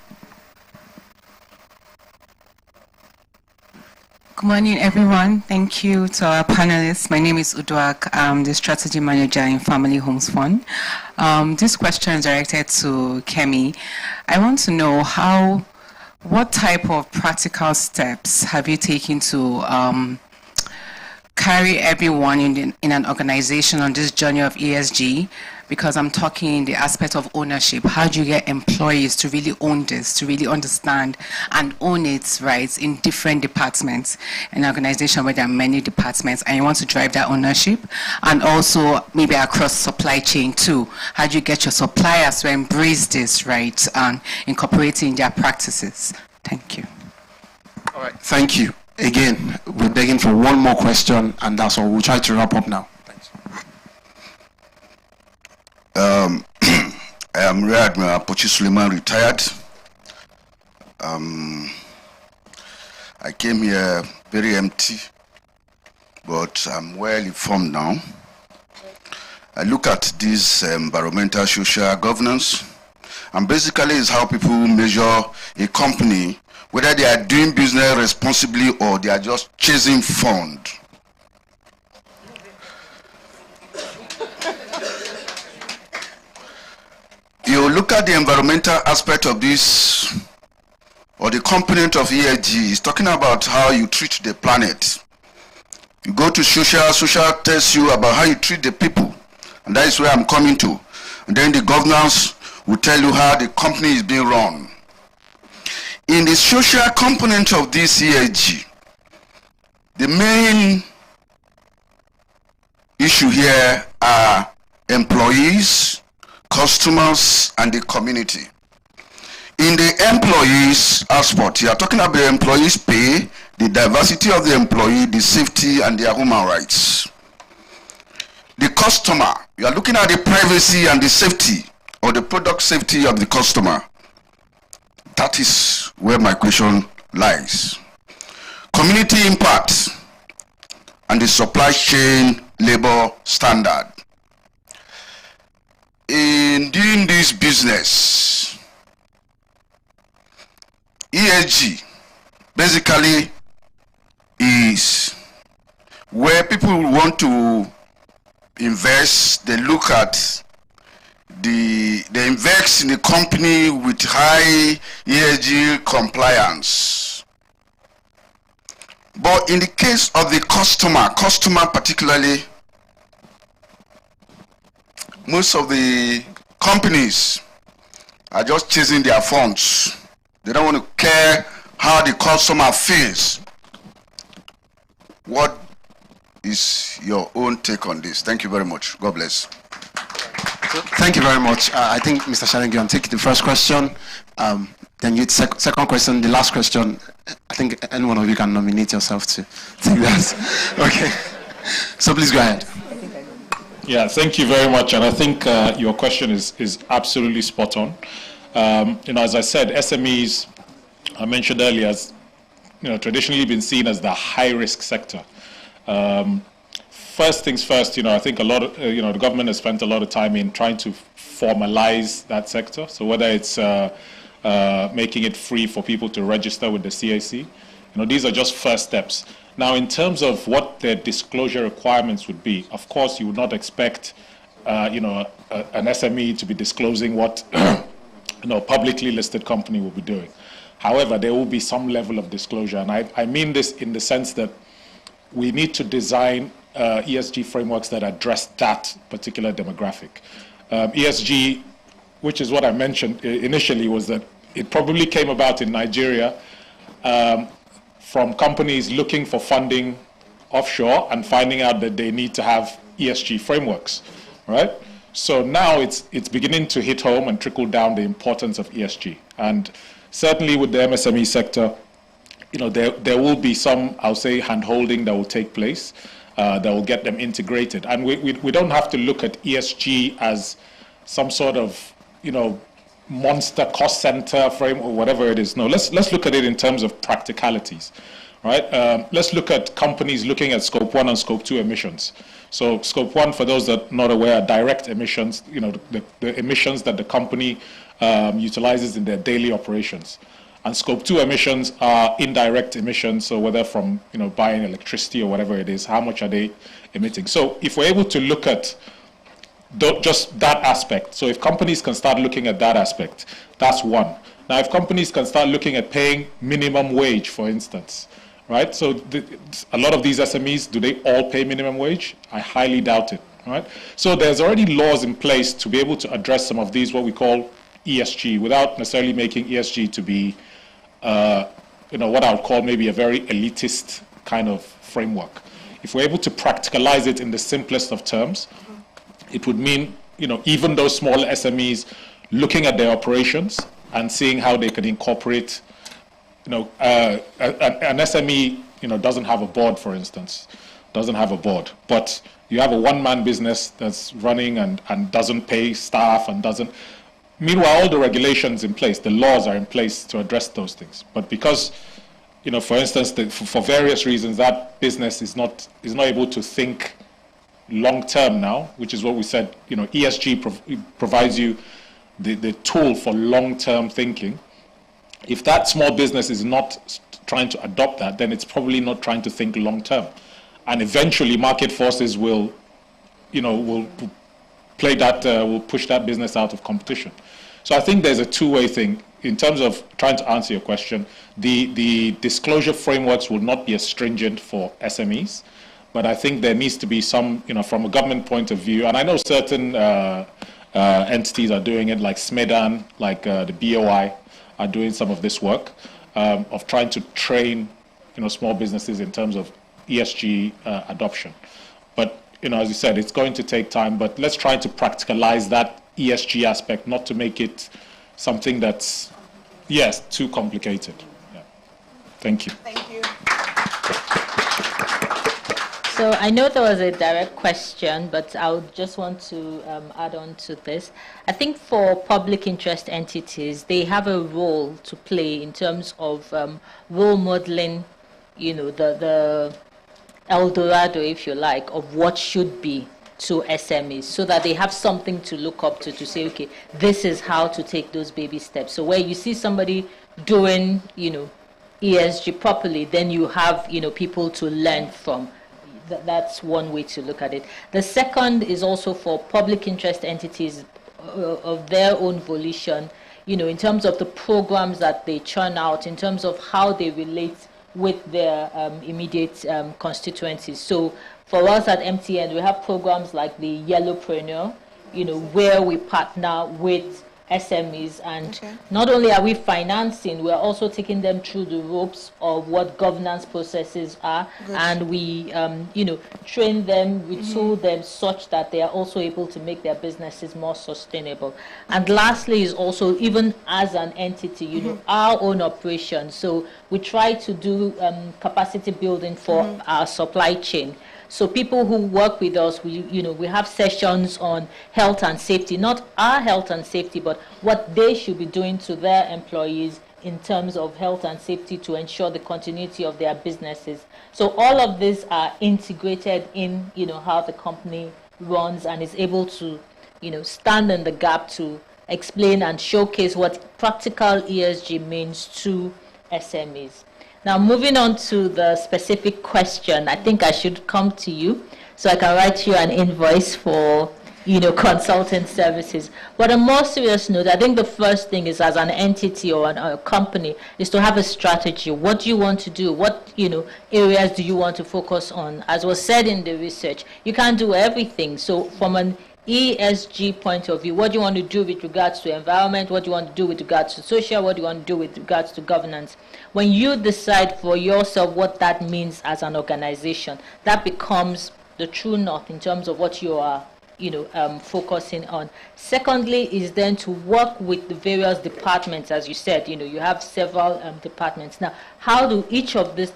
Good morning, everyone. Thank you to our panelists. My name is Uduak. I'm the strategy manager in Family Homes Fund. This question is directed to Kemi. I want to know what type of practical steps have you taken to carry everyone in an organization on this journey of ESG? Because I'm talking in the aspect of ownership. How do you get employees to really own this, to really understand and own its rights in different departments? An organization where there are many departments and you want to drive that ownership, and also maybe across supply chain too. How do you get your suppliers to embrace this, right, and incorporate it in their practices? Thank you. All right, thank you. Again, we're begging for one more question, and that's all. We'll try to wrap up now. Thanks. I am Rear Admiral Pochi Suleiman, retired. I came here very empty, but I'm well informed now. I look at this environmental social governance, and basically it's how people measure a company, whether they are doing business responsibly or they are just chasing fund. You look at the environmental aspect of this, or the component of ESG, is talking about how you treat the planet. You go to social tells you about how you treat the people, and that is where I'm coming to. And then the governance will tell you how the company is being run. In the social component of this ESG, the main issue here are employees, customers, and the community. In the employees aspect, you are talking about the employees' pay, the diversity of the employee, the safety, and their human rights. The customer, you are looking at the privacy and the safety, or the product safety of the customer. That is where my question lies. Community impact and the supply chain labor standard. In doing this business, ESG basically is where people want to invest. They look at they invest in a company with high ESG compliance. But in the case of the customer particularly, most of the companies are just chasing their funds. They don't want to care how the customer feels. What is your own take on this? Thank you very much. God bless. So, thank you very much. I think Mr. Shalengi, I'll take the first question. Then you second question, the last question. I think any one of you can nominate yourself to take that. Okay. So please go ahead. Yeah, thank you very much. And I think your question is absolutely spot on. As I said, SMEs, I mentioned earlier, has traditionally been seen as the high-risk sector. First things first, I think a lot of, the government has spent a lot of time in trying to formalize that sector. So whether it's making it free for people to register with the CAC, these are just first steps. Now, in terms of what the disclosure requirements would be, of course, you would not expect, an SME to be disclosing what, publicly listed company will be doing. However, there will be some level of disclosure, and I mean this in the sense that we need to design ESG frameworks that address that particular demographic. ESG, which is what I mentioned initially, was that it probably came about in Nigeria from companies looking for funding offshore and finding out that they need to have ESG frameworks, right? So now it's beginning to hit home and trickle down the importance of ESG. And certainly with the MSME sector, there will be some, I'll say, hand-holding that will take place that will get them integrated. And we don't have to look at ESG as some sort of, monster cost center frame or whatever it is. No, let's look at it in terms of practicalities, right? Let's look at companies looking at Scope 1 and Scope 2 emissions. So Scope 1, for those that are not aware, are direct emissions, the emissions that the company utilizes in their daily operations. And Scope 2 emissions are indirect emissions, so whether from buying electricity or whatever it is, how much are they emitting? So if we're able to look at just that aspect, so if companies can start looking at that aspect, that's one. Now, if companies can start looking at paying minimum wage, for instance, right? So a lot of these SMEs, do they all pay minimum wage? I highly doubt it, right? So there's already laws in place to be able to address some of these, what we call ESG, without necessarily making ESG to be, what I would call maybe a very elitist kind of framework. If we're able to practicalize it in the simplest of terms, it would mean, even those small SMEs looking at their operations and seeing how they could incorporate, an SME, doesn't have a board, for instance, doesn't have a board, but you have a one-man business that's running and doesn't pay staff and doesn't. Meanwhile, all the regulations in place, the laws are in place to address those things. But because, for instance, for various reasons, that business is not able to think long-term now, which is what we said, ESG provides you the tool for long-term thinking. If that small business is not trying to adopt that, then it's probably not trying to think long-term. And eventually market forces will play that, will push that business out of competition. So I think there's a two-way thing. In terms of trying to answer your question, the disclosure frameworks will not be as stringent for SMEs, but I think there needs to be some, from a government point of view, and I know certain entities are doing it, like SMEDAN, like the BOI, are doing some of this work of trying to train, small businesses in terms of ESG adoption. But, as you said, it's going to take time, but let's try to practicalize that ESG aspect, not to make it something that's, yes, too complicated. Yeah. Thank you. Thank you. So I know there was a direct question, but I would just want to add on to this. I think for public interest entities, they have a role to play in terms of role modeling, the El Dorado, if you like, of what should be to SMEs, so that they have something to look up to say, okay, this is how to take those baby steps. So where you see somebody doing, ESG properly, then you have, people to learn from. That's one way to look at it. The second is also for public interest entities of their own volition, in terms of the programs that they churn out, in terms of how they relate with their immediate constituencies. So for us at MTN, we have programs like the Yellowpreneur, where we partner with SMEs, and not only are we financing, we're also taking them through the ropes of what governance processes are. Good. And we, train them, we tool them such that they are also able to make their businesses more sustainable. And lastly is also, even as an entity, our own operations. So we try to do capacity building for our supply chain. So people who work with us, we have sessions on health and safety, not our health and safety, but what they should be doing to their employees in terms of health and safety to ensure the continuity of their businesses. So all of these are integrated in, how the company runs and is able to, stand in the gap to explain and showcase what practical ESG means to SMEs. Now, moving on to the specific question, I think I should come to you so I can write you an invoice for, consultant services. But on a more serious note, I think the first thing is, as an entity or a company, is to have a strategy. What do you want to do? What, areas do you want to focus on? As was said in the research, you can't do everything. So from an ESG point of view, what do you want to do with regards to environment? What do you want to do with regards to social? What do you want to do with regards to governance? When you decide for yourself what that means as an organization, that becomes the true north in terms of what you are, focusing on. Secondly is then to work with the various departments, as you said, you have several departments. Now, how do each of these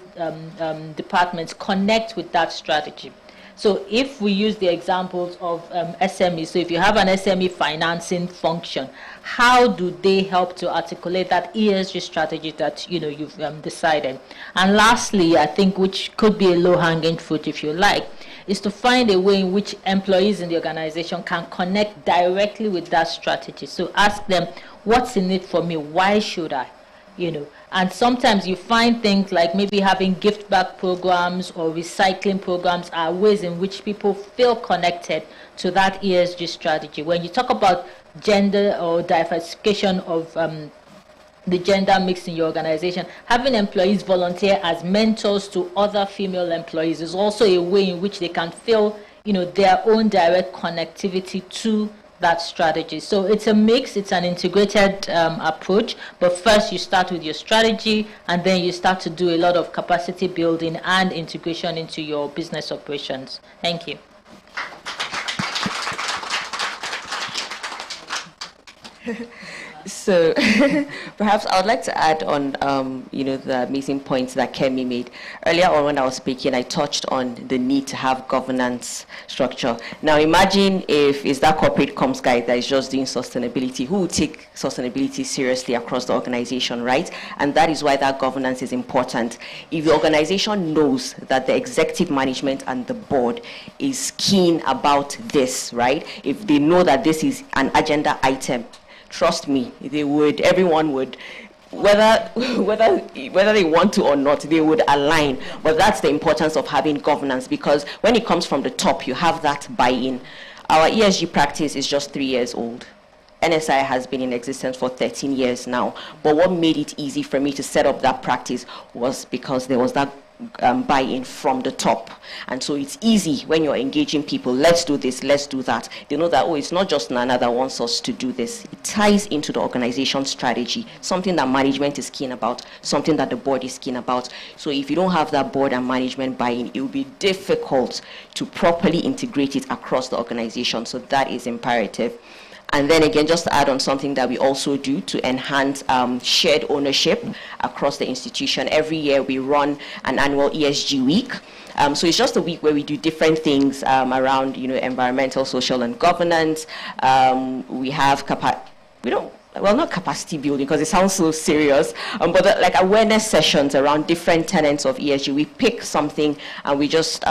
departments connect with that strategy? So if we use the examples of SME, so if you have an SME financing function, how do they help to articulate that ESG strategy that you've decided? And lastly, I think, which could be a low-hanging fruit if you like, is to find a way in which employees in the organization can connect directly with that strategy. So ask them, what's in it for me? Why should I? And sometimes you find things like maybe having gift back programs or recycling programs are ways in which people feel connected to that ESG strategy. When you talk about gender or diversification of the gender mix in your organization, having employees volunteer as mentors to other female employees is also a way in which they can feel, their own direct connectivity to that strategy. So it's a mix, it's an integrated approach, but first you start with your strategy and then you start to do a lot of capacity building and integration into your business operations. Thank you. So perhaps I would like to add on, the amazing points that Kemi made. Earlier on when I was speaking, I touched on the need to have governance structure. Now imagine if it's that corporate comms guy that is just doing sustainability, who will take sustainability seriously across the organization, right? And that is why that governance is important. If the organization knows that the executive management and the board is keen about this, right? If they know that this is an agenda item, trust me, everyone would, whether they want to or not, they would align. But that's the importance of having governance, because when it comes from the top, you have that buy-in. Our ESG practice is just 3 years old. NSI has been in existence for 13 years now. But what made it easy for me to set up that practice was because there was that buy-in from the top. And so it's easy when you're engaging people, let's do this, let's do that. They know that, it's not just Nana that wants us to do this. It ties into the organization strategy, something that management is keen about, something that the board is keen about. So if you don't have that board and management buy-in, it will be difficult to properly integrate it across the organization. So that is imperative. And then again, just to add on something that we also do to enhance shared ownership across the institution. Every year we run an annual ESG week. So it's just a week where we do different things around, environmental, social, and governance. We have not capacity building because it sounds so serious, but like awareness sessions around different tenets of ESG. We pick something and we just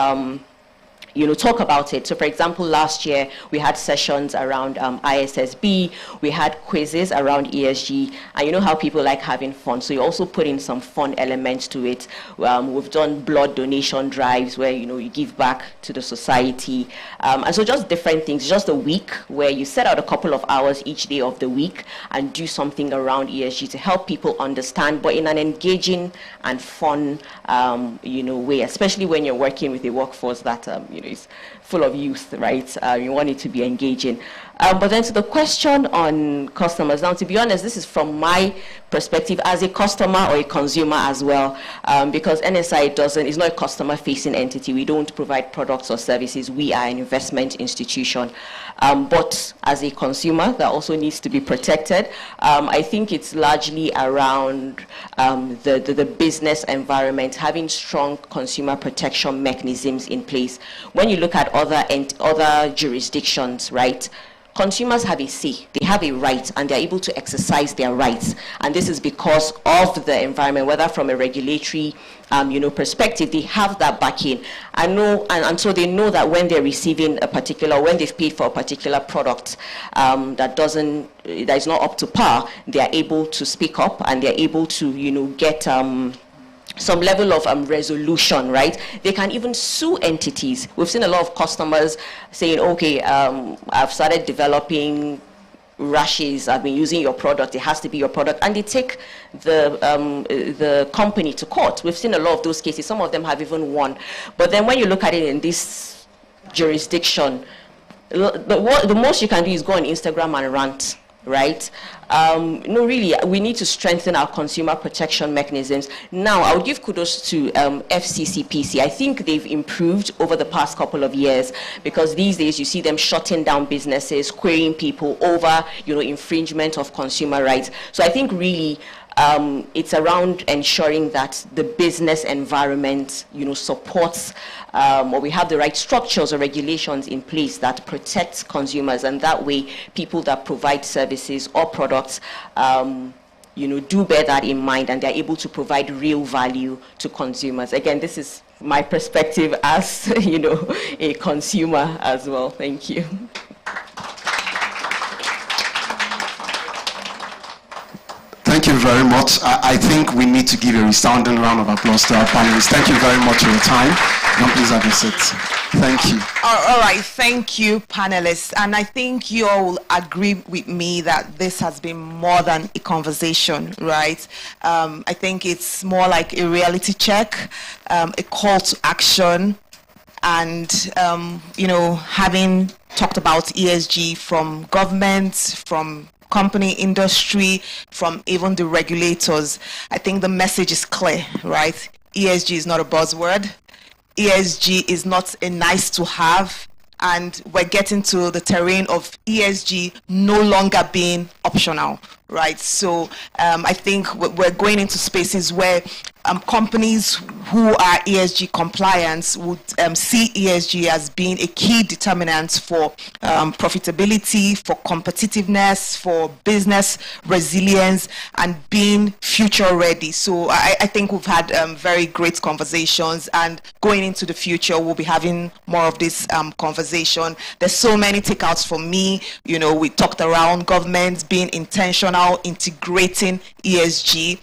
talk about it. So for example, last year we had sessions around ISSB, we had quizzes around ESG, and you know how people like having fun, so you also put in some fun elements to it. We've done blood donation drives where you give back to the society, and so just different things. Just a week where you set out a couple of hours each day of the week and do something around ESG to help people understand, but in an engaging and fun way, especially when you're working with a workforce that is full of youth, right? You want it to be engaging. But then to the question on customers, now to be honest, this is from my perspective as a customer or a consumer as well, because NSI is not a customer-facing entity. We don't provide products or services. We are an investment institution. But as a consumer, that also needs to be protected. I think it's largely around the business environment, having strong consumer protection mechanisms in place. When you look at other jurisdictions, right? Consumers have a say, they have a right, and they're able to exercise their rights. And this is because of the environment, whether from a regulatory perspective, they have that backing. And so they know that when they're receiving when they've paid for a particular product that is not up to par, they are able to speak up and they're able to, get some level of resolution, right? They can even sue entities. We've seen a lot of customers saying, okay, I've started developing rashes, I've been using your product, it has to be your product, and they take the company to court. We've seen a lot of those cases. Some of them have even won. But then when you look at it in this jurisdiction, the most you can do is go on Instagram and rant. right? No, really, we need to strengthen our consumer protection mechanisms. Now, I would give kudos to FCCPC. I think they've improved over the past couple of years, because these days you see them shutting down businesses, querying people over, infringement of consumer rights. So I think really it's around ensuring that the business environment, supports or we have the right structures or regulations in place that protect consumers, and that way people that provide services or products do bear that in mind, and they're able to provide real value to consumers. Again, this is my perspective as a consumer as well. Thank you. Thank you very much. I think we need to give a resounding round of applause to our panelists. Thank you very much for your time. Now please have your seats. Thank you. All right, thank you, panelists. And I think you all will agree with me that this has been more than a conversation, right? I think it's more like a reality check, a call to action, and having talked about ESG from government, from company, industry, from even the regulators, I think the message is clear, right? ESG is not a buzzword. ESG is not a nice to have, and we're getting to the terrain of ESG no longer being optional, right? So I think we're going into spaces where companies who are ESG compliant would see ESG as being a key determinant for profitability, for competitiveness, for business resilience, and being future ready. So I think we've had very great conversations, and going into the future, we'll be having more of this conversation. There's so many takeouts for me. We talked around governments being intentional, integrating ESG.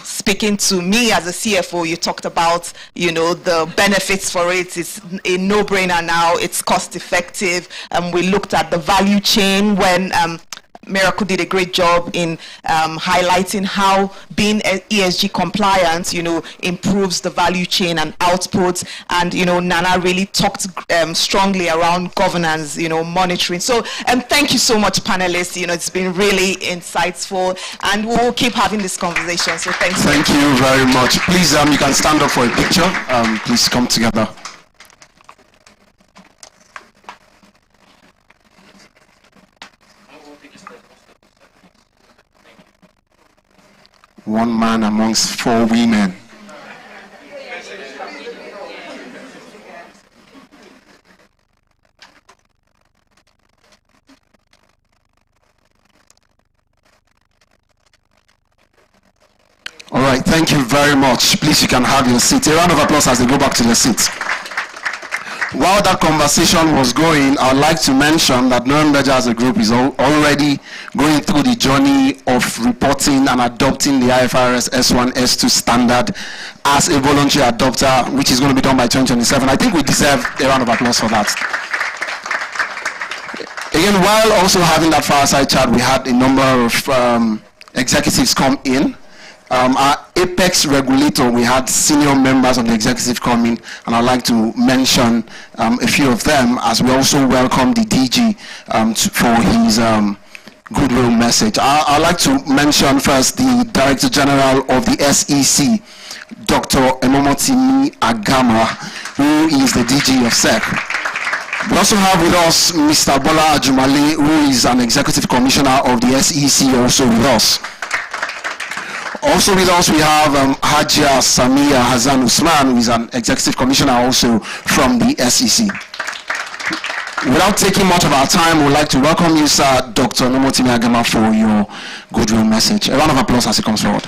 Speaking to me as a CFO, you talked about, the benefits for it. It's a no-brainer now. It's cost-effective. We looked at the value chain when Miracle did a great job in highlighting how being ESG compliant, improves the value chain and outputs. And, Nana really talked strongly around governance, monitoring. So thank you so much, panelists. It's been really insightful, and we'll keep having this conversation. So thanks. Thank you very much. Please, you can stand up for a picture. Please come together. One man amongst four women. All right, thank you very much. Please, you can have your seat. A round of applause as they go back to their seats. While that conversation was going, I would like to mention that Norenbeja as a group is already going through the journey of reporting and adopting the IFRS S1, S2 standard as a voluntary adopter, which is going to be done by 2027. I think we deserve a round of applause for that. Again, while also having that fireside chat, we had a number of executives come in. Our Apex Regulator, we had senior members of the executive coming, and I'd like to mention a few of them, as we also welcome the DG for his goodwill message. I'd like to mention first the Director General of the SEC, Dr. Emomotimi Agama, who is the DG of SEC. We also have with us Mr. Bola Ajumale, who is an Executive Commissioner of the SEC, also with us. Also with us, we have Hajia Samia Hassan Usman, who is an Executive Commissioner also from the SEC. Without taking much of our time, we would like to welcome you, sir, Dr. Emomotimi Agama, for your goodwill message. A round of applause as he comes forward.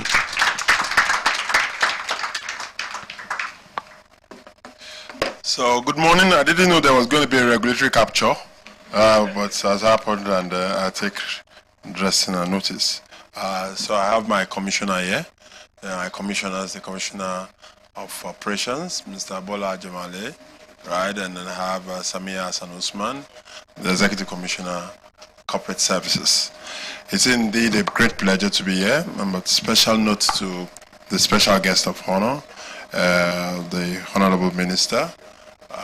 So, good morning. I didn't know there was going to be a regulatory capture, but it has happened, and I take dressing and notice. So I have my commissioner here. My commissioner is the Commissioner of Operations, Mr. Bola Ajumale, right? And then I have Samia Hassan Usman, the Executive Commissioner, Corporate Services. It's indeed a great pleasure to be here. But special note to the special guest of honor, the Honorable Minister,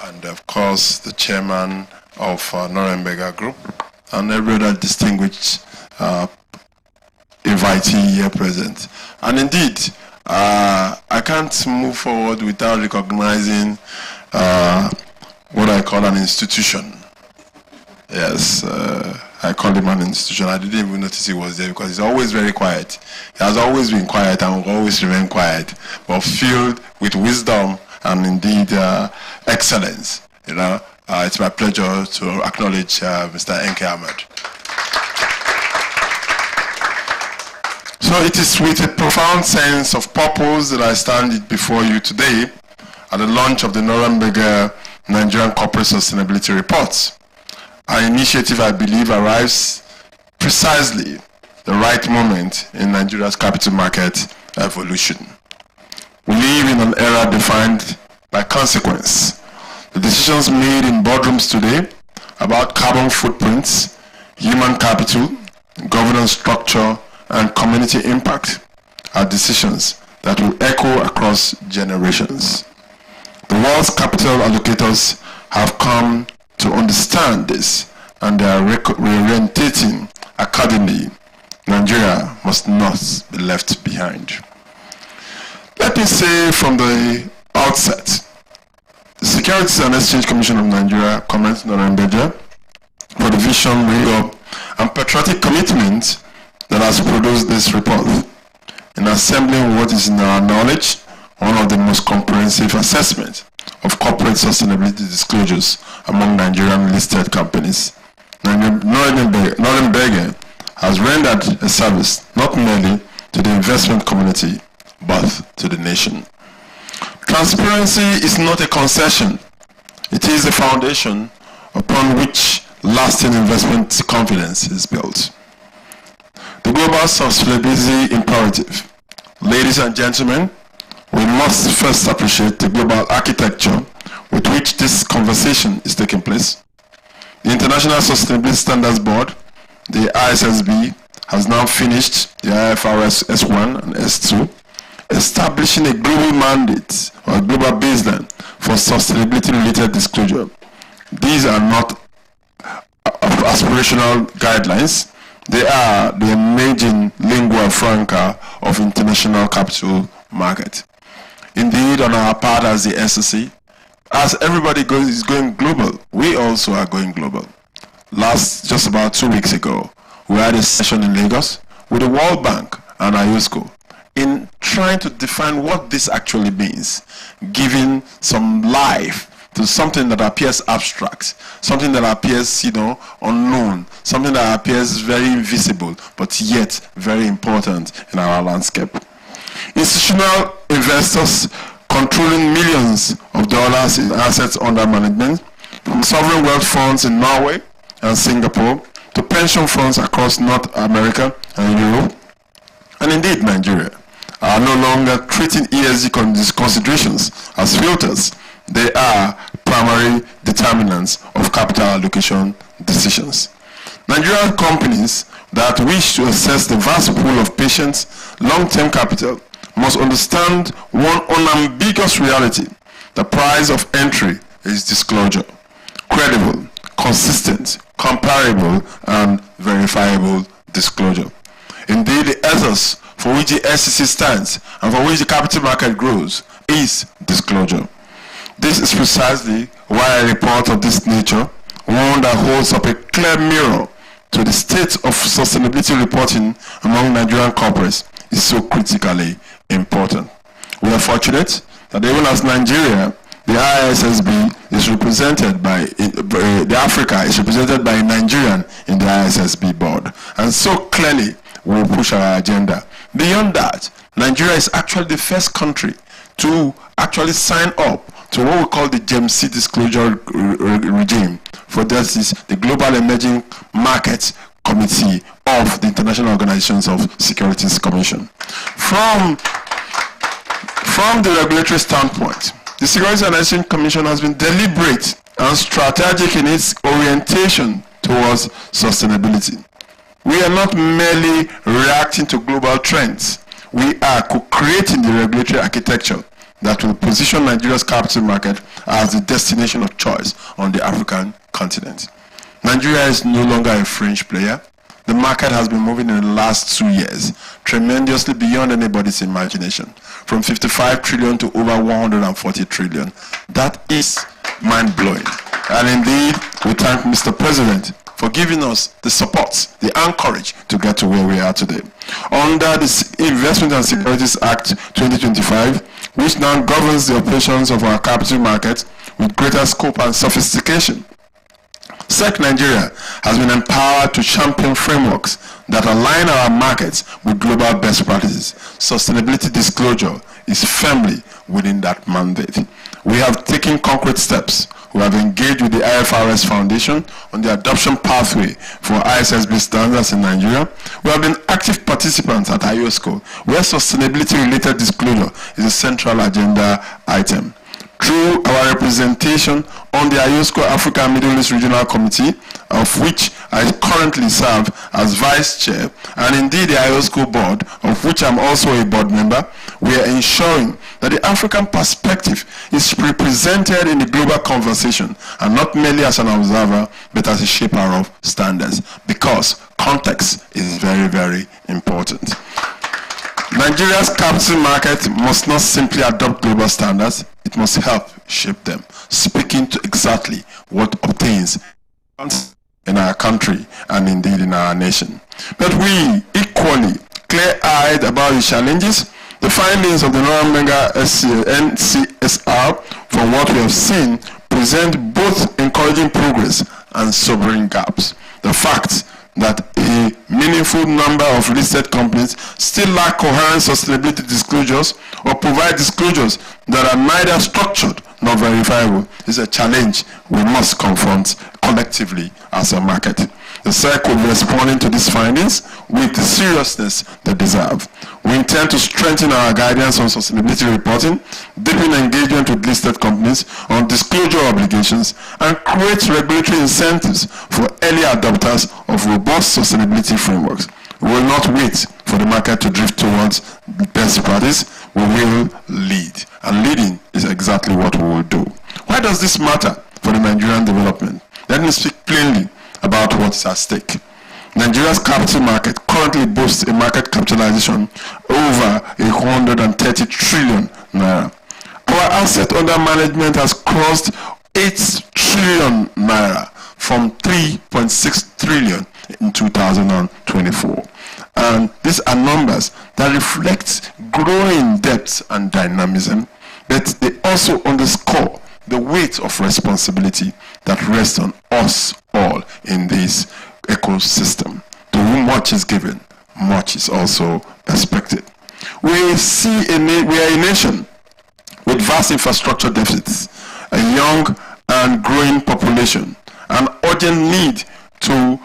and of course the Chairman of Norenbeja Group, and every other distinguished invitee here present. And indeed, I can't move forward without recognizing what I call an institution. Yes, I call him an institution. I didn't even notice he was there because he's always very quiet. He has always been quiet and will always remain quiet, but filled with wisdom and indeed excellence. You know, it's my pleasure to acknowledge Mr. Enke Ahmed. So it is with a profound sense of purpose that I stand before you today at the launch of the Nuremberg Nigerian Corporate Sustainability Reports. Our initiative, I believe, arrives precisely the right moment in Nigeria's capital market evolution. We live in an era defined by consequence. The decisions made in boardrooms today about carbon footprints, human capital, governance structure, and community impact are decisions that will echo across generations. The world's capital allocators have come to understand this, and they are reorientating accordingly. Nigeria must not be left behind. Let me say from the outset, the Securities and Exchange Commission of Nigeria commends Nuremberg for the vision, rigor, and patriotic commitment that has produced this report. In assembling what is in our knowledge, one of the most comprehensive assessments of corporate sustainability disclosures among Nigerian listed companies, Nuremberg has rendered a service not merely to the investment community, but to the nation. Transparency is not a concession. It is a foundation upon which lasting investment confidence is built. The global sustainability imperative. Ladies and gentlemen, we must first appreciate the global architecture with which this conversation is taking place. The International Sustainability Standards Board, the ISSB, has now finished the IFRS S1 and S2, establishing a global mandate or a global baseline for sustainability-related disclosure. These are not aspirational guidelines. They are the emerging lingua franca of international capital market. Indeed, on our part as the SEC, as everybody is going global, we also are going global. Just about 2 weeks ago, we had a session in Lagos with the World Bank and IOSCO in trying to define what this actually means, giving some life to something that appears abstract, something that appears, unknown, something that appears very invisible, but yet very important in our landscape. Institutional investors controlling millions of dollars in assets under management, from sovereign wealth funds in Norway and Singapore to pension funds across North America and Europe, and indeed Nigeria, are no longer treating ESG considerations as filters. They are primary determinants of capital allocation decisions. Nigerian companies that wish to assess the vast pool of patients' long-term capital must understand one unambiguous reality. The price of entry is disclosure. Credible, consistent, comparable, and verifiable disclosure. Indeed, the ethos for which the SEC stands and for which the capital market grows is disclosure. This is precisely why a report of this nature, one that holds up a clear mirror to the state of sustainability reporting among Nigerian corporates, is so critically important. We are fortunate that even as Nigeria, the ISSB is represented by, the Africa is represented by a Nigerian in the ISSB board. And so clearly, we will push our agenda. Beyond that, Nigeria is actually the first country to actually sign up to what we call the GEMC disclosure regime. For this is the Global Emerging Markets Committee of the International Organizations of Securities Commission. From the regulatory standpoint, the Securities and Exchange Commission has been deliberate and strategic in its orientation towards sustainability. We are not merely reacting to global trends. We are co-creating the regulatory architecture that will position Nigeria's capital market as the destination of choice on the African continent. Nigeria is no longer a fringe player. the market has been moving in the last 2 years tremendously beyond anybody's imagination, from 55 trillion to over 140 trillion. That is mind-blowing. And indeed, we thank Mr. President for giving us the support, the encourage to get to where we are today. Under the Investment and Securities Act 2025, which now governs the operations of our capital market with greater scope and sophistication, SEC Nigeria has been empowered to champion frameworks that align our markets with global best practices. Sustainability disclosure is firmly within that mandate. We have taken concrete steps. We have engaged with the IFRS Foundation on the adoption pathway for ISSB standards in Nigeria. We have been active participants at IOSCO, where sustainability-related disclosure is a central agenda item. Through our representation on the IOSCO Africa and Middle East Regional Committee, of which I currently serve as Vice Chair, and indeed the IOSCO Board, of which I'm also a board member, we are ensuring that the African perspective is represented in the global conversation, and not merely as an observer, but as a shaper of standards, because context is very, very important. Nigeria's capital market must not simply adopt global standards, it must help shape them, speaking to exactly what obtains in our country and indeed in our nation. But we equally clear-eyed about the challenges. The findings of the non-mega NCSR, from what we have seen, present both encouraging progress and sobering gaps. The fact that a meaningful number of listed companies still lack coherent sustainability disclosures or provide disclosures that are neither structured nor verifiable is a challenge we must confront collectively as a market. The SEC will be responding to these findings with the seriousness they deserve. We intend to strengthen our guidance on sustainability reporting, deepen engagement with listed companies on disclosure obligations, and create regulatory incentives for early adopters of robust sustainability frameworks. We will not wait for the market to drift towards best practice. We will lead. And leading is exactly what we will do. Why does this matter for the Nigerian development? Let me speak plainly about what's at stake. Nigeria's capital market currently boasts a market capitalization over 130 trillion naira. Our asset under management has crossed 8 trillion naira from 3.6 trillion in 2024. And these are numbers that reflect growing depth and dynamism, but they also underscore the weight of responsibility that rests on us all in this ecosystem. To whom much is given, much is also expected. We are a nation with vast infrastructure deficits, a young and growing population, an urgent need for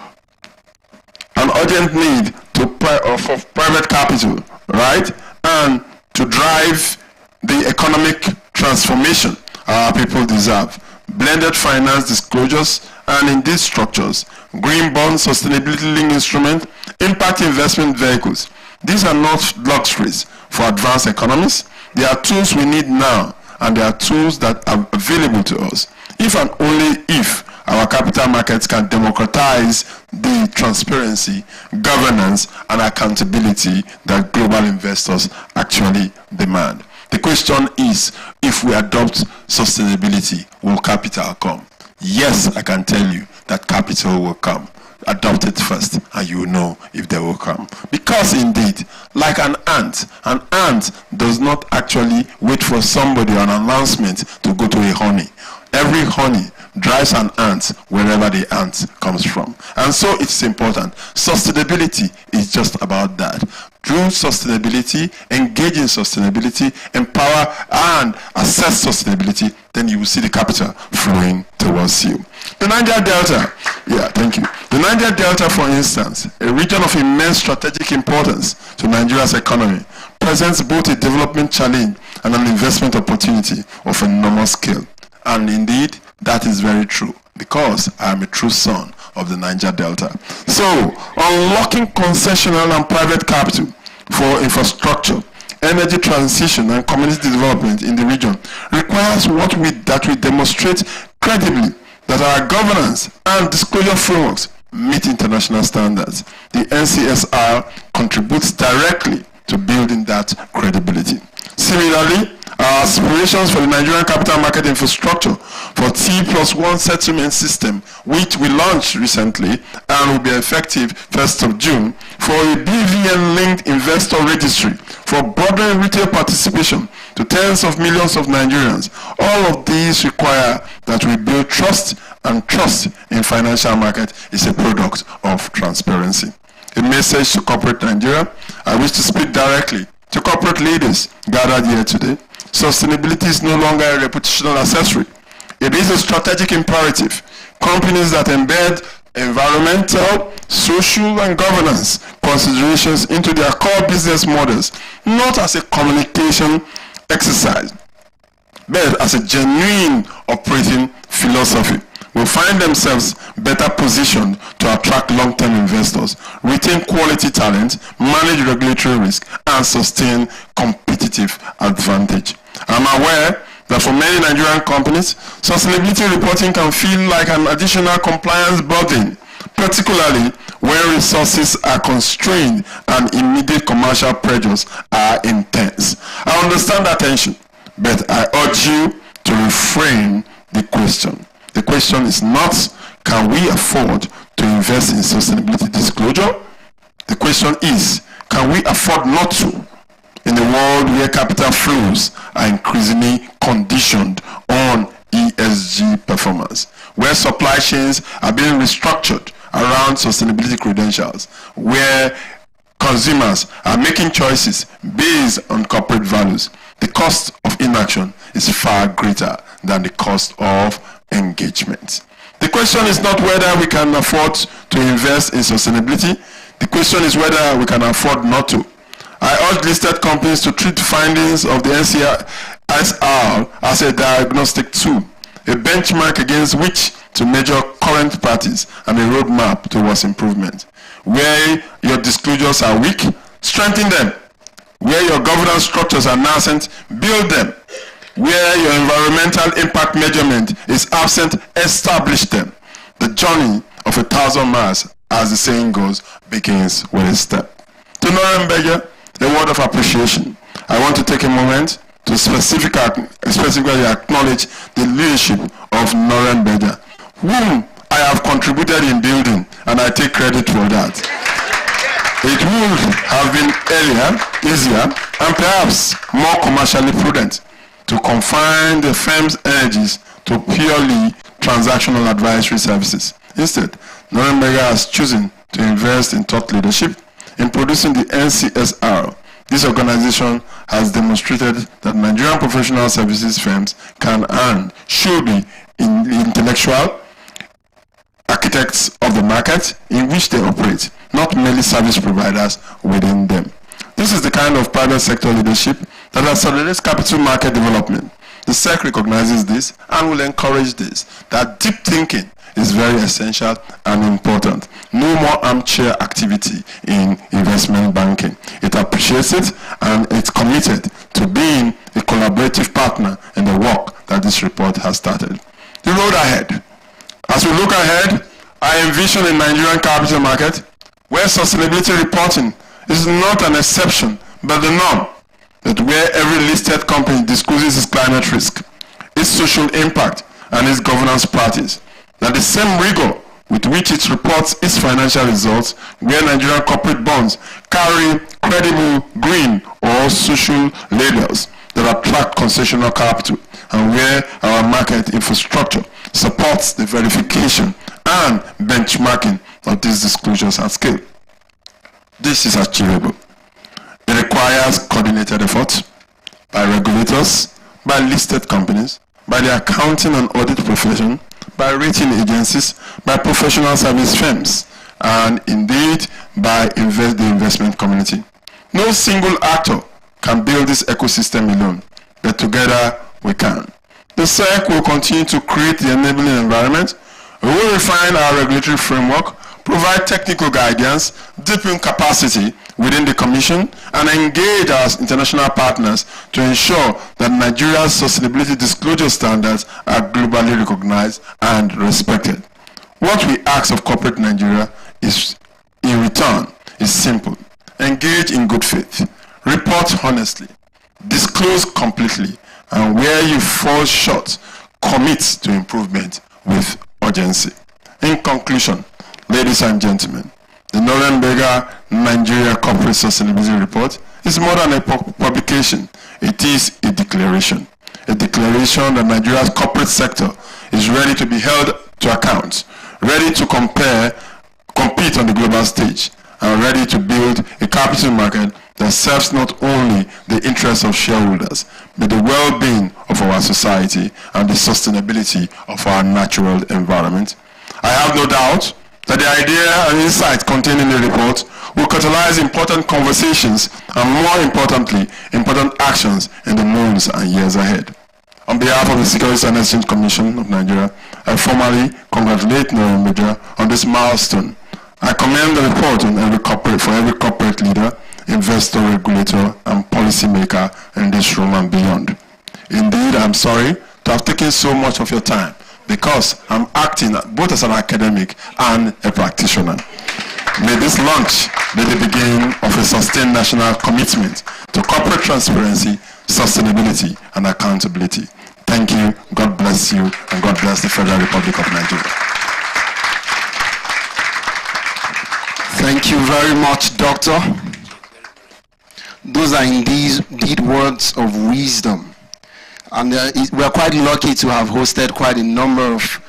private capital, right? And to drive the economic transformation our people deserve. Blended finance disclosures and in these structures, green bonds, sustainability-linked instruments, impact investment vehicles. These are not luxuries for advanced economies. They are tools we need now, and they are tools that are available to us. If and only if our capital markets can democratize the transparency, governance, and accountability that global investors actually demand. The question is, if we adopt sustainability, will capital come? Yes, I can tell you that capital will come. Adopt it first, and you will know if they will come. Because indeed, like an ant does not actually wait for somebody or an announcement to go to a honey. Every honey drives an ant wherever the ant comes from. And so it's important. Sustainability is just about that. Through sustainability, engage in sustainability, empower and assess sustainability, then you will see the capital flowing towards you. The Niger Delta, thank you. The Niger Delta, for instance, a region of immense strategic importance to Nigeria's economy, presents both a development challenge and an investment opportunity of enormous scale. And indeed, that is very true, because I am a true son of the Niger Delta. So, unlocking concessional and private capital for infrastructure, energy transition, and community development in the region requires that we demonstrate credibly that our governance and disclosure frameworks meet international standards. The NCSR contributes directly to building that credibility. Similarly, our aspirations for the Nigerian capital market infrastructure for T+1 settlement system, which we launched recently and will be effective 1st of June, for a BVN-linked investor registry for broadening retail participation to tens of millions of Nigerians. All of these require that we build trust, and trust in financial market is a product of transparency. A message to corporate Nigeria. I wish to speak directly to corporate leaders gathered here today. Sustainability is no longer a reputational accessory. It is a strategic imperative. Companies that embed environmental, social, and governance considerations into their core business models, not as a communication exercise, but as a genuine operating philosophy, will find themselves better positioned to attract long-term investors, retain quality talent, manage regulatory risk, and sustain competitive advantage. I'm aware that for many Nigerian companies, sustainability reporting can feel like an additional compliance burden, particularly when resources are constrained and immediate commercial pressures are intense. I understand that tension, but I urge you to reframe the question. The question is not, can we afford to invest in sustainability disclosure? The question is, can we afford not to, in a world where capital flows are increasingly conditioned on ESG performance, where supply chains are being restructured around sustainability credentials, where consumers are making choices based on corporate values? The cost of inaction is far greater than the cost of engagement. The question is not whether we can afford to invest in sustainability. The question is whether we can afford not to. I urge listed companies to treat findings of the NCSR as a diagnostic tool, a benchmark against which to measure current practice and a roadmap towards improvement. Where your disclosures are weak, strengthen them. Where your governance structures are nascent, build them. Where your environmental impact measurement is absent, establish them. The journey of 1,000 miles, as the saying goes, begins with a step. To Noren, a word of appreciation. I want to take a moment to specifically acknowledge the leadership of Noren, whom I have contributed in building, and I take credit for that. It would have been earlier, easier, and perhaps more commercially prudent to confine the firm's energies to purely transactional advisory services. Instead, Noren has chosen to invest in thought leadership. In producing the NCSR, this organization has demonstrated that Nigerian professional services firms can and should be intellectual architects of the market in which they operate, not merely service providers within them. This is the kind of private sector leadership that accelerates capital market development. The SEC recognizes this and will encourage this, that deep thinking is very essential and important. No more armchair activity in investment banking. It appreciates it and it's committed to being a collaborative partner in the work that this report has started. The road ahead. As we look ahead, I envision a Nigerian capital market where sustainability reporting is not an exception but the norm, but where every listed company discloses its climate risk, its social impact, and its governance practice. That the same rigor with which it reports its financial results, where Nigerian corporate bonds carry credible green or social labels that attract concessional capital, and where our market infrastructure supports the verification and benchmarking of these disclosures at scale. This is achievable. It requires coordinated efforts by regulators, by listed companies, by the accounting and audit profession, by rating agencies, by professional service firms, and indeed by the investment community. No single actor can build this ecosystem alone, but together we can. The SEC will continue to create the enabling environment. We will refine our regulatory framework, provide technical guidance, deepen capacity within the Commission, and engage our international partners to ensure that Nigeria's sustainability disclosure standards are globally recognized and respected. What we ask of corporate Nigeria is, in return, is simple. Engage in good faith, report honestly, disclose completely, and where you fall short, commit to improvement with urgency. In conclusion, ladies and gentlemen, the Northern Beggar Nigeria Corporate Sustainability Report is more than a publication. It is a declaration that Nigeria's corporate sector is ready to be held to account, ready to compete on the global stage, and ready to build a capital market that serves not only the interests of shareholders, but the well-being of our society and the sustainability of our natural environment. I have no doubt that the idea and insight contained in the report will catalyze important conversations and, more importantly, important actions in the months and years ahead. On behalf of the Securities and Exchange Commission of Nigeria, I formally congratulate Northern on this milestone. I commend the report for every corporate leader, investor, regulator, and policymaker in this room and beyond. Indeed, I'm sorry to have taken so much of your time because I'm acting both as an academic and a practitioner. May this launch be the beginning of a sustained national commitment to corporate transparency, sustainability, and accountability. Thank you, God bless you, and God bless the Federal Republic of Nigeria. Thank you very much, Doctor. Those are indeed words of wisdom. And we are quite lucky to have hosted quite a number of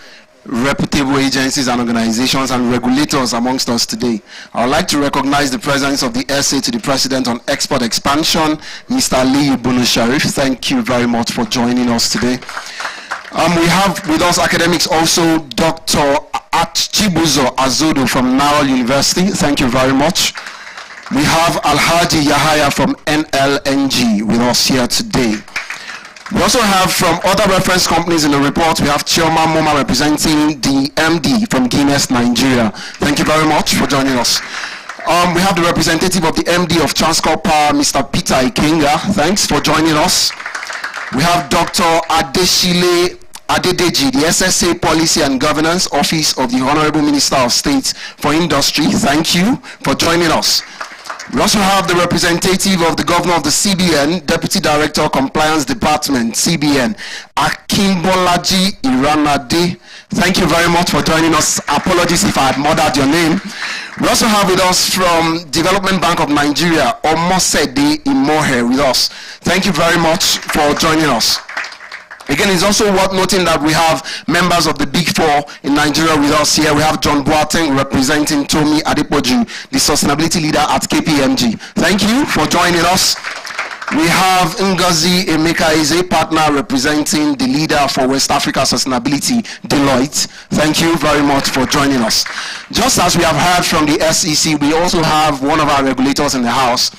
reputable agencies and organizations and regulators amongst us today. I would like to recognize the presence of the SA to the President on Export Expansion, Mr. Ali Bunu Sharif. Thank you very much for joining us today. We have with us academics also Dr. Chibuzo Azodo from Nile University. Thank you very much. We have Alhaji Yahaya from NLNG with us here today. We also have from other reference companies in the report, we have Chioma Moma representing the MD from Guinness, Nigeria. Thank you very much for joining us. We have the representative of the MD of Transcorp Power, Mr. Peter Ikenga. Thanks for joining us. We have Dr. Adeshile Adedeji, the SSA Policy and Governance Office of the Honorable Minister of State for Industry. Thank you for joining us. We also have the representative of the Governor of the CBN, Deputy Director Compliance Department, CBN, Akimbolaji Iranade. Thank you very much for joining us. Apologies if I had murdered your name. We also have with us from Development Bank of Nigeria, Omosede Imohe with us. Thank you very much for joining us. Again, it's also worth noting that we have members of the Big Four in Nigeria with us here. We have John Boateng representing Tomi Adepoju, the sustainability leader at KPMG. Thank you for joining us. We have Ngozi Emeka Eze, partner representing the leader for West Africa Sustainability, Deloitte. Thank you very much for joining us. Just as we have heard from the SEC, we also have one of our regulators in the house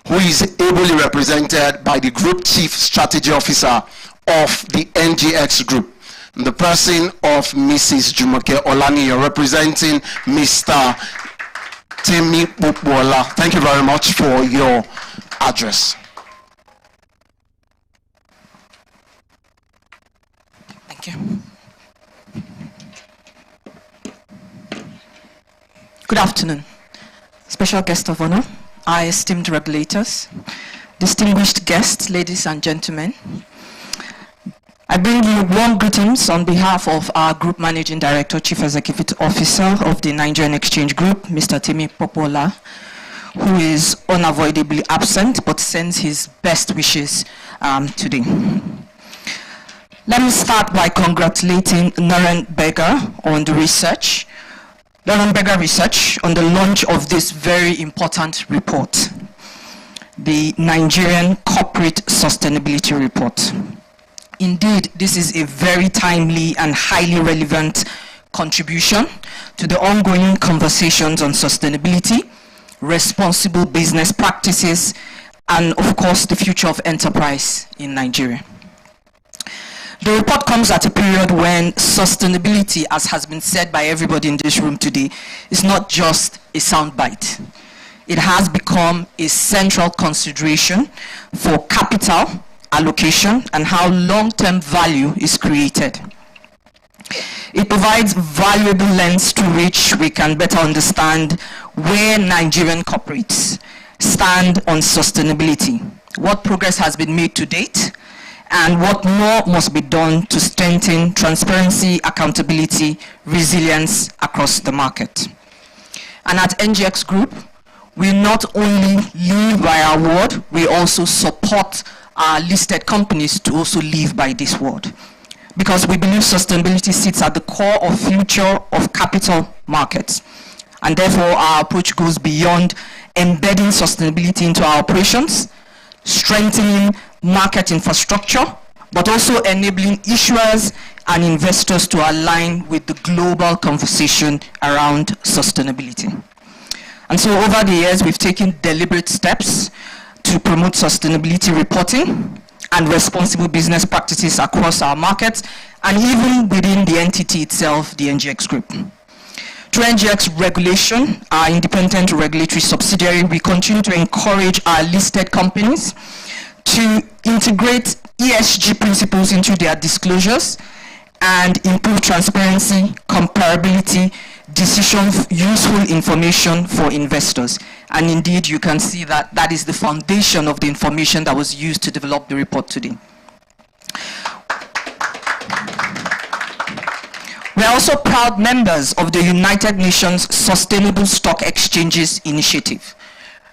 who is ably represented by the Group Chief Strategy Officer of the NGX Group, the person of Mrs. Jumoke Olaniyo, representing Mr. Temi Popola. Thank you very much for your address. Thank you. Good afternoon. Special guest of honor, our esteemed regulators, distinguished guests, ladies and gentlemen. I bring you warm greetings on behalf of our Group Managing Director, Chief Executive Officer of the Nigerian Exchange Group, Mr. Temi Popola, who is unavoidably absent but sends his best wishes today. Let me start by congratulating Northern Beggar on the research, Northern Beggar Research on the launch of this very important report, the Nigerian Corporate Sustainability Report. Indeed, this is a very timely and highly relevant contribution to the ongoing conversations on sustainability, responsible business practices, and of course, the future of enterprise in Nigeria. The report comes at a period when sustainability, as has been said by everybody in this room today, is not just a soundbite. It has become a central consideration for capital allocation and how long-term value is created. It provides valuable lens through which we can better understand where Nigerian corporates stand on sustainability, what progress has been made to date, and what more must be done to strengthen transparency, accountability, resilience across the market. And at NGX Group, we not only live by our word, we also support our listed companies to also live by this word. Because we believe sustainability sits at the core of future of capital markets. And therefore, our approach goes beyond embedding sustainability into our operations, strengthening market infrastructure, but also enabling issuers and investors to align with the global conversation around sustainability. And so over the years, we've taken deliberate steps to promote sustainability reporting and responsible business practices across our markets, and even within the entity itself, the NGX Group. Through NGX Regulation, our independent regulatory subsidiary, we continue to encourage our listed companies to integrate ESG principles into their disclosures and improve transparency, comparability, decision useful information for investors. And indeed, you can see that that is the foundation of the information that was used to develop the report today. We are also proud members of the United Nations Sustainable Stock Exchanges Initiative,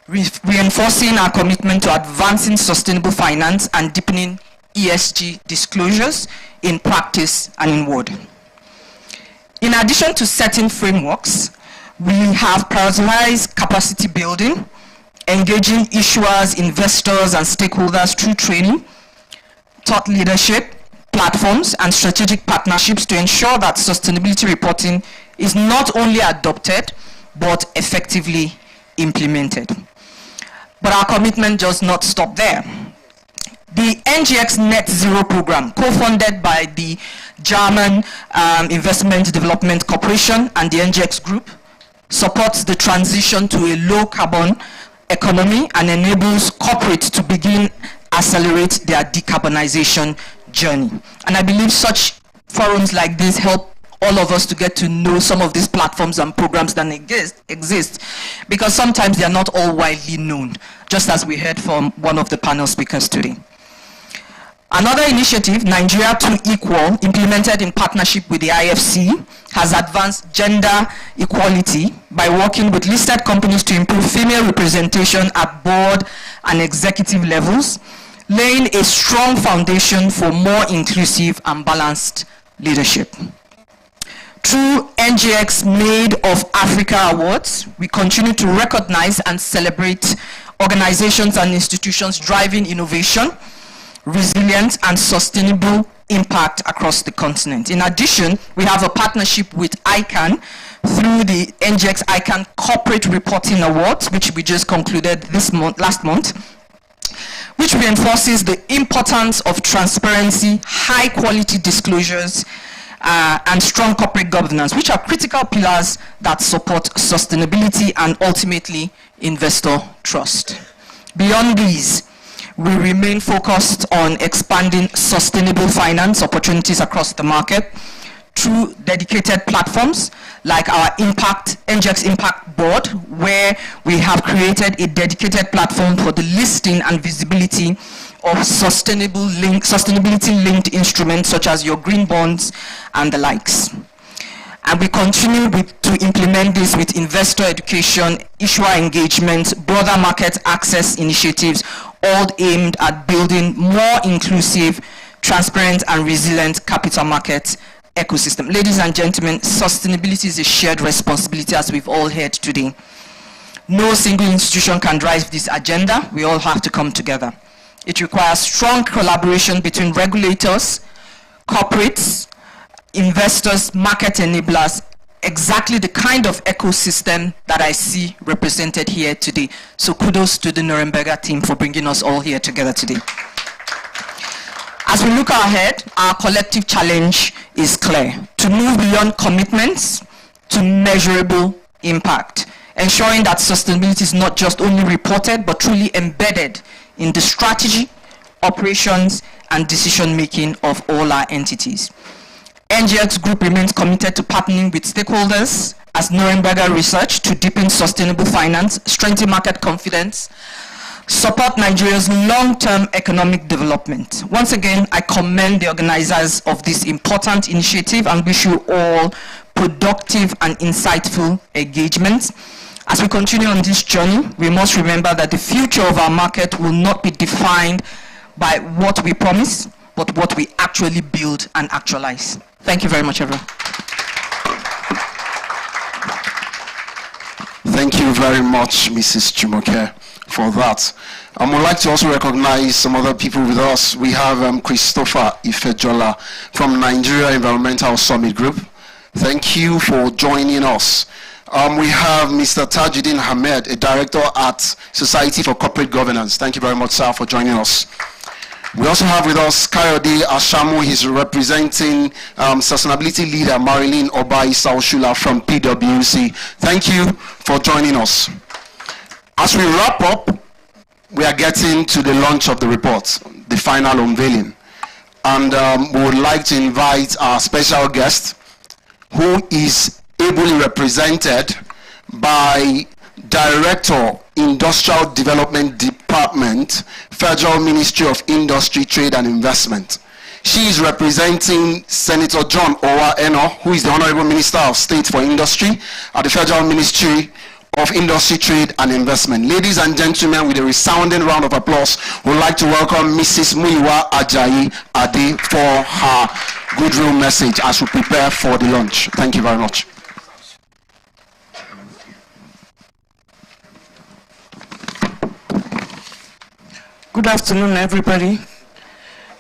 reinforcing our commitment to advancing sustainable finance and deepening ESG disclosures in practice and in word. In addition to setting frameworks, we have prioritized capacity building, engaging issuers, investors, and stakeholders through training, thought leadership, platforms, and strategic partnerships to ensure that sustainability reporting is not only adopted, but effectively implemented. But our commitment does not stop there. The NGX Net Zero program, co-funded by the German Investment Development Corporation and the NGX Group, supports the transition to a low-carbon economy and enables corporates to begin accelerate their decarbonization journey. And I believe such forums like this help all of us to get to know some of these platforms and programs that exist, because sometimes they are not all widely known, just as we heard from one of the panel speakers today. Another initiative, Nigeria to Equal, implemented in partnership with the IFC, has advanced gender equality by working with listed companies to improve female representation at board and executive levels, laying a strong foundation for more inclusive and balanced leadership. Through NGX Made of Africa Awards, we continue to recognize and celebrate organizations and institutions driving innovation, resilience, and sustainable impact across the continent. In addition, we have a partnership with ICANN through the NGX ICANN Corporate Reporting Awards, which we just concluded last month, which reinforces the importance of transparency, high-quality disclosures, and strong corporate governance, which are critical pillars that support sustainability and ultimately investor trust. Beyond these, we remain focused on expanding sustainable finance opportunities across the market through dedicated platforms like our NGX Impact Board, where we have created a dedicated platform for the listing and visibility of sustainability-linked instruments such as your green bonds and the likes. And we continue to implement this with investor education, issuer engagement, broader market access initiatives, all aimed at building more inclusive, transparent, and resilient capital market ecosystem. Ladies and gentlemen, sustainability is a shared responsibility, as we've all heard today. No single institution can drive this agenda. We all have to come together. It requires strong collaboration between regulators, corporates, investors, market enablers, exactly the kind of ecosystem that I see represented here today. So kudos to the Nuremberger team for bringing us all here together today. As we look ahead, our collective challenge is clear: to move beyond commitments to measurable impact, ensuring that sustainability is not just only reported, but truly embedded in the strategy, operations, and decision-making of all our entities. NGX Group remains committed to partnering with stakeholders as Nuremberger Research to deepen sustainable finance, strengthen market confidence, support Nigeria's long-term economic development. Once again, I commend the organizers of this important initiative and wish you all productive and insightful engagement. As we continue on this journey, we must remember that the future of our market will not be defined by what we promise, but what we actually build and actualize. Thank you very much, everyone. Thank you very much, Mrs. Jumoke, for that. I would like to also recognize some other people with us. We have Christopher Ifejola from Nigeria Environmental Summit Group. Thank you for joining us. We have Mr. Tajuddin Hamed, a director at Society for Corporate Governance. Thank you very much, sir, for joining us. We also have with us Kayode Ashamu. He's representing sustainability leader Marilyn Obai Saushula from PwC. Thank you for joining us. As we wrap up, we are getting to the launch of the report, the final unveiling. And we would like to invite our special guest, who is ably represented by Director, Industrial Development Department, Federal Ministry of Industry, Trade and Investment. She is representing Senator John Owa Eno, who is the Honorable Minister of State for Industry at the Federal Ministry of Industry, Trade and Investment. Ladies and gentlemen, with a resounding round of applause, we would like to welcome Mrs. Muyiwa Ajayi Ade for her goodwill message as we prepare for the launch. Thank you very much. Good afternoon, everybody.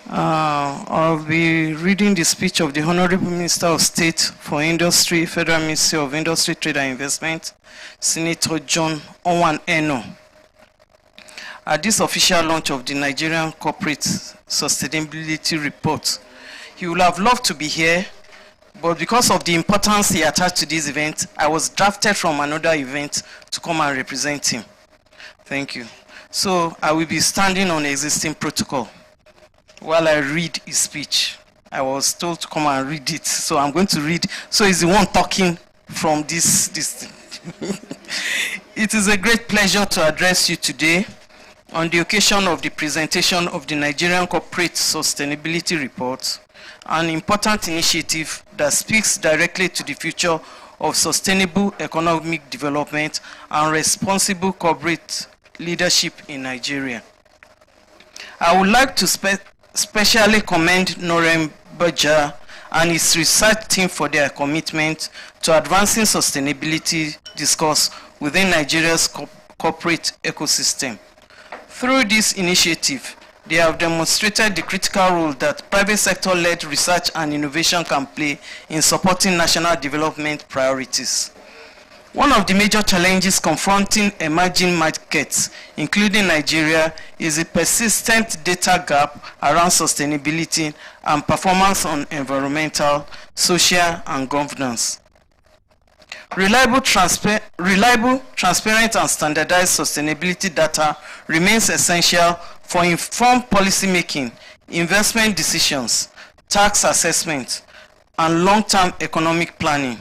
I'll be reading the speech of the Honorable Minister of State for Industry, Federal Ministry of Industry, Trade and Investment, Senator John Owan Eno. At this official launch of the Nigerian Corporate Sustainability Report, he would have loved to be here, but because of the importance he attached to this event, I was drafted from another event to come and represent him. Thank you. So I will be standing on existing protocol while I read his speech. I was told to come and read it, so I'm going to read. So he's the one talking from this thing. It is a great pleasure to address you today on the occasion of the presentation of the Nigerian Corporate Sustainability Report, an important initiative that speaks directly to the future of sustainable economic development and responsible corporate leadership in Nigeria. I would like to specially commend Norem Baja and his research team for their commitment to advancing sustainability discourse within Nigeria's corporate ecosystem. Through this initiative, they have demonstrated the critical role that private sector-led research and innovation can play in supporting national development priorities. One of the major challenges confronting emerging markets, including Nigeria, is a persistent data gap around sustainability and performance on environmental, social, and governance. Reliable, transparent, and standardized sustainability data remains essential for informed policy making, investment decisions, tax assessment, and long-term economic planning.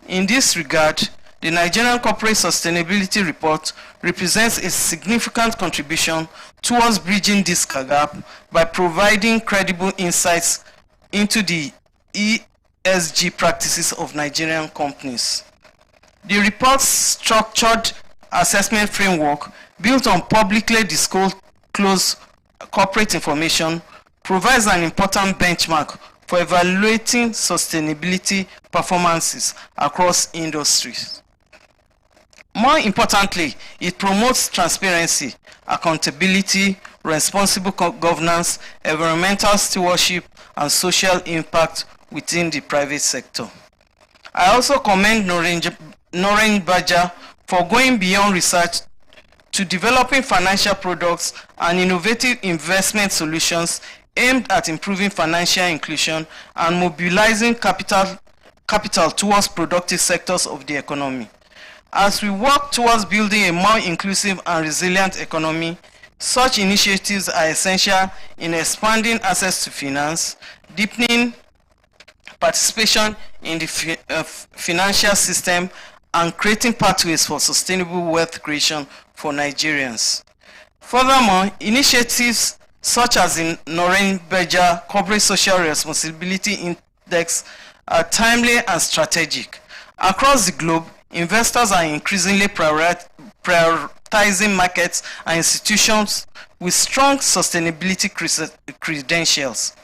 In this regard, the Nigerian Corporate Sustainability Report represents a significant contribution towards bridging this gap by providing credible insights into the ESG practices of Nigerian companies. The report's structured assessment framework, built on publicly disclosed corporate information, provides an important benchmark for evaluating sustainability performances across industries. More importantly, it promotes transparency, accountability, responsible governance, environmental stewardship, and social impact within the private sector. I also commend Noreen Baja for going beyond research to developing financial products and innovative investment solutions aimed at improving financial inclusion and mobilizing capital towards productive sectors of the economy. As we work towards building a more inclusive and resilient economy, such initiatives are essential in expanding access to finance, deepening participation in the financial system, and creating pathways for sustainable wealth creation for Nigerians. Furthermore, initiatives such as the Noreen Berger Corporate Social Responsibility Index are timely and strategic. Across the globe, investors are increasingly prioritizing markets and institutions with strong sustainability credentials.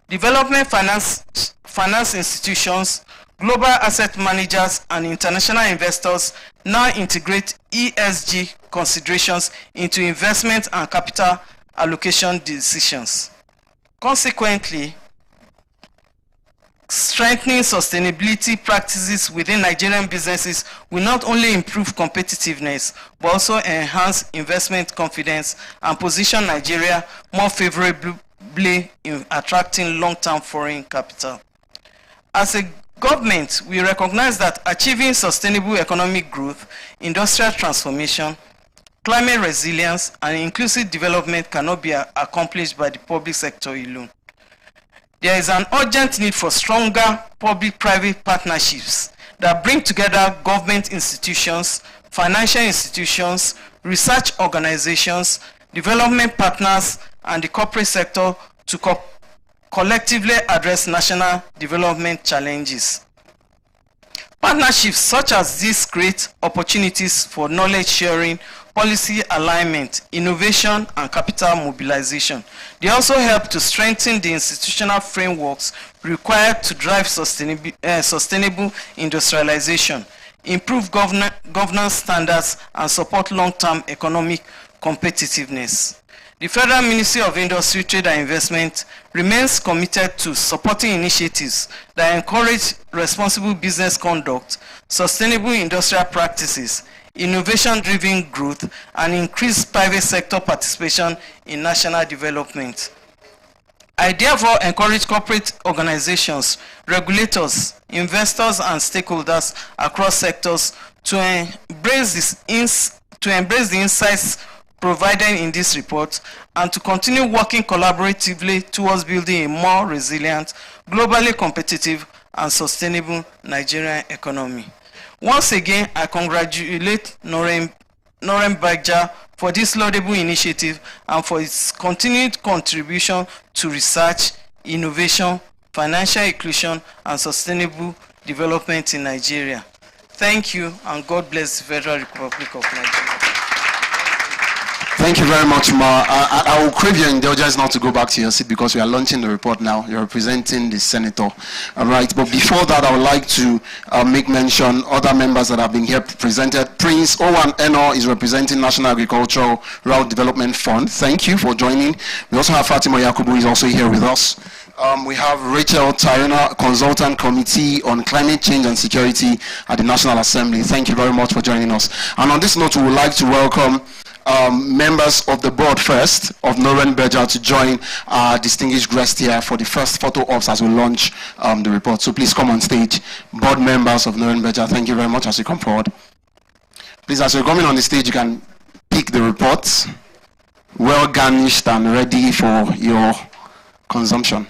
Development finance institutions, global asset managers, and international investors now integrate ESG considerations into investment and capital allocation decisions. Consequently, strengthening sustainability practices within Nigerian businesses will not only improve competitiveness, but also enhance investment confidence and position Nigeria more favorably in attracting long-term foreign capital. As a government, we recognize that achieving sustainable economic growth, industrial transformation, climate resilience, and inclusive development cannot be accomplished by the public sector alone. There is an urgent need for stronger public-private partnerships that bring together government institutions, financial institutions, research organizations, development partners, and the corporate sector to collectively address national development challenges. Partnerships such as these create opportunities for knowledge sharing, policy alignment, innovation, and capital mobilization. They also help to strengthen the institutional frameworks required to drive sustainable industrialization, improve governance standards, and support long-term economic competitiveness. The Federal Ministry of Industry, Trade and Investment remains committed to supporting initiatives that encourage responsible business conduct, sustainable industrial practices, innovation-driven growth, and increased private sector participation in national development. I therefore encourage corporate organizations, regulators, investors, and stakeholders across sectors to embrace the insights provided in this report and to continue working collaboratively towards building a more resilient, globally competitive, and sustainable Nigerian economy. Once again, I congratulate Noreen Berger for this laudable initiative and for its continued contribution to research, innovation, financial inclusion, and sustainable development in Nigeria. Thank you, and God bless the Federal Republic of Nigeria. Thank you very much, Ma. I will crave your indulgence not to go back to your seat because we are launching the report now. You're representing the senator. All right. But before that, I would like to make mention other members that have been here presented. Prince Owan Eno is representing National Agricultural Rural Development Fund. Thank you for joining. We also have Fatima Yakubu, who is also here with us. We have Rachel Tayona, Consultant Committee on Climate Change and Security at the National Assembly. Thank you very much for joining us. And on this note, we would like to welcome members of the board first of Noreen Berger to join our distinguished guest here for the first photo ops as we launch the report. So please come on stage, board members of Noreen Berger. Thank you very much as you come forward. Please, as you're coming on the stage, you can pick the reports, well garnished and ready for your consumption.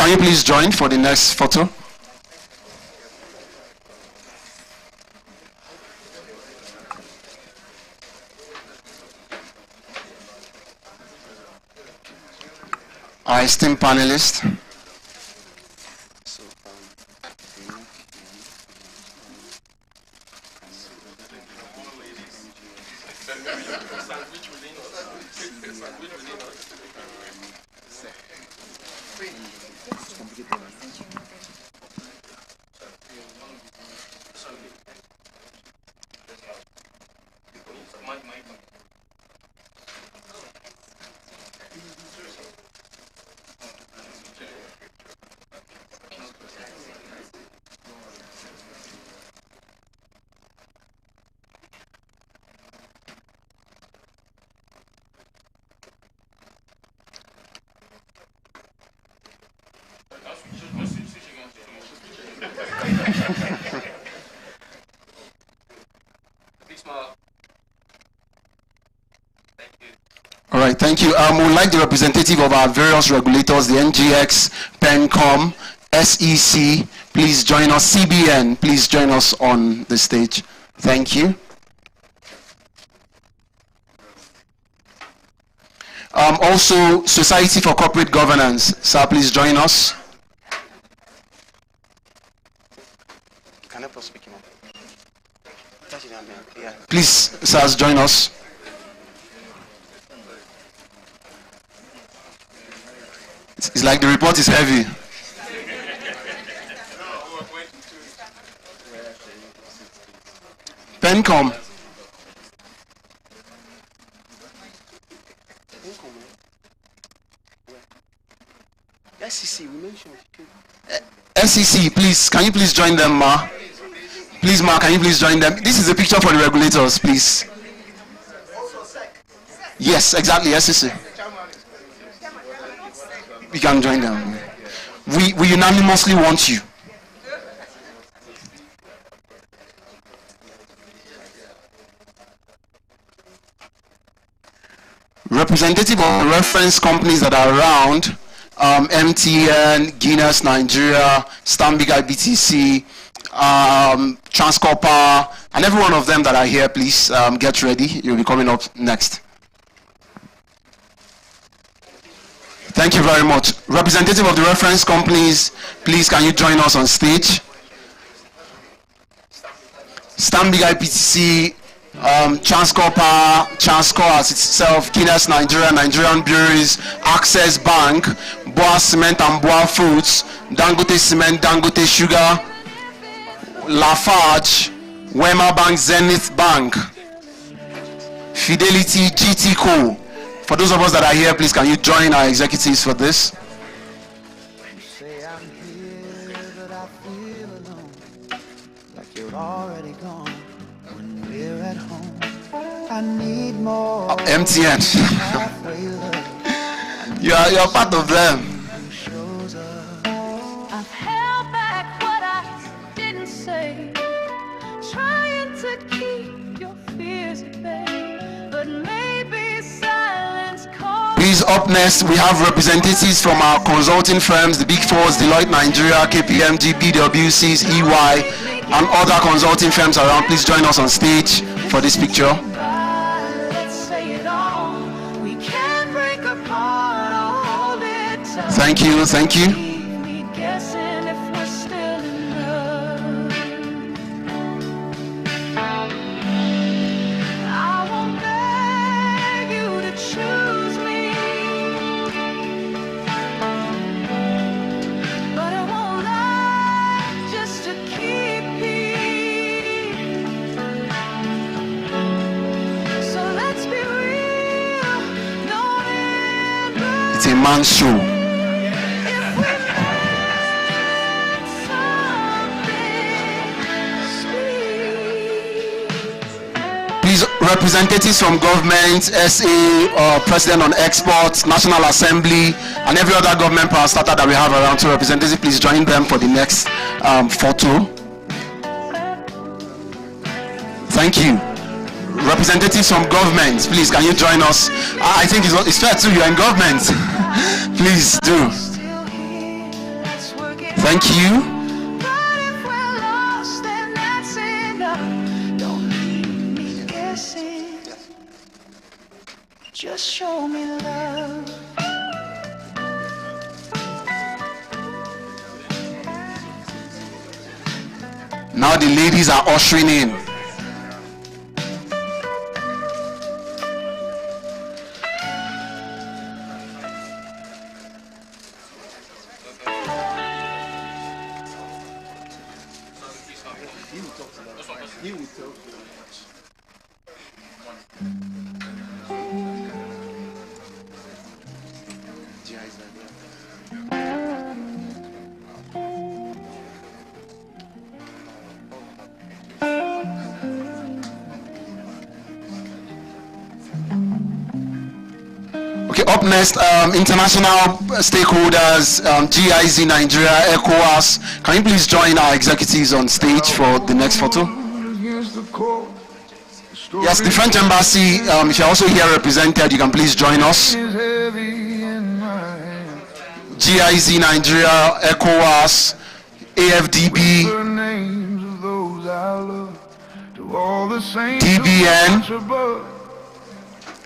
can you please join for the next photo? Our esteemed panelists. All right, thank you. We would like the representative of our various regulators, the NGX, PENCOM, SEC, please join us. CBN, please join us on the stage. Thank you. Also, Society for Corporate Governance, sir, please join us. Can I speak? Please, sirs, join us. It's like the report is heavy. PENCOM. SEC, we mentioned. SEC, please, can you please join them, Ma? Please, Ma, can you please join them? This is a picture for the regulators, please. Yes, exactly, SEC. We can join them. We unanimously want you. Representative of reference companies that are around, MTN, Guinness Nigeria, Stanbic IBTC, Transcorp Power, and every one of them that are here, please get ready. You'll be coming up next. Thank you very much. Representative of the reference companies, please can you join us on stage? Stanbic IBTC, Transcorp Power, Transcorp as itself, Guinness Nigeria, Nigerian Breweries, Access Bank, Boa Cement and Boa Foods, Dangote Cement, Dangote Sugar, Lafarge, Wema Bank, Zenith Bank, Fidelity, GT Co. For those of us that are here, please can you join our executives for this? MTN. You're part of them. I've held back what I didn't say, trying to keep your fears at bay, but maybe silence calls. Please, up next, we have representatives from our consulting firms, the Big Fours, Deloitte Nigeria, KPMG, BWCs, EY, and other consulting firms around. Please join us on stage for this picture. Thank you, thank you. It's a man's show. Please, representatives from government, SA, President on Exports, National Assembly, and every other government power starter that we have around, so representatives, please join them for the next photo. Thank you. Representatives from government, please, can you join us? I think it's fair too, you're in government. Please do. Thank you. But if we're lost, then that's enough. Don't leave me guessing. Just show me love. Now the ladies are ushering in. Okay, up next, international stakeholders, GIZ Nigeria, ECOWAS. Can you please join our executives on stage for the next photo? Yes, the French embassy, if you're also here represented, you can please join us. GIZ Nigeria, ECOWAS, AFDB, DBN,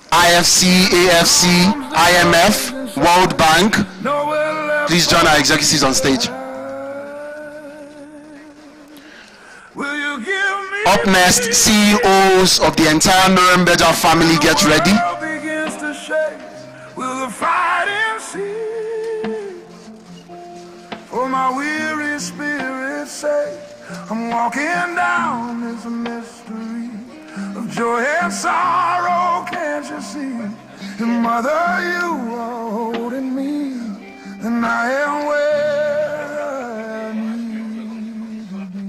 IFC, AFC, IMF, World Bank. Please join our executives on stage. Up next, CEOs of the entire Nuremberger family, get ready. For my weary spirit's sake, I'm walking down this mystery of joy and sorrow, can't you see? And mother, you are holding me, and I am where I need to be.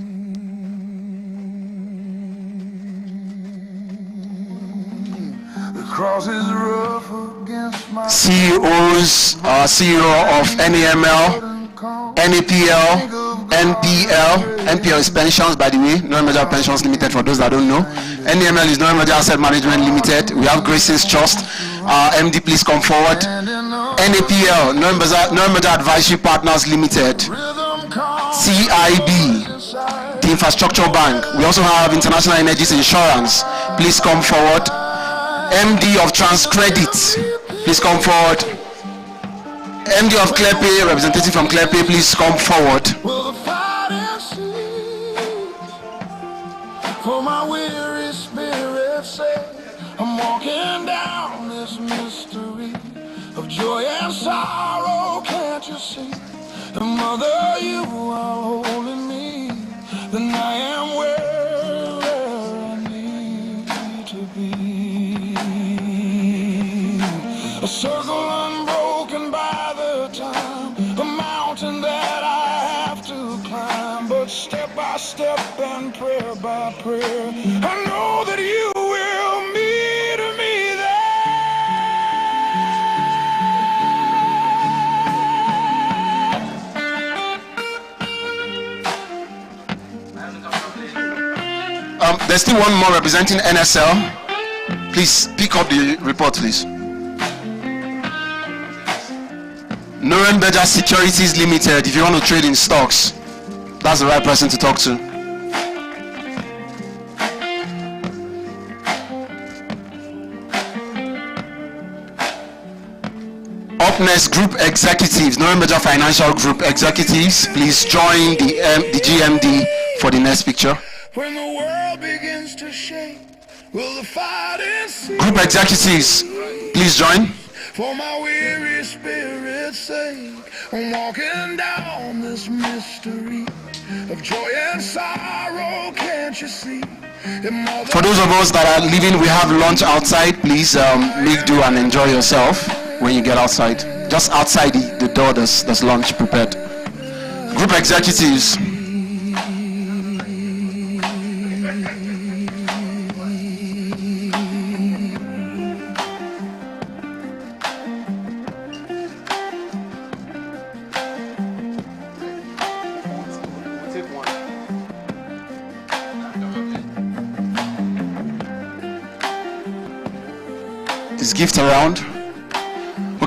The cross is rough against my CEOs, CEO of NAML, NAPL, NPL is pensions, by the way, Nuremberger Pensions Limited, for those that don't know. NAML is Nuremberger Asset Management Limited. We have Grace's Trust. MD, please come forward. NAPL, Nuremberger Advisory Partners Limited. CIB, the Infrastructure Bank. We also have International Energies Insurance. Please come forward. MD of Transcredit, please come forward. MD of ClearPay, representative from ClearPay, please come forward. For my weary spirit's sake, I'm walking down this mystery of joy and sorrow, can't you see? And mother, you are holding me, then I am where I need to be. A circle unbroken by the time, a mountain that I have to climb, but step by step and prayer by prayer, I know that you will meet me there. There's still one more representing NSL. Please pick up the report, please. Nuremberger Securities Limited, if you want to trade in stocks, that's the right person to talk to. Up next, group executives, Nuremberger Financial Group executives, please join the GMD for the next picture. when the world begins to shake. Will the fighting cease? Group executives, please join. For my weary spirit's sake, I'm walking down this mystery of joy and sorrow, can't you see? For those of us that are leaving, we have lunch outside. Please make do and enjoy yourself when you get outside. Just outside the door, there's lunch prepared. Group executives. Gift around.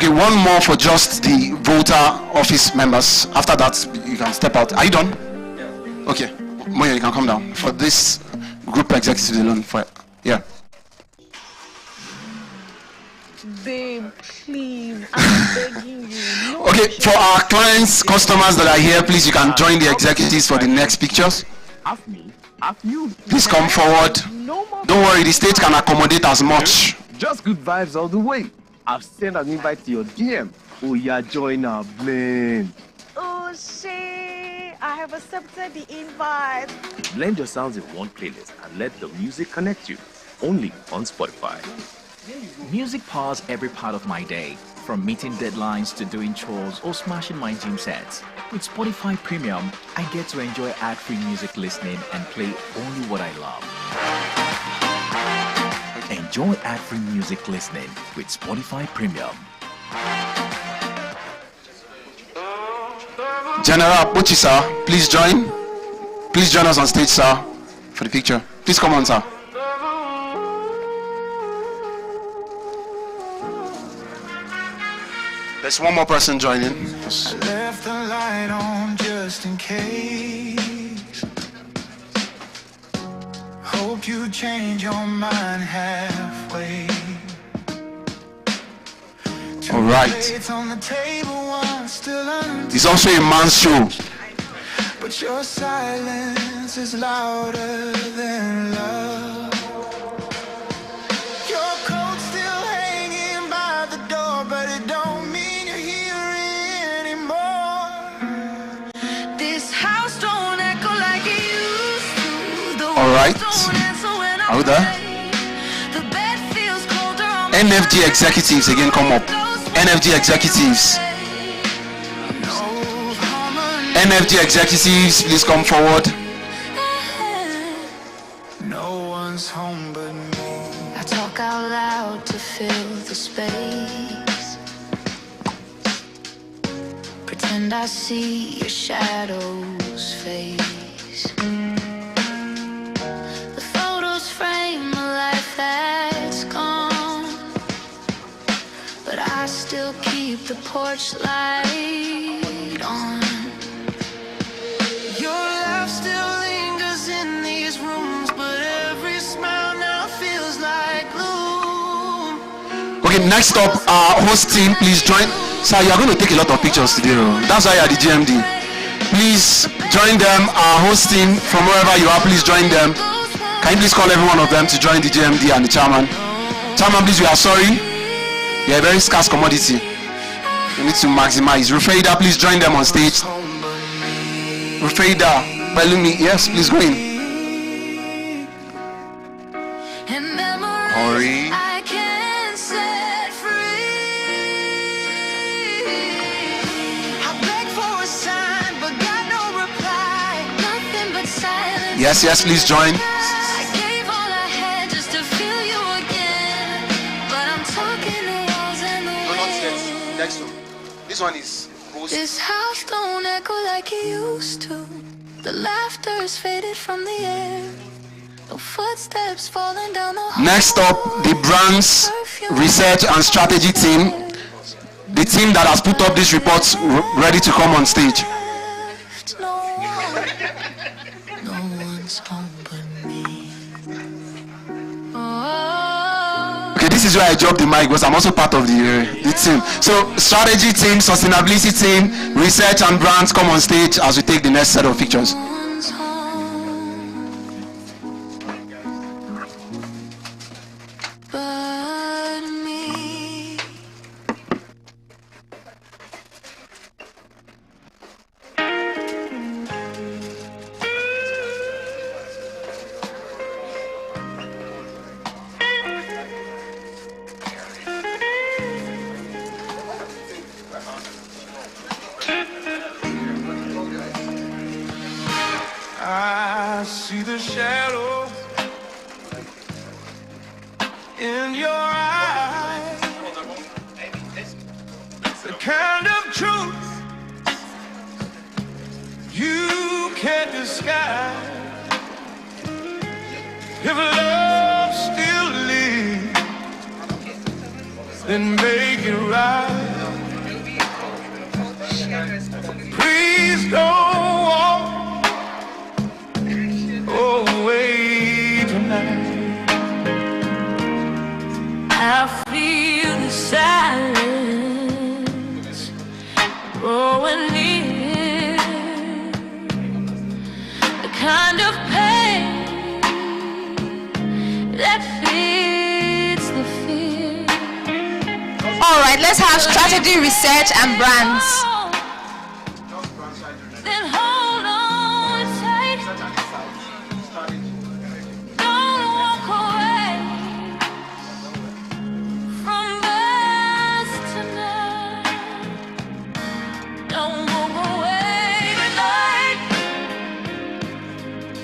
Okay, one more for just the voter office members. After that, you can step out. Are you done? Okay. Moyo, you can come down. For this group executives alone. Yeah. Babe, please, I'm begging you. No Okay, for our clients, customers that are here, please, you can join the executives for the next pictures. Please come forward. Don't worry, the stage can accommodate as much. Just good vibes all the way. I've sent an invite to your DM. Oh yeah, join our blend. Oh, Shay, I have accepted the invite. Blend your sounds in one playlist and let the music connect you. Only on Spotify. Music powers every part of my day, from meeting deadlines to doing chores or smashing my gym sets. With Spotify Premium, I get to enjoy ad-free music listening and play only what I love. Enjoy ad-free music listening with Spotify Premium. General Puchi, sir, please join. Please join us on stage, sir, for the picture. Please come on, sir. There's one more person joining. I left the light on just in case. Hope you change your mind halfway. All right. It's also a man's show. But your silence is louder than love. Your coat's still hanging by the door, but it don't mean you're here anymore. This house don't echo like it used to. All right. Are we there? NFG executives again, come up. NFG executives. NFG executives, please come forward. No one's home but me. I talk out loud to fill the space. Pretend I see your shadow's face. The photos frame a life that's gone, but I still keep the porch light on. Your laugh still lingers in these rooms, but every smile now feels like gloom. Okay, next up, our host team, please join. Sir, you are going to take a lot of pictures today. That's why you are the GMD. Please join them. Our host team, from wherever you are, please join them. Can you please call every one of them to join the GMD and the chairman? Chairman, please, we are sorry. You are a very scarce commodity. You need to maximize. Rufaida, please join them on stage. Rufaida, Balumi, yes, please go in. Hurry. Yes, yes, please join. Next one. This one is This house don't echo like it used to. The laughter is faded from the air. No footsteps falling down the hall. Next up, the brands research and strategy team. The team that has put up these reports ready to come on stage. No one's home but me. Okay, this is where I drop the mic because I'm also part of the team. So strategy team, sustainability team, research and brands, come on stage as we take the next set of pictures. But me. I see the shadow in your eyes, the kind of truth you can't disguise. If love still lives, then make it right. Please don't walk away tonight. I feel the silence growing near, the kind of pain that fits the fear. All right, let's have strategy, research, and brands. Then hold on tight. Don't walk away from us tonight. Don't walk away tonight.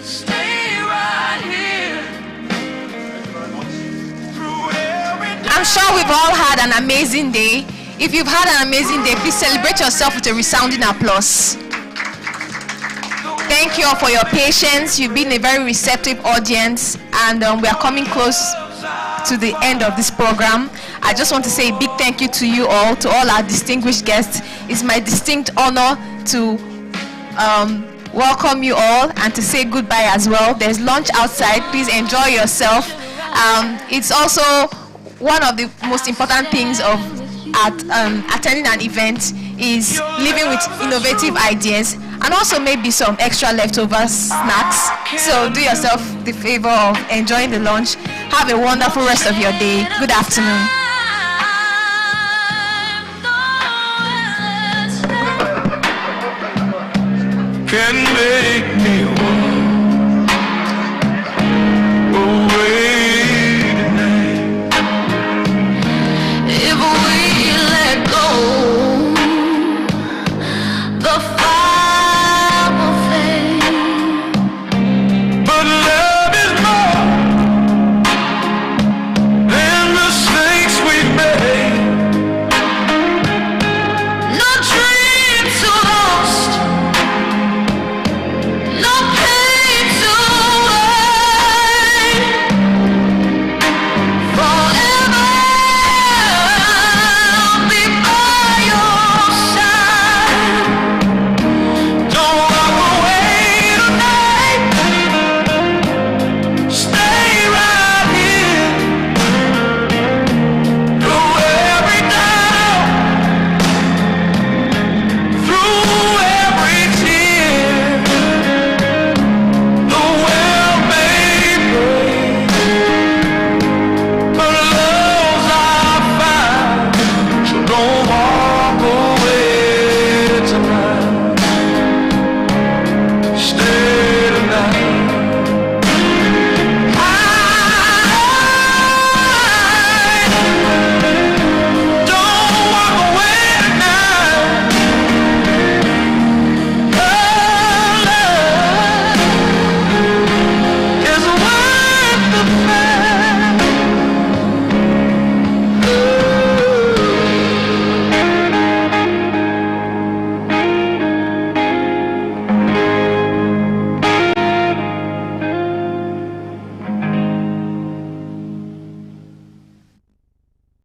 Stay right here. I'm sure we've all had an amazing day. If you've had an amazing day, please celebrate yourself with a resounding applause. Thank you all for your patience. You've been a very receptive audience, and we are coming close to the end of this program. I just want to say a big thank you to you all, to all our distinguished guests. It's my distinct honor to welcome you all and to say goodbye as well. There's lunch outside. Please enjoy yourself. It's also one of the most important things of attending an event is living with innovative ideas and also maybe some extra leftover snacks. So do yourself the favor of enjoying the lunch. Have a wonderful rest of your day. Good afternoon. Can make me